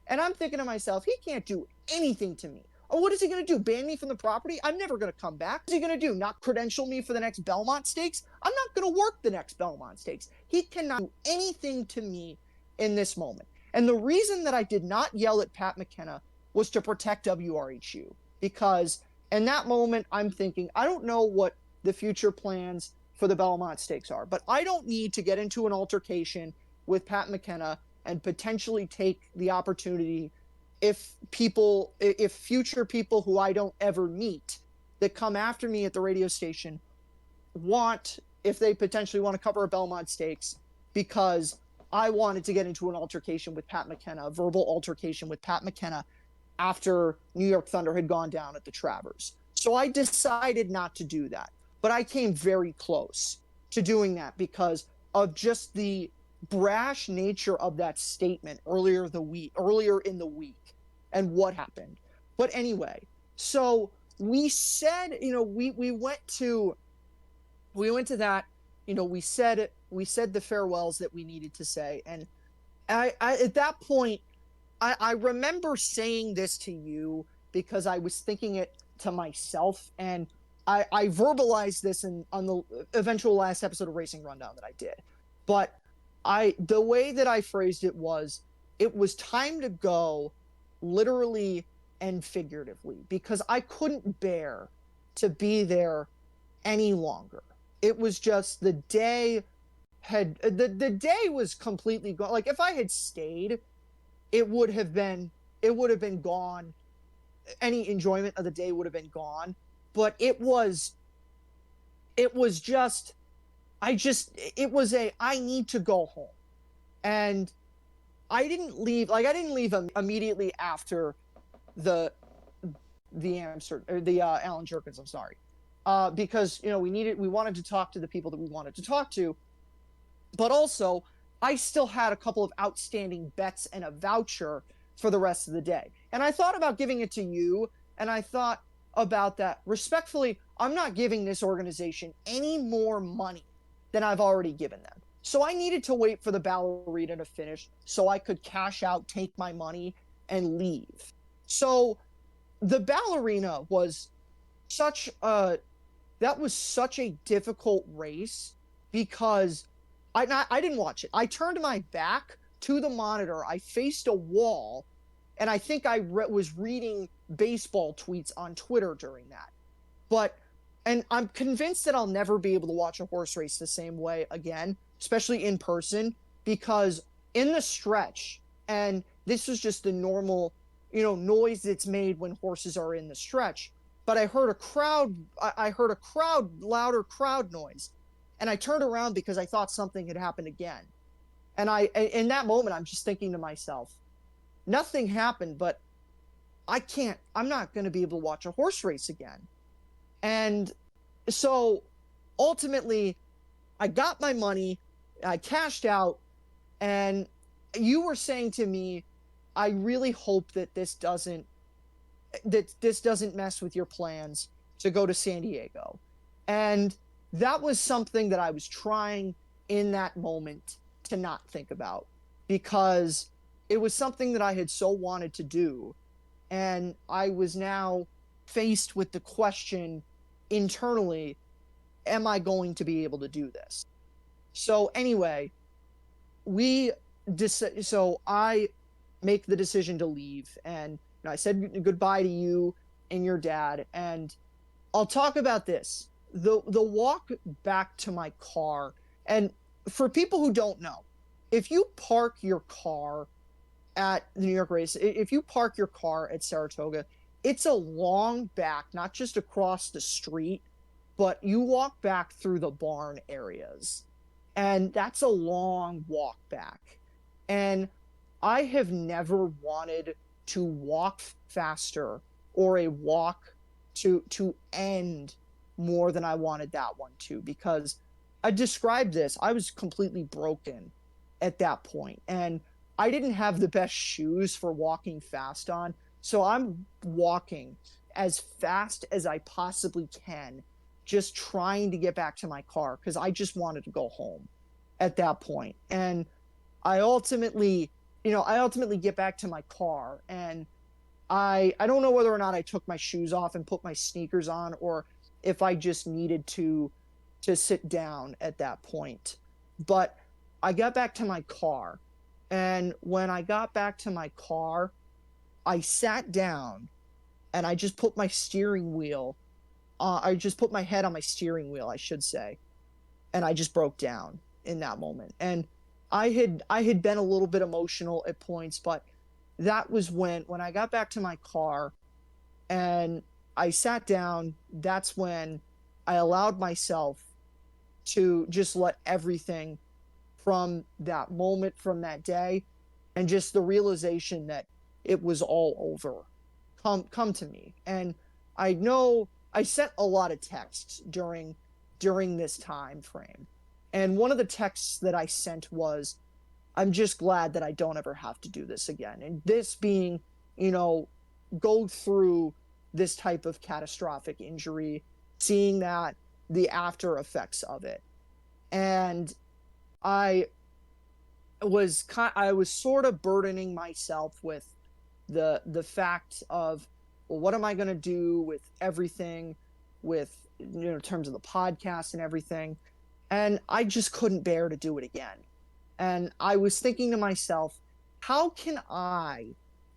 And I'm thinking to myself, he can't do anything to me. Oh, what is he going to do? Ban me from the property? I'm never going to come back. What's he going to do? Not credential me for the next Belmont Stakes? I'm not going to work the next Belmont Stakes. He cannot do anything to me in this moment. And the reason that I did not yell at Pat McKenna was to protect WRHU. Because in that moment, I'm thinking, I don't know what the future plans for the Belmont Stakes are, but I don't need to get into an altercation with Pat McKenna and potentially take the opportunity if future people who I don't ever meet that come after me at the radio station if they potentially want to cover a Belmont Stakes because I wanted to get into an altercation with Pat McKenna, a verbal altercation with Pat McKenna after New York Thunder had gone down at the Travers. So I decided not to do that. But I came very close to doing that because of just the brash nature of that statement earlier in the week and what happened. But anyway, so we said, we went to that, we said the farewells that we needed to say. And I at that point, I remember saying this to you because I was thinking it to myself, and I verbalized this on the eventual last episode of Racing Rundown that I did. But the way that I phrased it was time to go, literally and figuratively, because I couldn't bear to be there any longer. It was just the day was completely gone. Like if I had stayed, it would have been gone. Any enjoyment of the day would have been gone. But it was just I need to go home. And I didn't leave immediately after the Alan Jerkins, I'm sorry. Because we wanted to talk to the people that we wanted to talk to. But also, I still had a couple of outstanding bets and a voucher for the rest of the day. And I thought about giving it to you, and I thought about that. Respectfully, I'm not giving this organization any more money than I've already given them. So I needed to wait for the ballerina to finish so I could cash out, take my money, and leave. So the ballerina was such a difficult race because I didn't watch it. I turned my back to the monitor. I faced a wall And I think I was reading baseball tweets on Twitter during that. But, and I'm convinced that I'll never be able to watch a horse race the same way again, especially in person, because in the stretch, and this was just the normal, noise that's made when horses are in the stretch. But I heard a crowd, I heard a louder crowd noise. And I turned around because I thought something had happened again. And in that moment, I'm just thinking to myself, nothing happened, but I'm not going to be able to watch a horse race again. And so ultimately, I got my money, I cashed out, and you were saying to me, I really hope that this doesn't mess with your plans to go to San Diego. And that was something that I was trying in that moment to not think about, because it was something that I had so wanted to do. And I was now faced with the question internally, am I going to be able to do this? So anyway, so I make the decision to leave, and I said goodbye to you and your dad. And I'll talk about this. The walk back to my car, and for people who don't know, if you park your car at the New York race, if you park your car at Saratoga, it's a long back, not just across the street, but you walk back through the barn areas. And that's a long walk back. And I have never wanted to walk faster, or a walk to end more than I wanted that one to, because I described this. I was completely broken at that point, and I didn't have the best shoes for walking fast on. So I'm walking as fast as I possibly can, just trying to get back to my car, because I just wanted to go home at that point. And I ultimately get back to my car, and I don't know whether or not I took my shoes off and put my sneakers on, or if I just needed to sit down at that point. But I got back to my car, and when I got back to my car, I sat down and I just put my steering wheel. I just put my head on my steering wheel, I should say, and I just broke down in that moment. And I had been a little bit emotional at points, but that was when I got back to my car and I sat down. That's when I allowed myself to just let everything from that moment, from that day, and just the realization that it was all over come to me. And I know I sent a lot of texts during this time frame. And one of the texts that I sent was, I'm just glad that I don't ever have to do this again. And this being, go through this type of catastrophic injury, seeing that, the after effects of it. And I was sort of burdening myself with the fact of, well, what am I going to do with everything, with, in terms of the podcast and everything. And I just couldn't bear to do it again. And I was thinking to myself, how can I,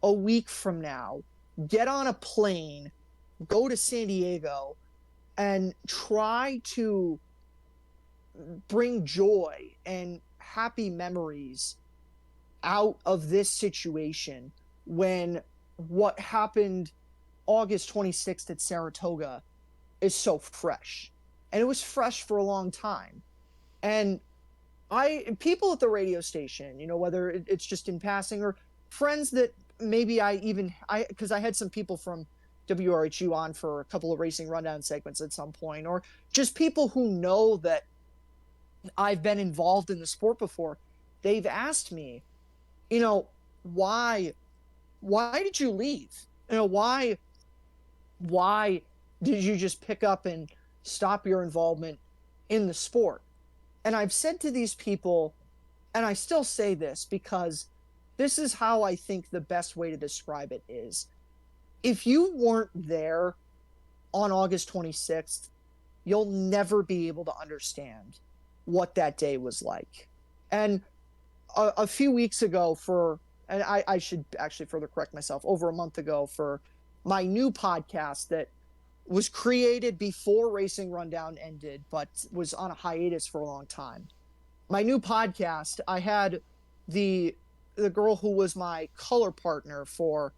a week from now, get on a plane, go to San Diego, and try to bring joy and happy memories out of this situation, when what happened August 26th at Saratoga is so fresh. And it was fresh for a long time. And people at the radio station, whether it's just in passing, or friends that maybe because I had some people from WRHU on for a couple of racing rundown segments at some point, or just people who know that I've been involved in the sport before, they've asked me, why did you leave? Why did you just pick up and stop your involvement in the sport? And I've said to these people, and I still say this because this is how I think the best way to describe it is, if you weren't there on August 26th, you'll never be able to understand what that day was like. And a few weeks ago, for and I should actually further correct myself, over a month ago for my new podcast that was created before Racing Rundown ended, but was on a hiatus for a long time. My new podcast, I had the the girl who was my color partner for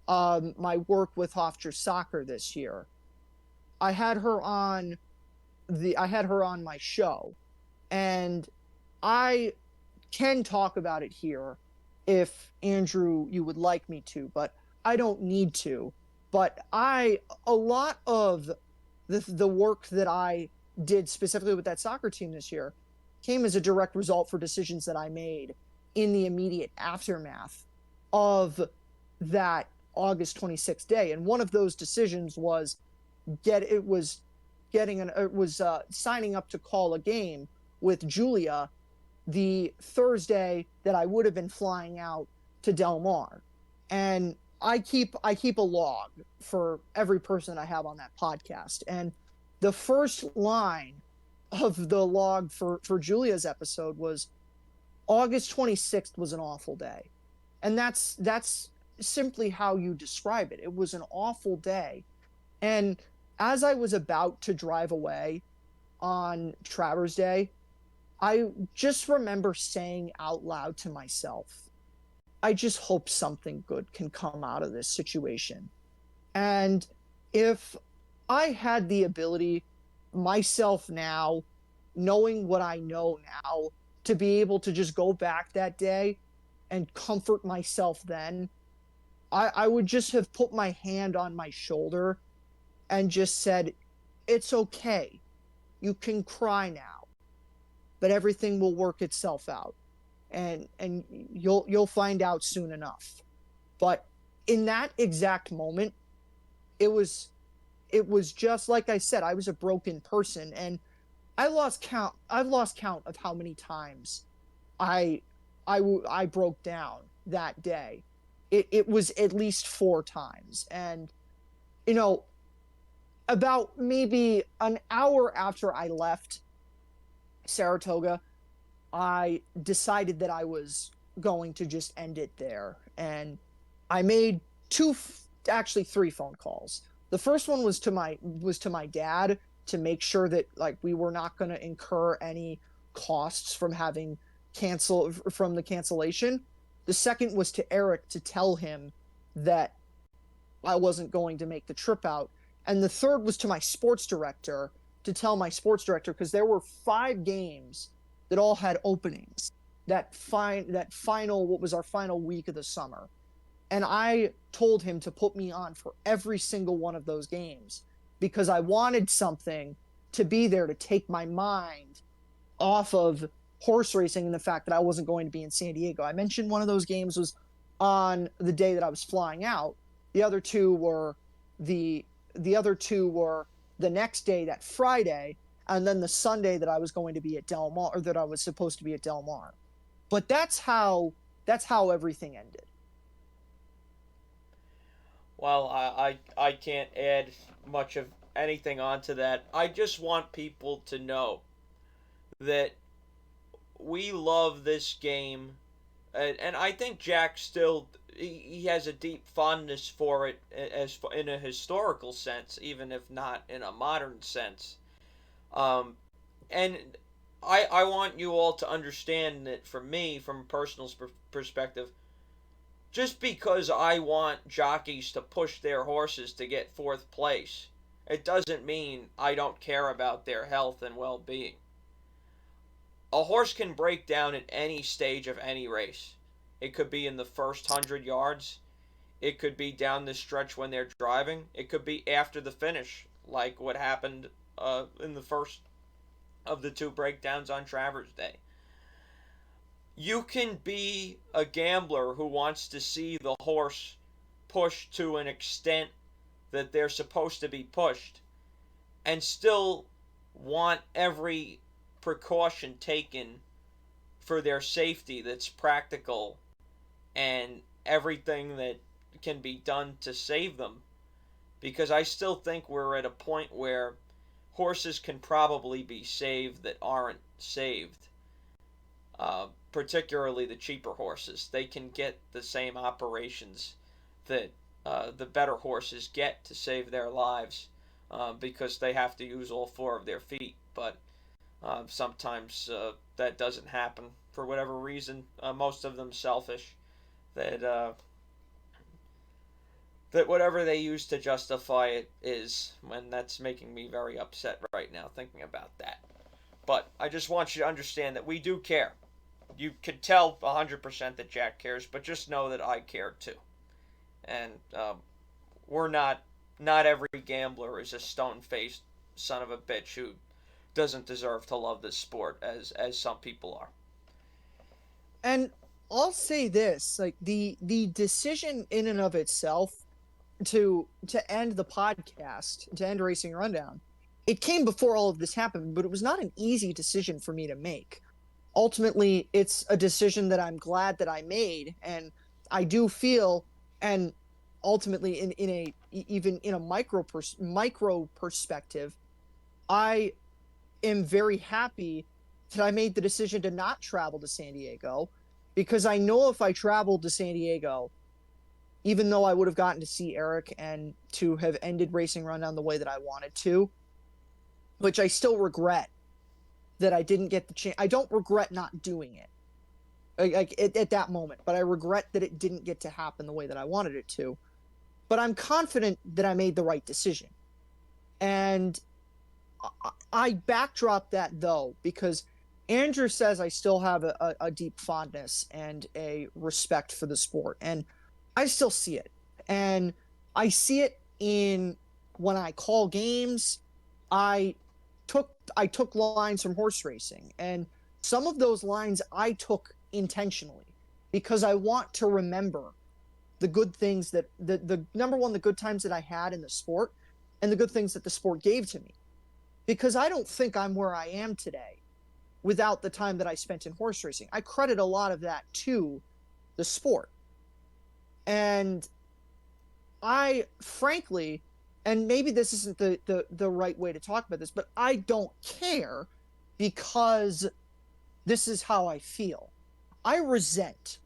my work with Hofstra Soccer this year. I had her on I had her on my show, and I can talk about it here if Andrew you would like me to, but I don't need to. But a lot of the work that I did specifically with that soccer team this year came as a direct result for decisions that I made in the immediate aftermath of that August 26th day. And one of those decisions was signing up to call a game with Julia the Thursday that I would have been flying out to Del Mar. And I keep a log for every person I have on that podcast. And the first line of the log for Julia's episode was August 26th was an awful day. And that's simply how you describe it. It was an awful day. And as I was about to drive away on Travers Day, I just remember saying out loud to myself, I just hope something good can come out of this situation. And if I had the ability, myself now, knowing what I know now, to be able to just go back that day and comfort myself then, I would just have put my hand on my shoulder and just said, it's okay. You can cry now, but everything will work itself out. And you'll find out soon enough. But in that exact moment, it was it was just like I said, I was a broken person, and I've lost count of how many times I I broke down that day. It was at least 4 times. And you know, about maybe an hour after I left Saratoga, I decided that I was going to just end it there. And I made actually 3 phone calls. The first one was to my dad to make sure that like we were not going to incur any costs from having from the cancellation. The second was to Eric to tell him that I wasn't going to make the trip out. And the third was to my sports director to tell my sports director, because there were 5 games that all had openings that final what was our final week of the summer. And I told him to put me on for every single one of those games because I wanted something to be there to take my mind off of horse racing and the fact that I wasn't going to be in San Diego. I mentioned one of those games was on the day that I was flying out. The other two were the next day, that Friday, and then the Sunday that I was going to be at Del Mar, or that I was supposed to be at Del Mar. But that's how everything ended. Well, I can't add much of anything onto that. I just want people to know that we love this game, and I think Jack still he has a deep fondness for it as in a historical sense, even if not in a modern sense. Um, and I want you all to understand that for me, from a personal perspective, just because I want jockeys to push their horses to get fourth place, it doesn't mean I don't care about their health and well being. A horse can break down at any stage of any race. It could be in the first 100 yards. It could be down the stretch when they're driving. It could be after the finish, like what happened in the first of the 2 breakdowns on Travers Day. You can be a gambler who wants to see the horse pushed to an extent that they're supposed to be pushed and still want every precaution taken for their safety that's practical and everything that can be done to save them, because I still think we're at a point where horses can probably be saved that aren't saved. particularly the cheaper horses. They can get the same operations that the better horses get to save their lives because they have to use all four of their feet. But sometimes that doesn't happen for whatever reason. Most of them selfish. That that whatever they use to justify it is, when that's making me very upset right now thinking about that. But I just want you to understand that we do care. You can tell 100% that Jack cares, but just know that I care too. And we're not every gambler is a stone-faced son of a bitch who doesn't deserve to love this sport as some people are. And I'll say this, like the decision in and of itself to end the podcast, to end Racing Rundown, it came before all of this happened, but it was not an easy decision for me to make. Ultimately, it's a decision that I'm glad that I made, and I do feel, and ultimately in a even in a micro perspective, I am very happy that I made the decision to not travel to San Diego, because I know if I traveled to San Diego, even though I would have gotten to see Eric and to have ended Racing Rundown the way that I wanted to, which I still regret that I didn't get the chance. I don't regret not doing it like at that moment, but I regret that it didn't get to happen the way that I wanted it to. But I'm confident that I made the right decision. And I backdrop that, though, because Andrew says I still have a deep fondness and a respect for the sport. And I still see it. And I see it in when I call games. I took lines from horse racing, and some of those lines I took intentionally because I want to remember the good things that the number one, the good times that I had in the sport, and the good things that the sport gave to me. Because I don't think I'm where I am today without the time that I spent in horse racing. I credit a lot of that to the sport. And I frankly, and maybe this isn't the right way to talk about this, but I don't care, because this is how I feel. I resent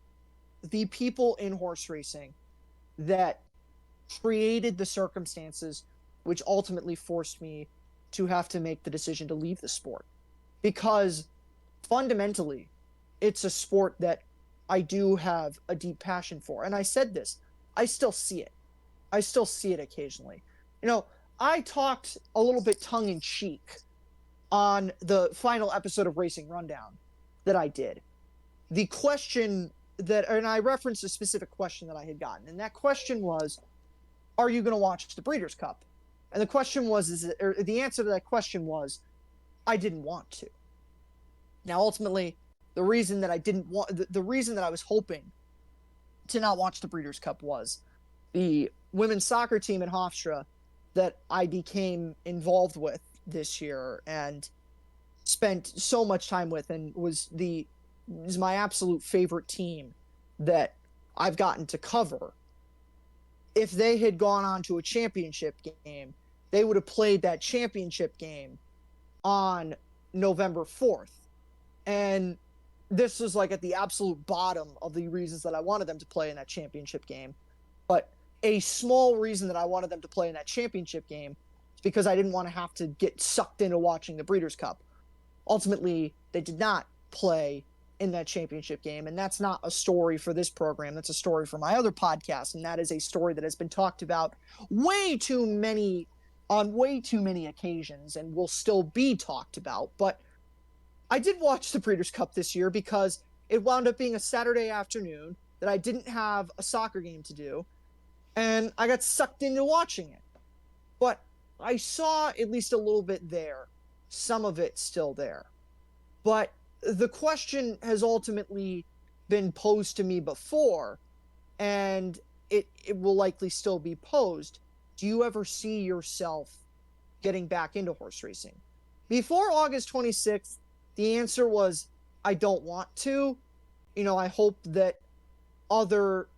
the people in horse racing that created the circumstances which ultimately forced me to have to make the decision to leave the sport. Because fundamentally, it's a sport that I do have a deep passion for. And I said this, I still see it. I still see it occasionally. You know, I talked a little bit tongue in cheek on the final episode of Racing Rundown that I did. The question that, and I referenced a specific question that I had gotten, and that question was, are you going to watch the Breeders' Cup? And the question was, or the answer to that question was, I didn't want to. Now, ultimately, the reason that I didn't want, the reason that I was hoping to not watch the Breeders' Cup was the women's soccer team in Hofstra that I became involved with this year and spent so much time with, and is my absolute favorite team that I've gotten to cover. If they had gone on to a championship game, they would have played that championship game on November 4th. And this was like at the absolute bottom of the reasons that I wanted them to play in that championship game. But a small reason that I wanted them to play in that championship game is because I didn't want to have to get sucked into watching the Breeders' Cup. Ultimately, they did not play in that championship game, and that's not a story for this program. That's a story for my other podcast, and that is a story that has been talked about on way too many occasions and will still be talked about. But I did watch the Breeders' Cup this year because it wound up being a Saturday afternoon that I didn't have a soccer game to do, and I got sucked into watching it. But I saw at least a little bit there, some of it still there. But the question has ultimately been posed to me before, and it will likely still be posed. Do you ever see yourself getting back into horse racing? Before August 26th, the answer was, I don't want to. You know, I hope that other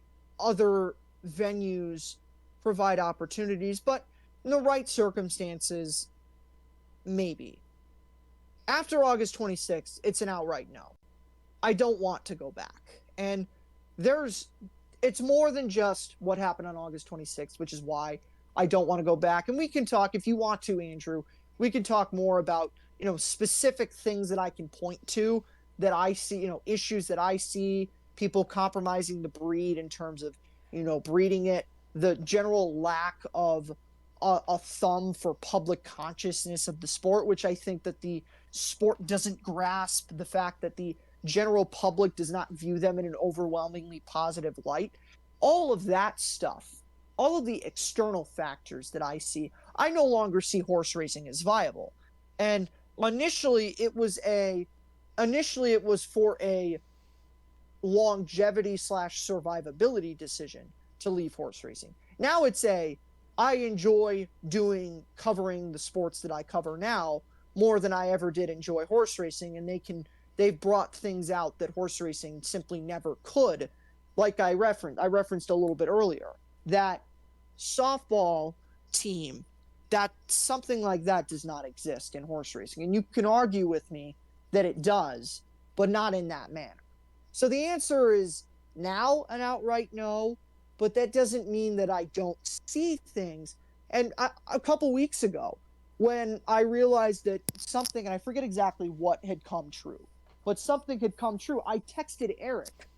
venues provide opportunities, but in the right circumstances, maybe. After August 26th, it's an outright no. I don't want to go back. And there's it's more than just what happened on August 26th, which is why I don't want to go back. And we can talk, if you want to, Andrew, we can talk more about, specific things that I can point to that I see, issues that I see, people compromising the breed in terms of, breeding it, the general lack of a thumb for public consciousness of the sport, which I think that the sport doesn't grasp the fact that the general public does not view them in an overwhelmingly positive light. All of that stuff, all of the external factors that I see, I no longer see horse racing as viable. And initially it was for a longevity slash survivability decision to leave horse racing. Now it's I enjoy covering the sports that I cover now more than I ever did enjoy horse racing, and they've brought things out that horse racing simply never could. Like I referenced a little bit earlier, that softball team, that something like that does not exist in horse racing. And you can argue with me that it does, but not in that manner. So the answer is now an outright no, but that doesn't mean that I don't see things. And a couple weeks ago, when I realized that something, and I forget exactly what had come true, but something had come true, I texted Eric.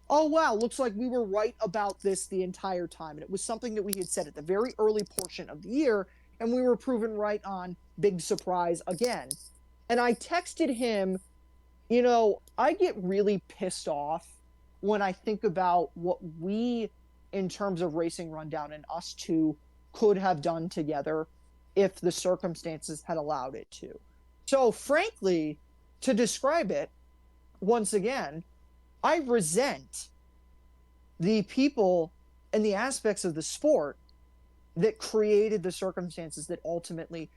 Oh, wow, looks like we were right about this the entire time. And it was something that we had said at the very early portion of the year, and we were proven right on. Big surprise again. And I texted him, I get really pissed off when I think about what we, in terms of Racing Rundown, and us two could have done together if the circumstances had allowed it to. So frankly, to describe it, once again, I resent the people and the aspects of the sport that created the circumstances that ultimately,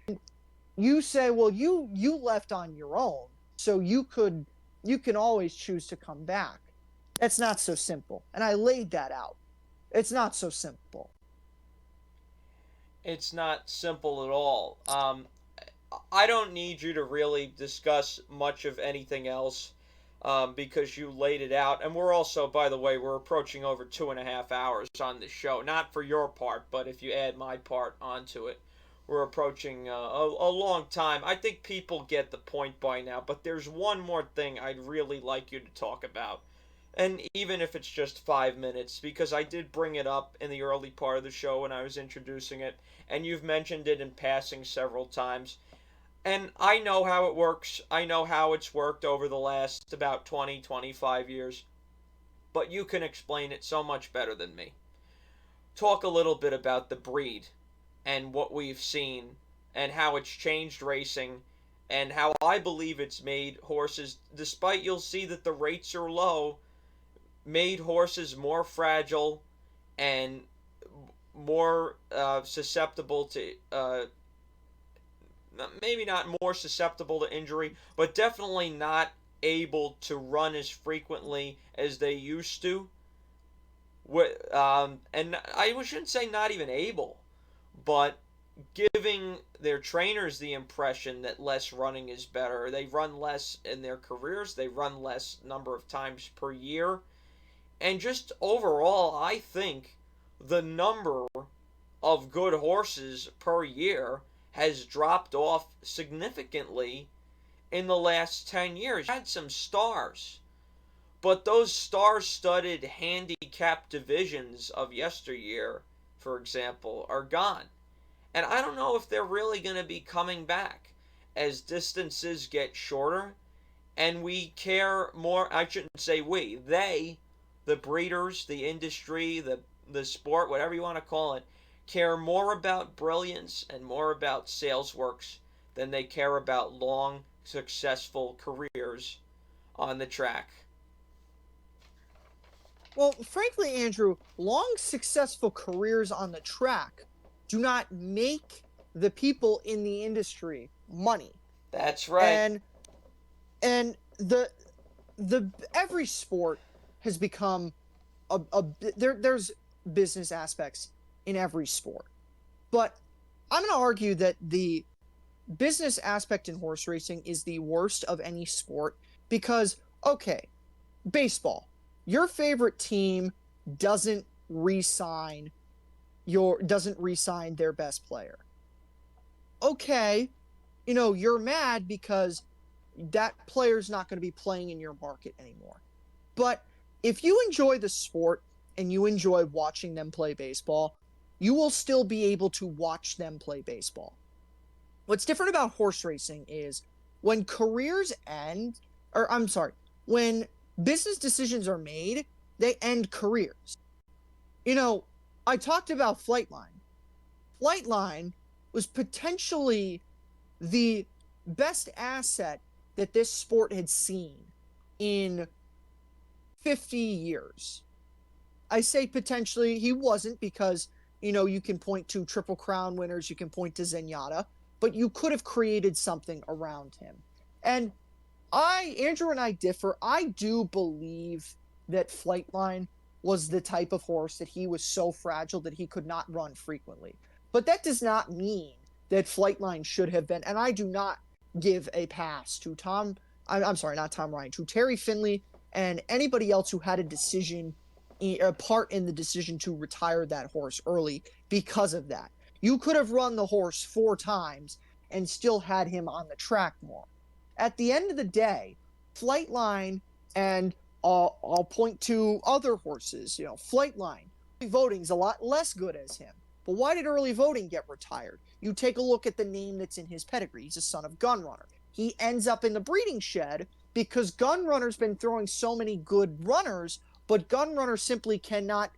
you say, well, you left on your own, so you can always choose to come back. That's not so simple. And I laid that out. It's not so simple. It's not simple at all. I don't need you to really discuss much of anything else, because you laid it out. And we're also, by the way, we're approaching over 2.5 hours on this show. Not for your part, but if you add my part onto it, we're approaching a long time. I think people get the point by now, but there's one more thing I'd really like you to talk about. And even if it's just 5 minutes, because I did bring it up in the early part of the show when I was introducing it, and you've mentioned it in passing several times. And I know how it works. I know how it's worked over the last about 20, 25 years. But you can explain it so much better than me. Talk a little bit about the breed and what we've seen and how it's changed racing and how I believe it's made horses, despite you'll see that the rates are low, made horses more fragile and more susceptible to maybe not more susceptible to injury, but definitely not able to run as frequently as they used to. And I shouldn't say not even able, but giving their trainers the impression that less running is better. They run less in their careers, they run less number of times per year. And just overall, I think the number of good horses per year has dropped off significantly in the last 10 years. Had some stars, but those star-studded handicap divisions of yesteryear, for example, are gone. And I don't know if they're really going to be coming back as distances get shorter and we care more. I shouldn't say we, they, the breeders, the industry, the sport, whatever you want to call it, care more about brilliance and more about sales works than they care about long, successful careers on the track. Well, frankly, Andrew, long, successful careers on the track do not make the people in the industry money. That's right. And the every sport has become there's business aspects in every sport. But I'm going to argue that the business aspect in horse racing is the worst of any sport because, okay, baseball. Your favorite team doesn't re-sign doesn't re-sign their best player. Okay, you're mad because that player's not going to be playing in your market anymore. But if you enjoy the sport and you enjoy watching them play baseball, you will still be able to watch them play baseball. What's different about horse racing is when careers end, or I'm sorry, when business decisions are made, they end careers. I talked about Flightline. Flightline was potentially the best asset that this sport had seen in 50 years. I say potentially, he wasn't, because you can point to Triple Crown winners, you can point to Zenyatta, but you could have created something around him. And Andrew and I differ. I do believe that Flightline was the type of horse that he was so fragile that he could not run frequently. But that does not mean that Flightline should have been, and I do not give a pass to I'm sorry, not Tom Ryan, to Terry Finley and anybody else who had a part in the decision to retire that horse early because of that. You could have run the horse 4 times and still had him on the track more. At the end of the day, Flightline, and I'll point to other horses, Flightline, early voting's a lot less good as him. But why did early voting get retired? You take a look at the name that's in his pedigree. He's a son of Gunrunner. He ends up in the breeding shed because Gunrunner's been throwing so many good runners, but Gunrunner simply cannot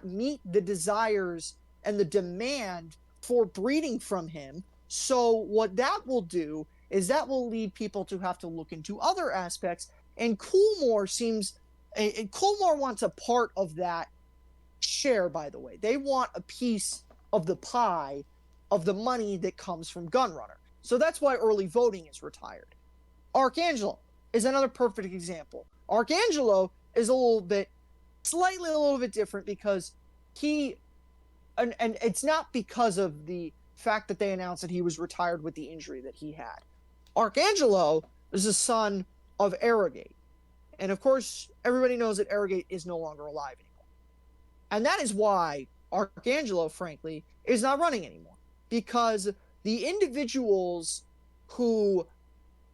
meet the desires and the demand for breeding from him. So what that will do is that will lead people to have to look into other aspects. And Coolmore wants a part of that share, by the way. They want a piece of the pie of the money that comes from Gunrunner. So that's why early voting is retired. Archangelo is another perfect example. Archangelo is a little bit different because and it's not because of the fact that they announced that he was retired with the injury that he had. Archangelo is the son of Arrogate. And of course, everybody knows that Arrogate is no longer alive anymore. And that is why Archangelo, frankly, is not running anymore. Because the individuals who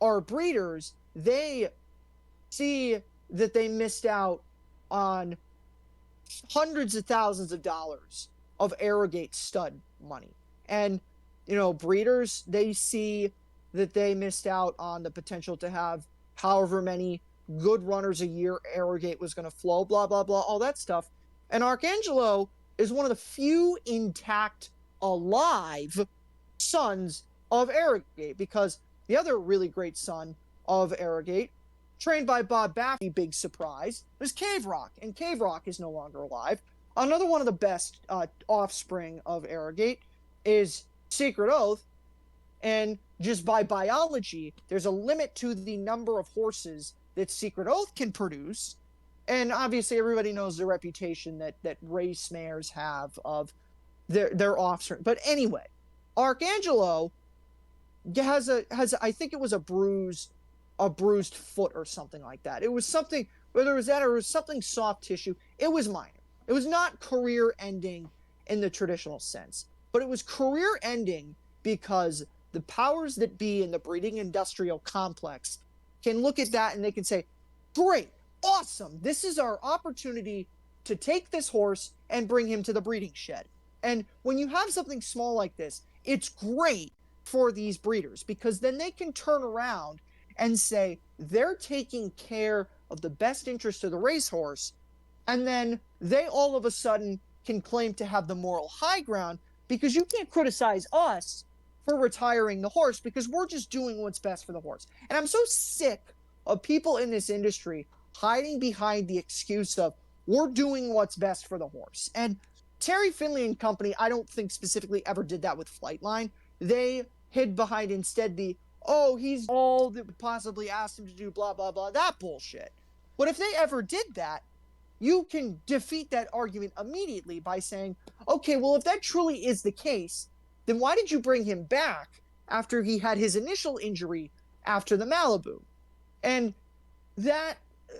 are breeders, they see that they missed out on hundreds of thousands of dollars of Arrogate stud money. And, breeders, they see that they missed out on the potential to have however many good runners a year Arrogate was going to flow, blah, blah, blah, all that stuff. And Archangelo is one of the few intact, alive sons of Arrogate, because the other really great son of Arrogate, trained by Bob Baffy, big surprise, was Cave Rock, and Cave Rock is no longer alive. Another one of the best offspring of Arrogate is Secret Oath, and just by biology, there's a limit to the number of horses that Secret Oath can produce, and obviously everybody knows the reputation that race mares have of their offspring. But anyway, Archangelo has I think it was a bruised foot or something like that. It was something, whether it was that or it was something soft tissue. It was minor. It was not career ending in the traditional sense, but it was career ending because the powers that be in the breeding industrial complex can look at that and they can say, great, awesome, this is our opportunity to take this horse and bring him to the breeding shed. And when you have something small like this, it's great for these breeders, because then they can turn around and say they're taking care of the best interest of the racehorse, and then they all of a sudden can claim to have the moral high ground, because you can't criticize us for retiring the horse because we're just doing what's best for the horse. And I'm so sick of people in this industry hiding behind the excuse of we're doing what's best for the horse. And Terry Finley and company, I don't think specifically ever did that with Flightline. They hid behind instead he's all that would possibly ask him to do, blah, blah, blah, that bullshit. But if they ever did that, you can defeat that argument immediately by saying, okay, well, if that truly is the case, then why did you bring him back after he had his initial injury after the Malibu? And that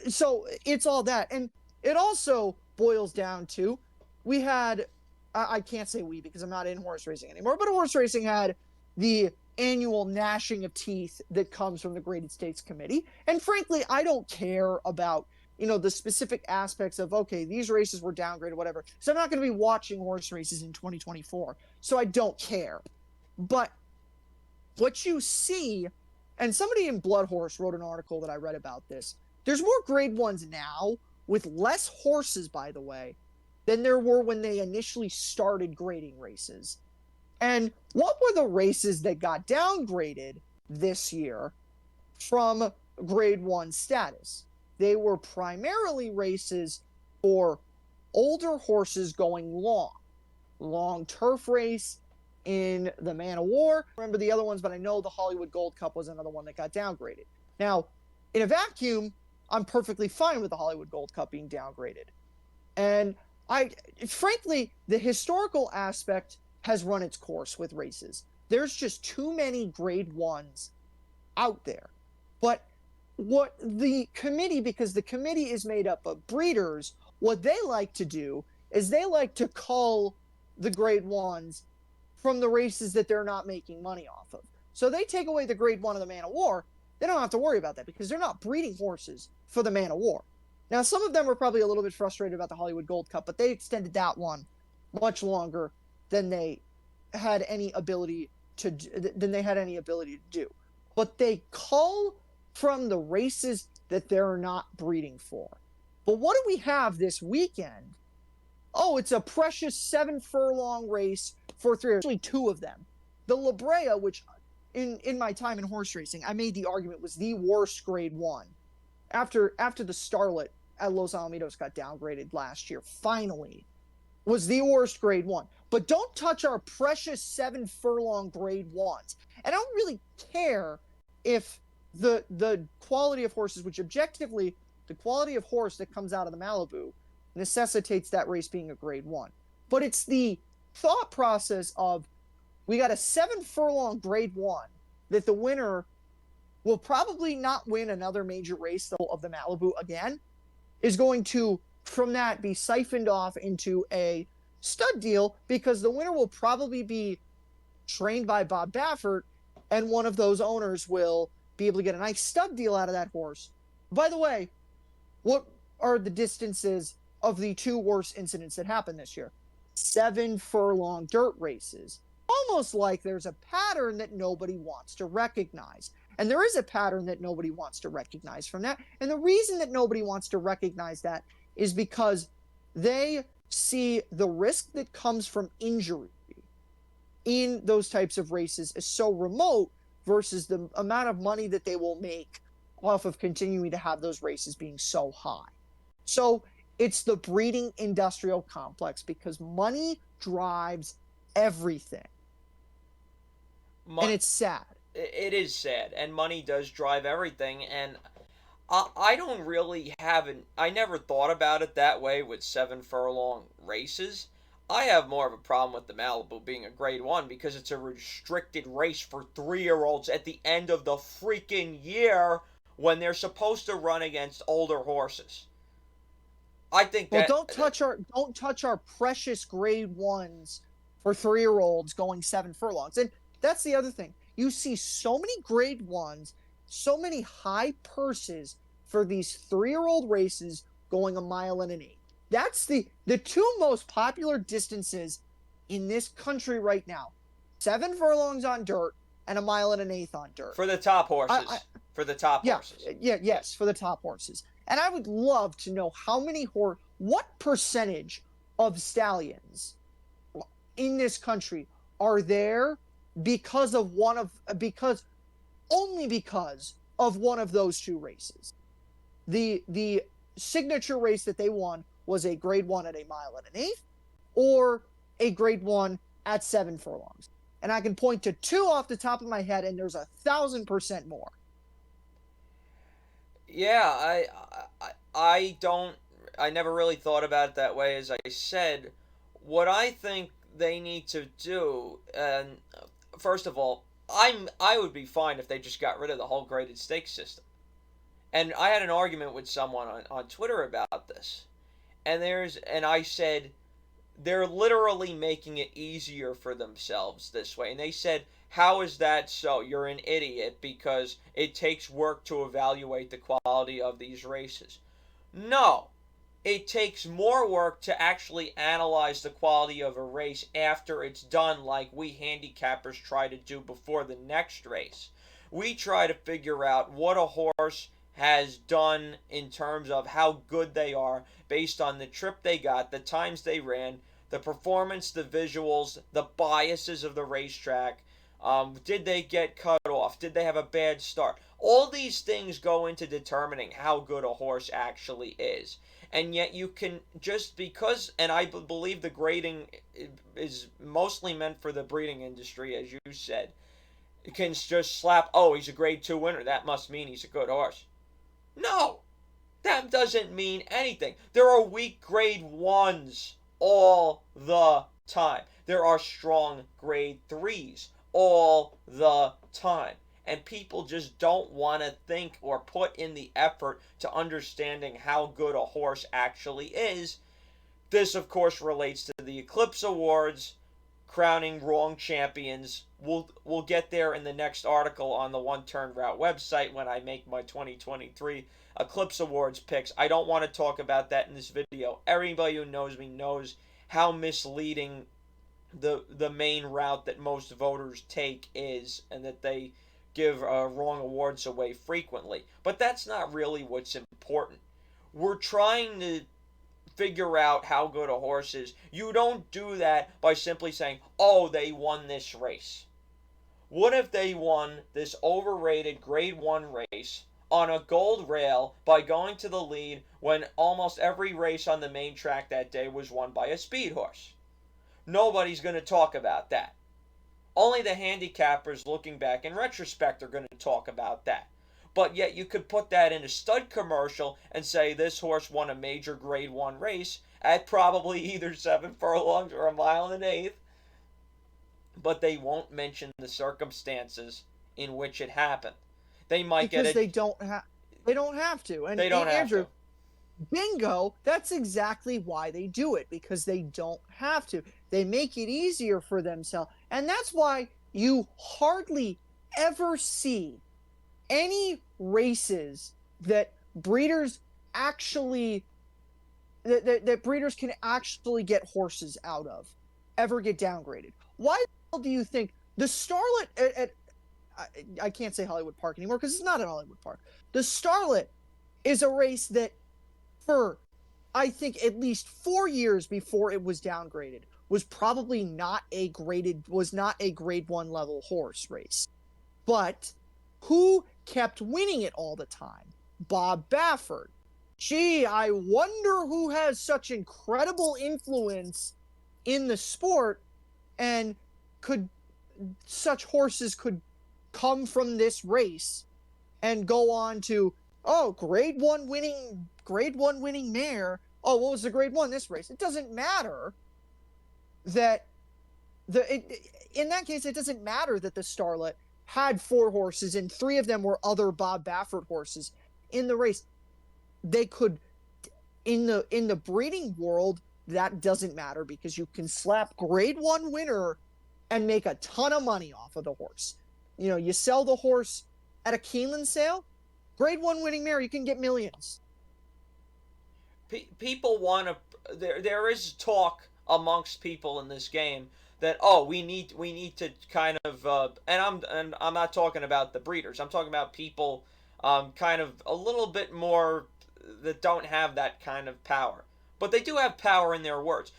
So it's all that. And it also boils down to, we had, I can't say we because I'm not in horse racing anymore, but horse racing had the annual gnashing of teeth that comes from the Graded States Committee. And frankly, I don't care about, the specific aspects of, okay, these races were downgraded, whatever. So I'm not going to be watching horse races in 2024. So I don't care. But what you see, and somebody in Blood Horse wrote an article that I read about this. There's more grade ones now with less horses, by the way, than there were when they initially started grading races. And what were the races that got downgraded this year from grade one status? They were primarily races for older horses going long turf race in the Man of War. I remember the other ones, but I know the Hollywood Gold Cup was another one that got downgraded. Now, in a vacuum, I'm perfectly fine with the Hollywood Gold Cup being downgraded. And frankly, the historical aspect has run its course with races. There's just too many grade ones out there. But what the committee, because the committee is made up of breeders, what they like to do is they like to cull the grade ones from the races that they're not making money off of. So they take away the grade one of the Man of War. They don't have to worry about that because they're not breeding horses for the Man of War. Now, some of them are probably a little bit frustrated about the Hollywood Gold Cup, but they extended that one much longer than they had any ability to do. But they cull from the races that they're not breeding for. But what do we have this weekend? Oh, it's a precious 7 furlong race for three, actually two of them. The La Brea, which in my time in horse racing, I made the argument was the worst grade one. After the Starlet at Los Alamitos got downgraded last year, finally, was the worst grade one. But don't touch our precious 7 furlong grade ones. And I don't really care if the quality of horses, which objectively, the quality of horse that comes out of the Malibu necessitates that race being a grade one. But it's the thought process of, we got a 7 furlong grade one that the winner will probably not win another major race of the Malibu again, is going to, from that, be siphoned off into a stud deal because the winner will probably be trained by Bob Baffert, and one of those owners will be able to get a nice stud deal out of that horse. By the way, what are the distances of the two worst incidents that happened this year? 7 furlong dirt races. Almost like there's a pattern that nobody wants to recognize. And there is a pattern that nobody wants to recognize from that. And the reason that nobody wants to recognize that is because they see the risk that comes from injury in those types of races is so remote versus the amount of money that they will make off of continuing to have those races being so high. So it's the breeding industrial complex, because money drives everything. And it's sad. It is sad, and money does drive everything, and I don't really I never thought about it that way with 7 furlong races. I have more of a problem with the Malibu being a grade one because it's a restricted race for 3-year-olds at the end of the freaking year when they're supposed to run against older horses. I think that. Well, don't touch our precious grade ones for 3-year-olds going 7 furlongs. And that's the other thing. You see so many grade ones, so many high purses for these 3-year-old races going 1.1 miles. That's the two most popular distances in this country right now. 7 furlongs on dirt and 1.1 miles on dirt. For the top horses. For the top horses. Yes, for the top horses. And I would love to know what percentage of stallions in this country are there only because of one of those two races. The signature race that they won was a grade one at 1.1 miles or a grade one at 7 furlongs. And I can point to two off the top of my head, and there's 1,000% more. Yeah, I never really thought about it that way. As I said, what I think they need to do, and first of all, I would be fine if they just got rid of the whole graded stakes system. And I had an argument with someone on Twitter about this. And I said, they're literally making it easier for themselves this way. And they said, how is that so? You're an idiot because it takes work to evaluate the quality of these races. No, it takes more work to actually analyze the quality of a race after it's done, like we handicappers try to do before the next race. We try to figure out what a horse has done in terms of how good they are based on the trip they got, the times they ran, the performance, the visuals, the biases of the racetrack. Did they get cut off? Did they have a bad start? All these things go into determining how good a horse actually is. And yet you can just because, and I believe the grading is mostly meant for the breeding industry, as you said, you can just slap, oh, he's a grade 2 winner. That must mean he's a good horse. No, that doesn't mean anything. There are weak grade 1s all the time. There are strong grade 3s all the time. And people just don't want to think or put in the effort to understanding how good a horse actually is. This, of course, relates to the Eclipse Awards, crowning wrong champions. We'll get there in the next article on the One Turn Route website when I make my 2023 Eclipse Awards picks. I don't want to talk about that in this video. Everybody who knows me knows how misleading the main route that most voters take is, and that they give wrong awards away frequently. But that's not really what's important. We're trying to figure out how good a horse is. You don't do that by simply saying, oh, they won this race. What if they won this overrated grade 1 race on a gold rail by going to the lead when almost every race on the main track that day was won by a speed horse? Nobody's going to talk about that. Only the handicappers looking back in retrospect are going to talk about that. But yet you could put that in a stud commercial and say this horse won a major grade 1 race at probably either 7 furlongs or a mile and an eighth. But they won't mention the circumstances in which it happened. They might because get it. They don't have to. And they don't have Andrew, to. Bingo, that's exactly why they do it, because they don't have to. They make it easier for themselves. And that's why you hardly ever see any races that breeders actually that breeders can actually get horses out of ever get downgraded. Why the hell do you think the Starlet at I can't say Hollywood Park anymore because it's not at Hollywood Park. The Starlet is a race that for I think at least 4 years before it was downgraded was probably not a grade 1 level horse race. But who kept winning it all the time? Bob Baffert. Gee, I wonder who has such incredible influence in the sport, and such horses could come from this race and go on to, oh, grade 1 winning mare. Oh, what was the grade 1 this race? It doesn't matter that in that case, it doesn't matter that the Starlet had 4 horses and 3 of them were other Bob Baffert horses in the race. They could, in the breeding world, that doesn't matter because you can slap grade 1 winner and make a ton of money off of the horse. You know, you sell the horse at a Keeneland sale, grade 1 winning mare, you can get millions. People want to. There is talk amongst people in this game that, oh, we need to kind of and I'm not talking about the breeders. I'm talking about people kind of a little bit more that don't have that kind of power, but they do have power in their words.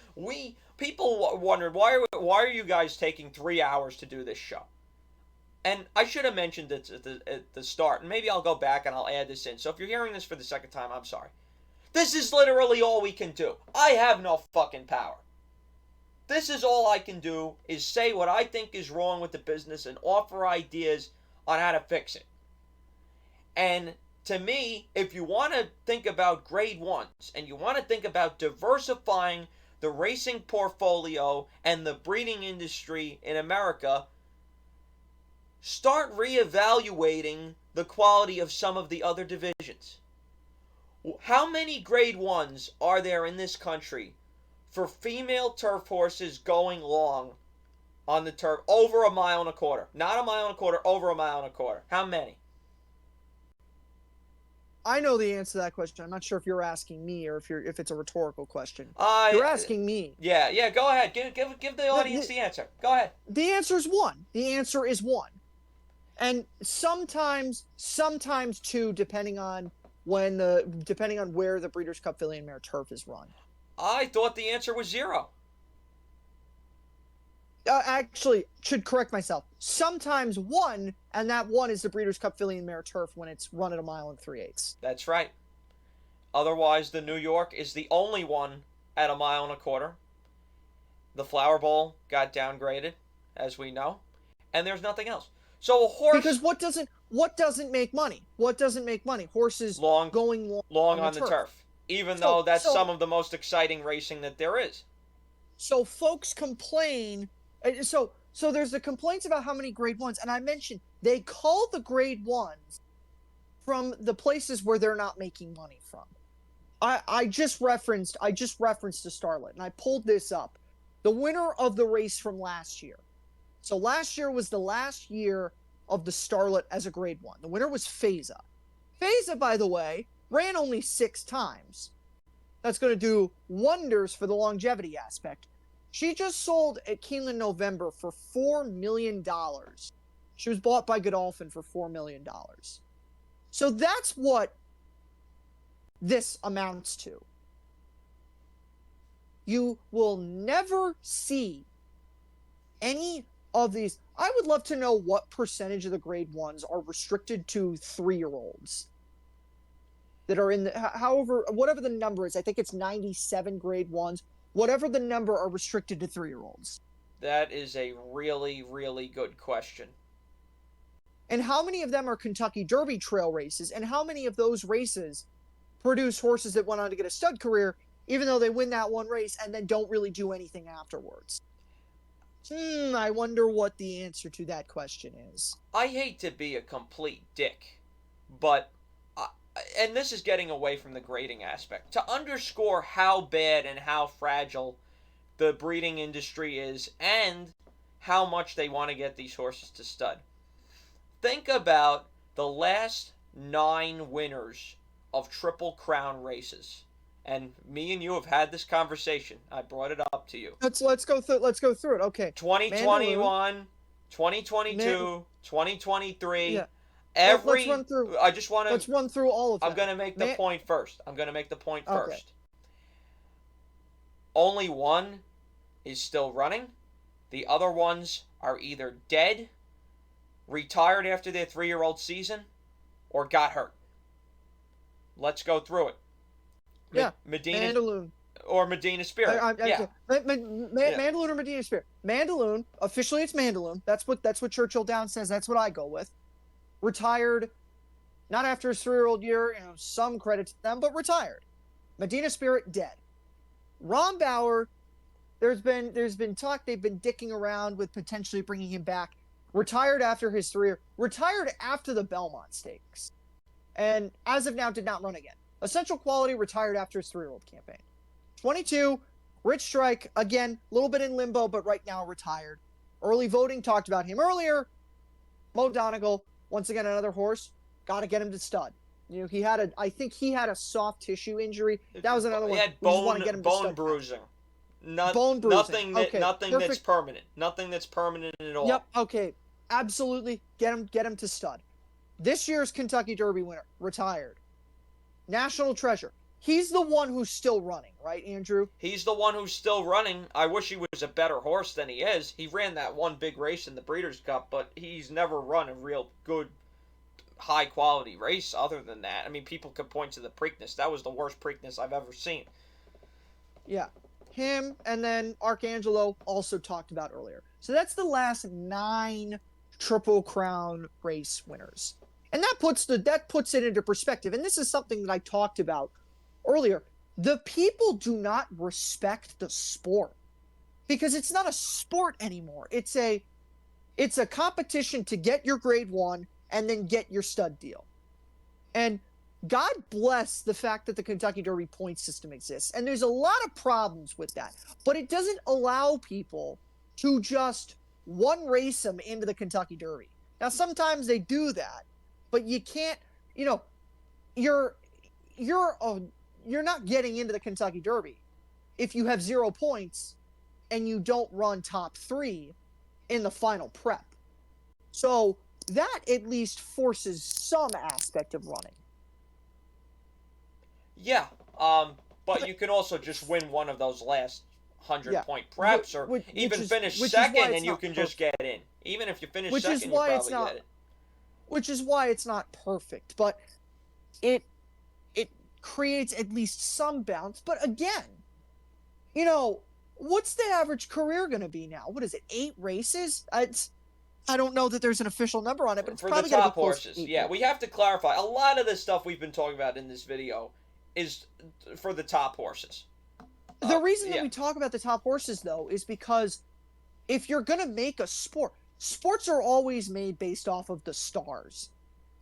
People wondered why are you guys taking 3 hours to do this show? And I should have mentioned it at the start, and maybe I'll go back and I'll add this in. So if you're hearing this for the second time, I'm sorry. This is literally all we can do. I have no fucking power. This is all I can do is say what I think is wrong with the business and offer ideas on how to fix it. And to me, if you want to think about grade 1s and you want to think about diversifying the racing portfolio and the breeding industry in America, start reevaluating the quality of some of the other divisions. How many grade 1s are there in this country for female turf horses going long on the turf over 1.25 miles? Not 1.25 miles, over 1.25 miles. How many? I know the answer to that question. I'm not sure if you're asking me or if it's a rhetorical question. You're I asking me. Yeah. Go ahead. Give the audience the answer. Go ahead. The answer is one. The answer is one. And sometimes two, depending on where the Breeders' Cup Filly and Mare Turf is run. I thought the answer was 0. Actually, should correct myself. Sometimes one, and that one is the Breeders' Cup Filly and Mare Turf when it's run at 1 mile and 3/8. That's right. Otherwise, the New York is the only one at 1.25 miles. The Flower Bowl got downgraded, as we know, and there's nothing else. So a horse, because what doesn't make money? What doesn't make money? Horses going long on the turf. Even though that's some of the most exciting racing that there is. So folks complain. So there's the complaints about how many grade 1s, and I mentioned they call the grade 1s from the places where they're not making money from. I just referenced the Starlet, and I pulled this up. The winner of the race from last year. So last year was the last year of the Starlet as a grade 1. The winner was Feza. Feza, by the way, ran only 6 times. That's going to do wonders for the longevity aspect. She just sold at Keeneland November for $4 million. She was bought by Godolphin for $4 million. So that's what this amounts to. You will never see any of these. I would love to know what percentage of the grade 1s are restricted to 3-year-olds that are in the, whatever the number is. I think it's 97 grade 1s. Whatever the number are restricted to 3-year-olds. That is a really, really good question. And how many of them are Kentucky Derby trail races? And how many of those races produce horses that went on to get a stud career, even though they win that one race and then don't really do anything afterwards? I wonder what the answer to that question is. I hate to be a complete dick, but and this is getting away from the grading aspect, to underscore how bad and how fragile the breeding industry is and how much they want to get these horses to stud. Think about the last 9 winners of Triple Crown races. And me and you have had this conversation. I brought it up to you. Let's go through it. Okay. 2021, 2022, 2023. Yeah. Let's run through. I just want to. Let's run through all of them. I'm going to make the point first. Only one is still running. The other ones are either dead, retired after their 3-year-old season, or got hurt. Let's go through it. Medina Mandaloun. Or Medina Spirit. Mandaloun or Medina Spirit. Mandaloun, officially it's Mandaloun. That's what Churchill Downs says. That's what I go with. Retired, not after his 3-year-old year, some credit to them, but retired. Medina Spirit, dead. Rombauer, there's been talk they've been dicking around with potentially bringing him back. Retired after his 3-year, retired after the Belmont Stakes. And as of now, did not run again. Essential Quality retired after his 3-year-old campaign. 22, Rich Strike, again, a little bit in limbo, but right now retired. Early voting, talked about him earlier. Mo Donegal, once again, another horse. Got to get him to stud. I think he had a soft tissue injury. That was another one. He had bone bruising. Bone bruising. Nothing that's permanent. Nothing that's permanent at all. Yep. Okay. Absolutely. Get him to stud. This year's Kentucky Derby winner, retired. National Treasure. He's the one who's still running, right, Andrew? He's the one who's still running. I wish he was a better horse than he is. He ran that one big race in the Breeders' Cup, but he's never run a real good, high-quality race other than that. I mean, people could point to the Preakness. That was the worst Preakness I've ever seen. Yeah. Him, and then Arcangelo, also talked about earlier. So that's the last 9 Triple Crown race winners. And that puts it into perspective. And this is something that I talked about earlier. The people do not respect the sport because it's not a sport anymore. It's a competition to get your grade 1 and then get your stud deal. And God bless the fact that the Kentucky Derby point system exists. And there's a lot of problems with that, but it doesn't allow people to just one race them into the Kentucky Derby. Now, sometimes they do that, but you can't, you know, you're not getting into the Kentucky Derby if you have 0 points and you don't run top 3 in the final prep. So that at least forces some aspect of running. Yeah, but you can also just win one of those last 100-point preps, or even finish second, and you can just get in. Even if you finish second, you probably get it. Which is why it's not perfect, but it creates at least some balance. But again, you know, what's the average career going to be now? What is it, 8 races? I don't know that there's an official number on it, but it's probably going to be close to 8. For the top horses. Yeah, we have to clarify. A lot of the stuff we've been talking about in this video is for the top horses. The reason that we talk about the top horses, though, is because if you're going to make a sport, sports are always made based off of the stars.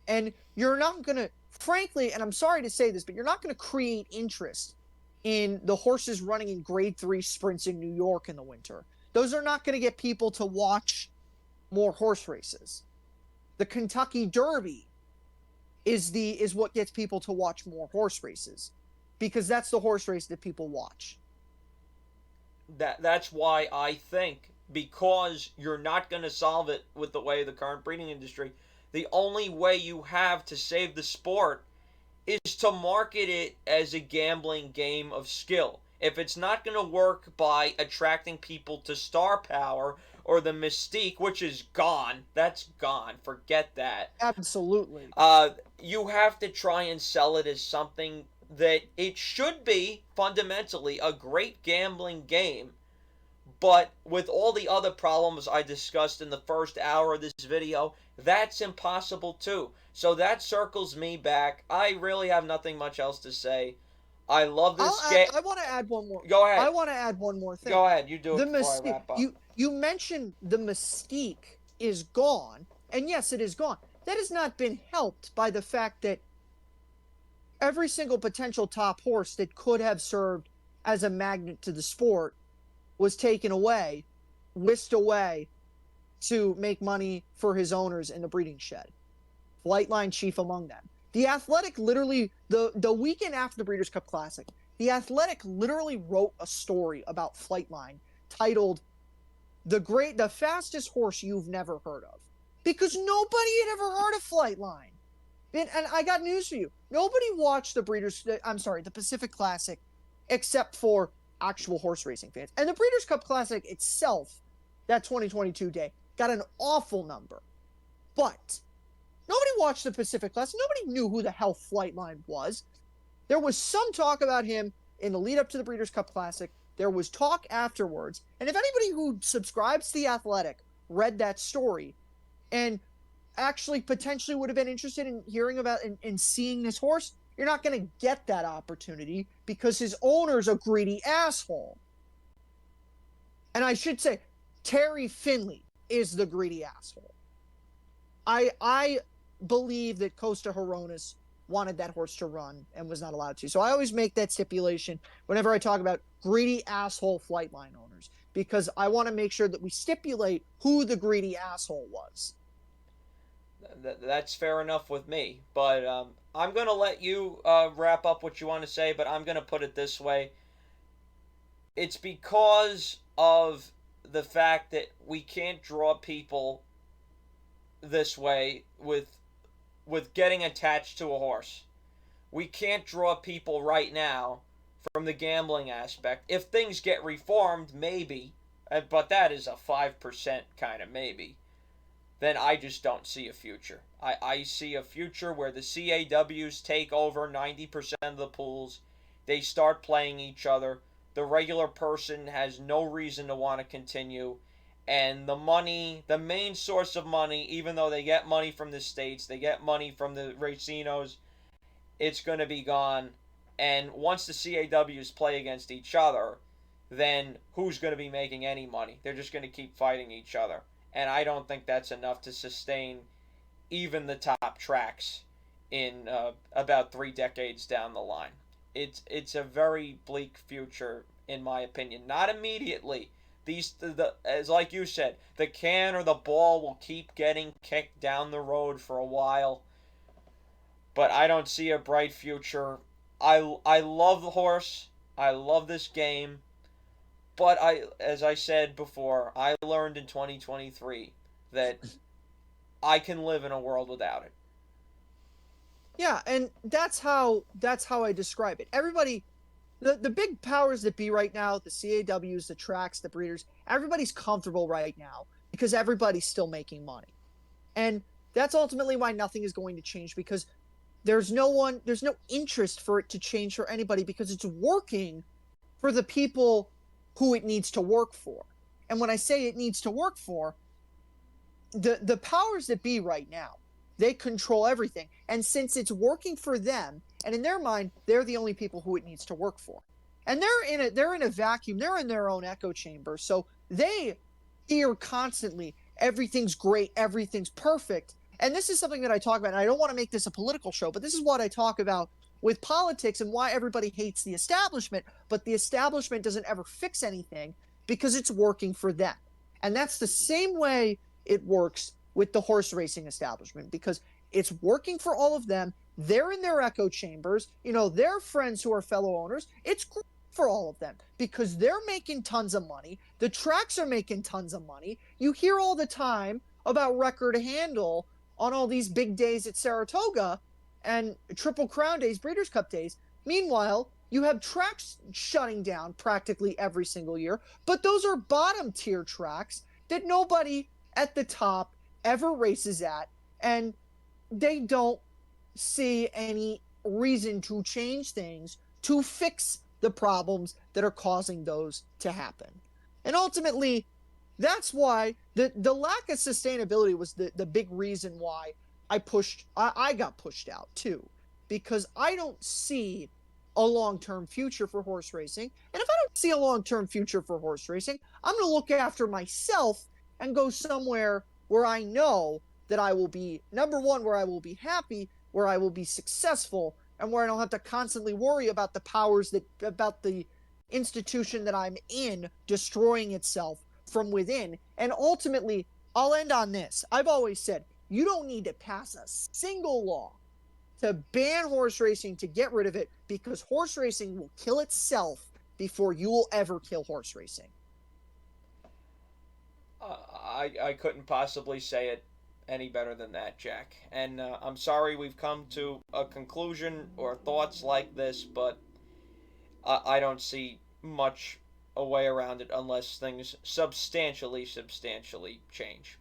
And you're not going to, frankly, and I'm sorry to say this, but you're not going to create interest in the horses running in grade 3 sprints in New York in the winter. Those are not going to get people to watch more horse races. The Kentucky Derby is what gets people to watch more horse races, because that's the horse race that people watch. That's why I think, because you're not going to solve it with the way the current breeding industry, the only way you have to save the sport is to market it as a gambling game of skill. If it's not going to work by attracting people to Starpower or the Mystique, which is gone, that's gone, forget that. Absolutely. You have to try and sell it as something that it should be fundamentally a great gambling game, but with all the other problems I discussed in the first hour of this video, that's impossible too. So that circles me back. I really have nothing much else to say. I love this game. I want to add one more. Go ahead. I want to add one more thing. Go ahead. You do it before I wrap up. You mentioned the Mystique is gone, and yes, it is gone. That has not been helped by the fact that every single potential top horse that could have served as a magnet to the sport was taken away, whisked away to make money for his owners in the breeding shed. Flightline chief among them. The Athletic literally, the weekend after the Breeders' Cup Classic, the Athletic literally wrote a story about Flightline titled the fastest horse you've never heard of. Because nobody had ever heard of Flightline. And I got news for you. Nobody watched the Pacific Classic except for actual horse racing fans. And the Breeders' Cup Classic itself, that 2022 day, got an awful number. But nobody watched the Pacific Classic. Nobody knew who the hell Flightline was. There was some talk about him in the lead up to the Breeders' Cup Classic. There was talk afterwards. And if anybody who subscribes to The Athletic read that story and actually potentially would have been interested in hearing about and seeing this horse, you're not going to get that opportunity because his owner's a greedy asshole. And I should say, Terry Finley is the greedy asshole. I believe that Costa Horonis wanted that horse to run and was not allowed to. So I always make that stipulation whenever I talk about greedy asshole Flightline owners, because I want to make sure that we stipulate who the greedy asshole was. That's fair enough with me, but I'm going to let you wrap up what you want to say, but I'm going to put it this way. It's because of the fact that we can't draw people this way with getting attached to a horse. We can't draw people right now from the gambling aspect. If things get reformed, maybe, but that is a 5% kind of maybe, then I just don't see a future. I see a future where the CAWs take over 90% of the pools. They start playing each other. The regular person has no reason to want to continue. And the money, the main source of money, even though they get money from the states, they get money from the racinos, it's going to be gone. And once the CAWs play against each other, then who's going to be making any money? They're just going to keep fighting each other. And I don't think that's enough to sustain even the top tracks in about 3 decades down the line. It's a very bleak future in my opinion. Not immediately. As like you said, the can or the ball will keep getting kicked down the road for a while, but I don't see a bright future. I love the horse. I love this game, but as I said before, I learned in 2023 that I can live in a world without it. Yeah, and that's how I describe it. Everybody, the big powers that be right now, the CAWs, the tracks, the breeders, everybody's comfortable right now because everybody's still making money. And that's ultimately why nothing is going to change, because there's no interest for it to change for anybody, because it's working for the people who it needs to work for. And when I say it needs to work for, the powers that be right now, they control everything. And since it's working for them, and in their mind, they're the only people who it needs to work for. And they're in a vacuum, they're in their own echo chamber. So they hear constantly everything's great, everything's perfect. And this is something that I talk about, and I don't want to make this a political show, but this is what I talk about with politics and why everybody hates the establishment, but the establishment doesn't ever fix anything because it's working for them. And that's the same way it works with the horse racing establishment, because it's working for all of them. They're in their echo chambers, their friends who are fellow owners. It's great for all of them because they're making tons of money. The tracks are making tons of money. You hear all the time about record handle on all these big days at Saratoga and Triple Crown days, Breeders' Cup days. Meanwhile, you have tracks shutting down practically every single year, but those are bottom tier tracks that nobody at the top ever races at, and they don't see any reason to change things to fix the problems that are causing those to happen. And ultimately, that's why the lack of sustainability was the big reason why I got pushed out too, because I don't see a long-term future for horse racing. And if I don't see a long-term future for horse racing, I'm going to look after myself and go somewhere where I know that I will be, number one, where I will be happy, where I will be successful, and where I don't have to constantly worry about about the institution that I'm in destroying itself from within. And ultimately, I'll end on this. I've always said, you don't need to pass a single law to ban horse racing to get rid of it, because horse racing will kill itself before you will ever kill horse racing. I couldn't possibly say it any better than that, Jack. And I'm sorry we've come to a conclusion or thoughts like this, but I don't see much a way around it unless things substantially change.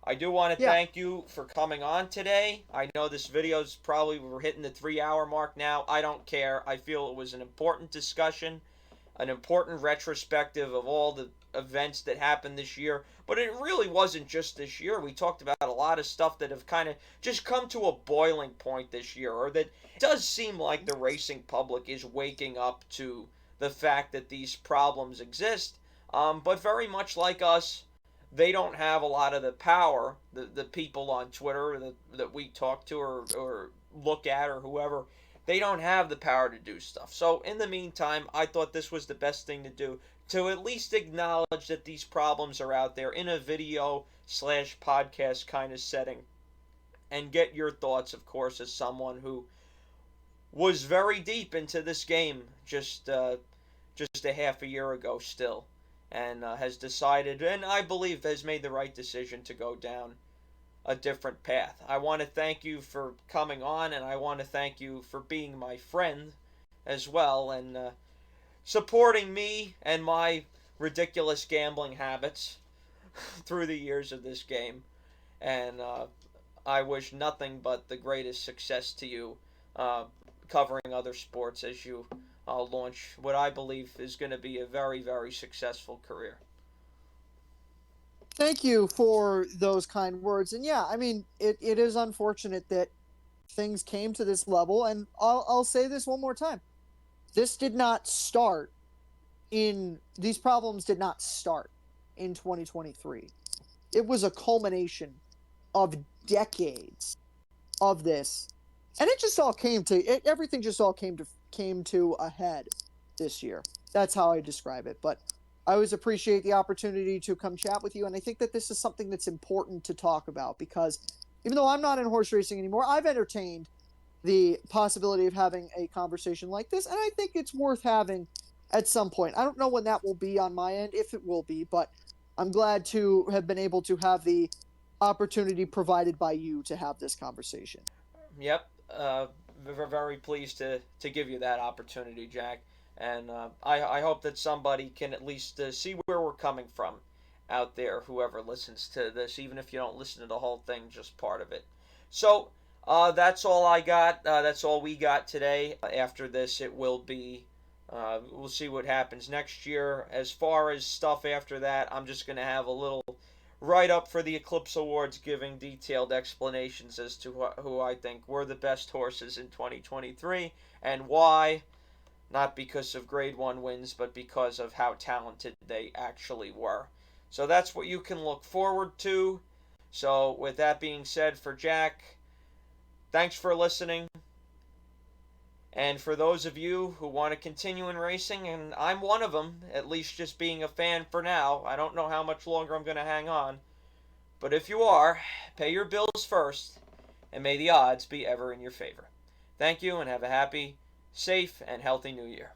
I do want to Yeah, thank you for coming on today. I know this video's probably, we're hitting the 3 hour mark now. I don't care. I feel it was an important discussion, an important retrospective of all the events that happened this year. But it really wasn't just this year. We talked about a lot of stuff that have kind of just come to a boiling point this year, or that it does seem like the racing public is waking up to the fact that these problems exist. But very much like us, they don't have a lot of the power, the people on Twitter that we talk to or look at or whoever, they don't have the power to do stuff. So in the meantime, I thought this was the best thing to do, to at least acknowledge that these problems are out there in a video slash podcast kind of setting, and get your thoughts, of course, as someone who was very deep into this game just a half a year ago still, and has decided, and I believe has made the right decision to go down a different path. I want to thank you for coming on, and I want to thank you for being my friend as well, and supporting me and my ridiculous gambling habits through the years of this game. And I wish nothing but the greatest success to you, uh, covering other sports as you launch what I believe is going to be a very successful career. thank you for those kind words. And yeah, I mean, it is unfortunate that things came to this level. And I'll say this one more time. This did not start these problems did not start in 2023. It was a culmination of decades of this, and it just all came to it, everything just all came to a head this year. That's how I describe it. But I always appreciate the opportunity to come chat with you, and I think that this is something that's important to talk about because even though I'm not in horse racing anymore, I've entertained the possibility of having a conversation like this, and I think it's worth having at some point. I don't know when that will be on my end, if it will be, but I'm glad to have been able to have the opportunity provided by you to have this conversation. Yep. We're very pleased to give you that opportunity, Jack. And I hope that somebody can at least see where we're coming from out there, whoever listens to this, even if you don't listen to the whole thing, just part of it. So that's all I got. That's all we got today. After this, it will be. We'll see what happens next year. As far as stuff after that, I'm just going to have a little write up for the Eclipse Awards giving detailed explanations as to who I think were the best horses in 2023 and why. Not because of grade 1 wins, but because of how talented they actually were. So that's what you can look forward to. So, with that being said, for Jack, thanks for listening. And for those of you who want to continue in racing, and I'm one of them, at least just being a fan for now, I don't know how much longer I'm going to hang on. But if you are, pay your bills first, and may the odds be ever in your favor. Thank you, and have a happy, safe, and healthy new year.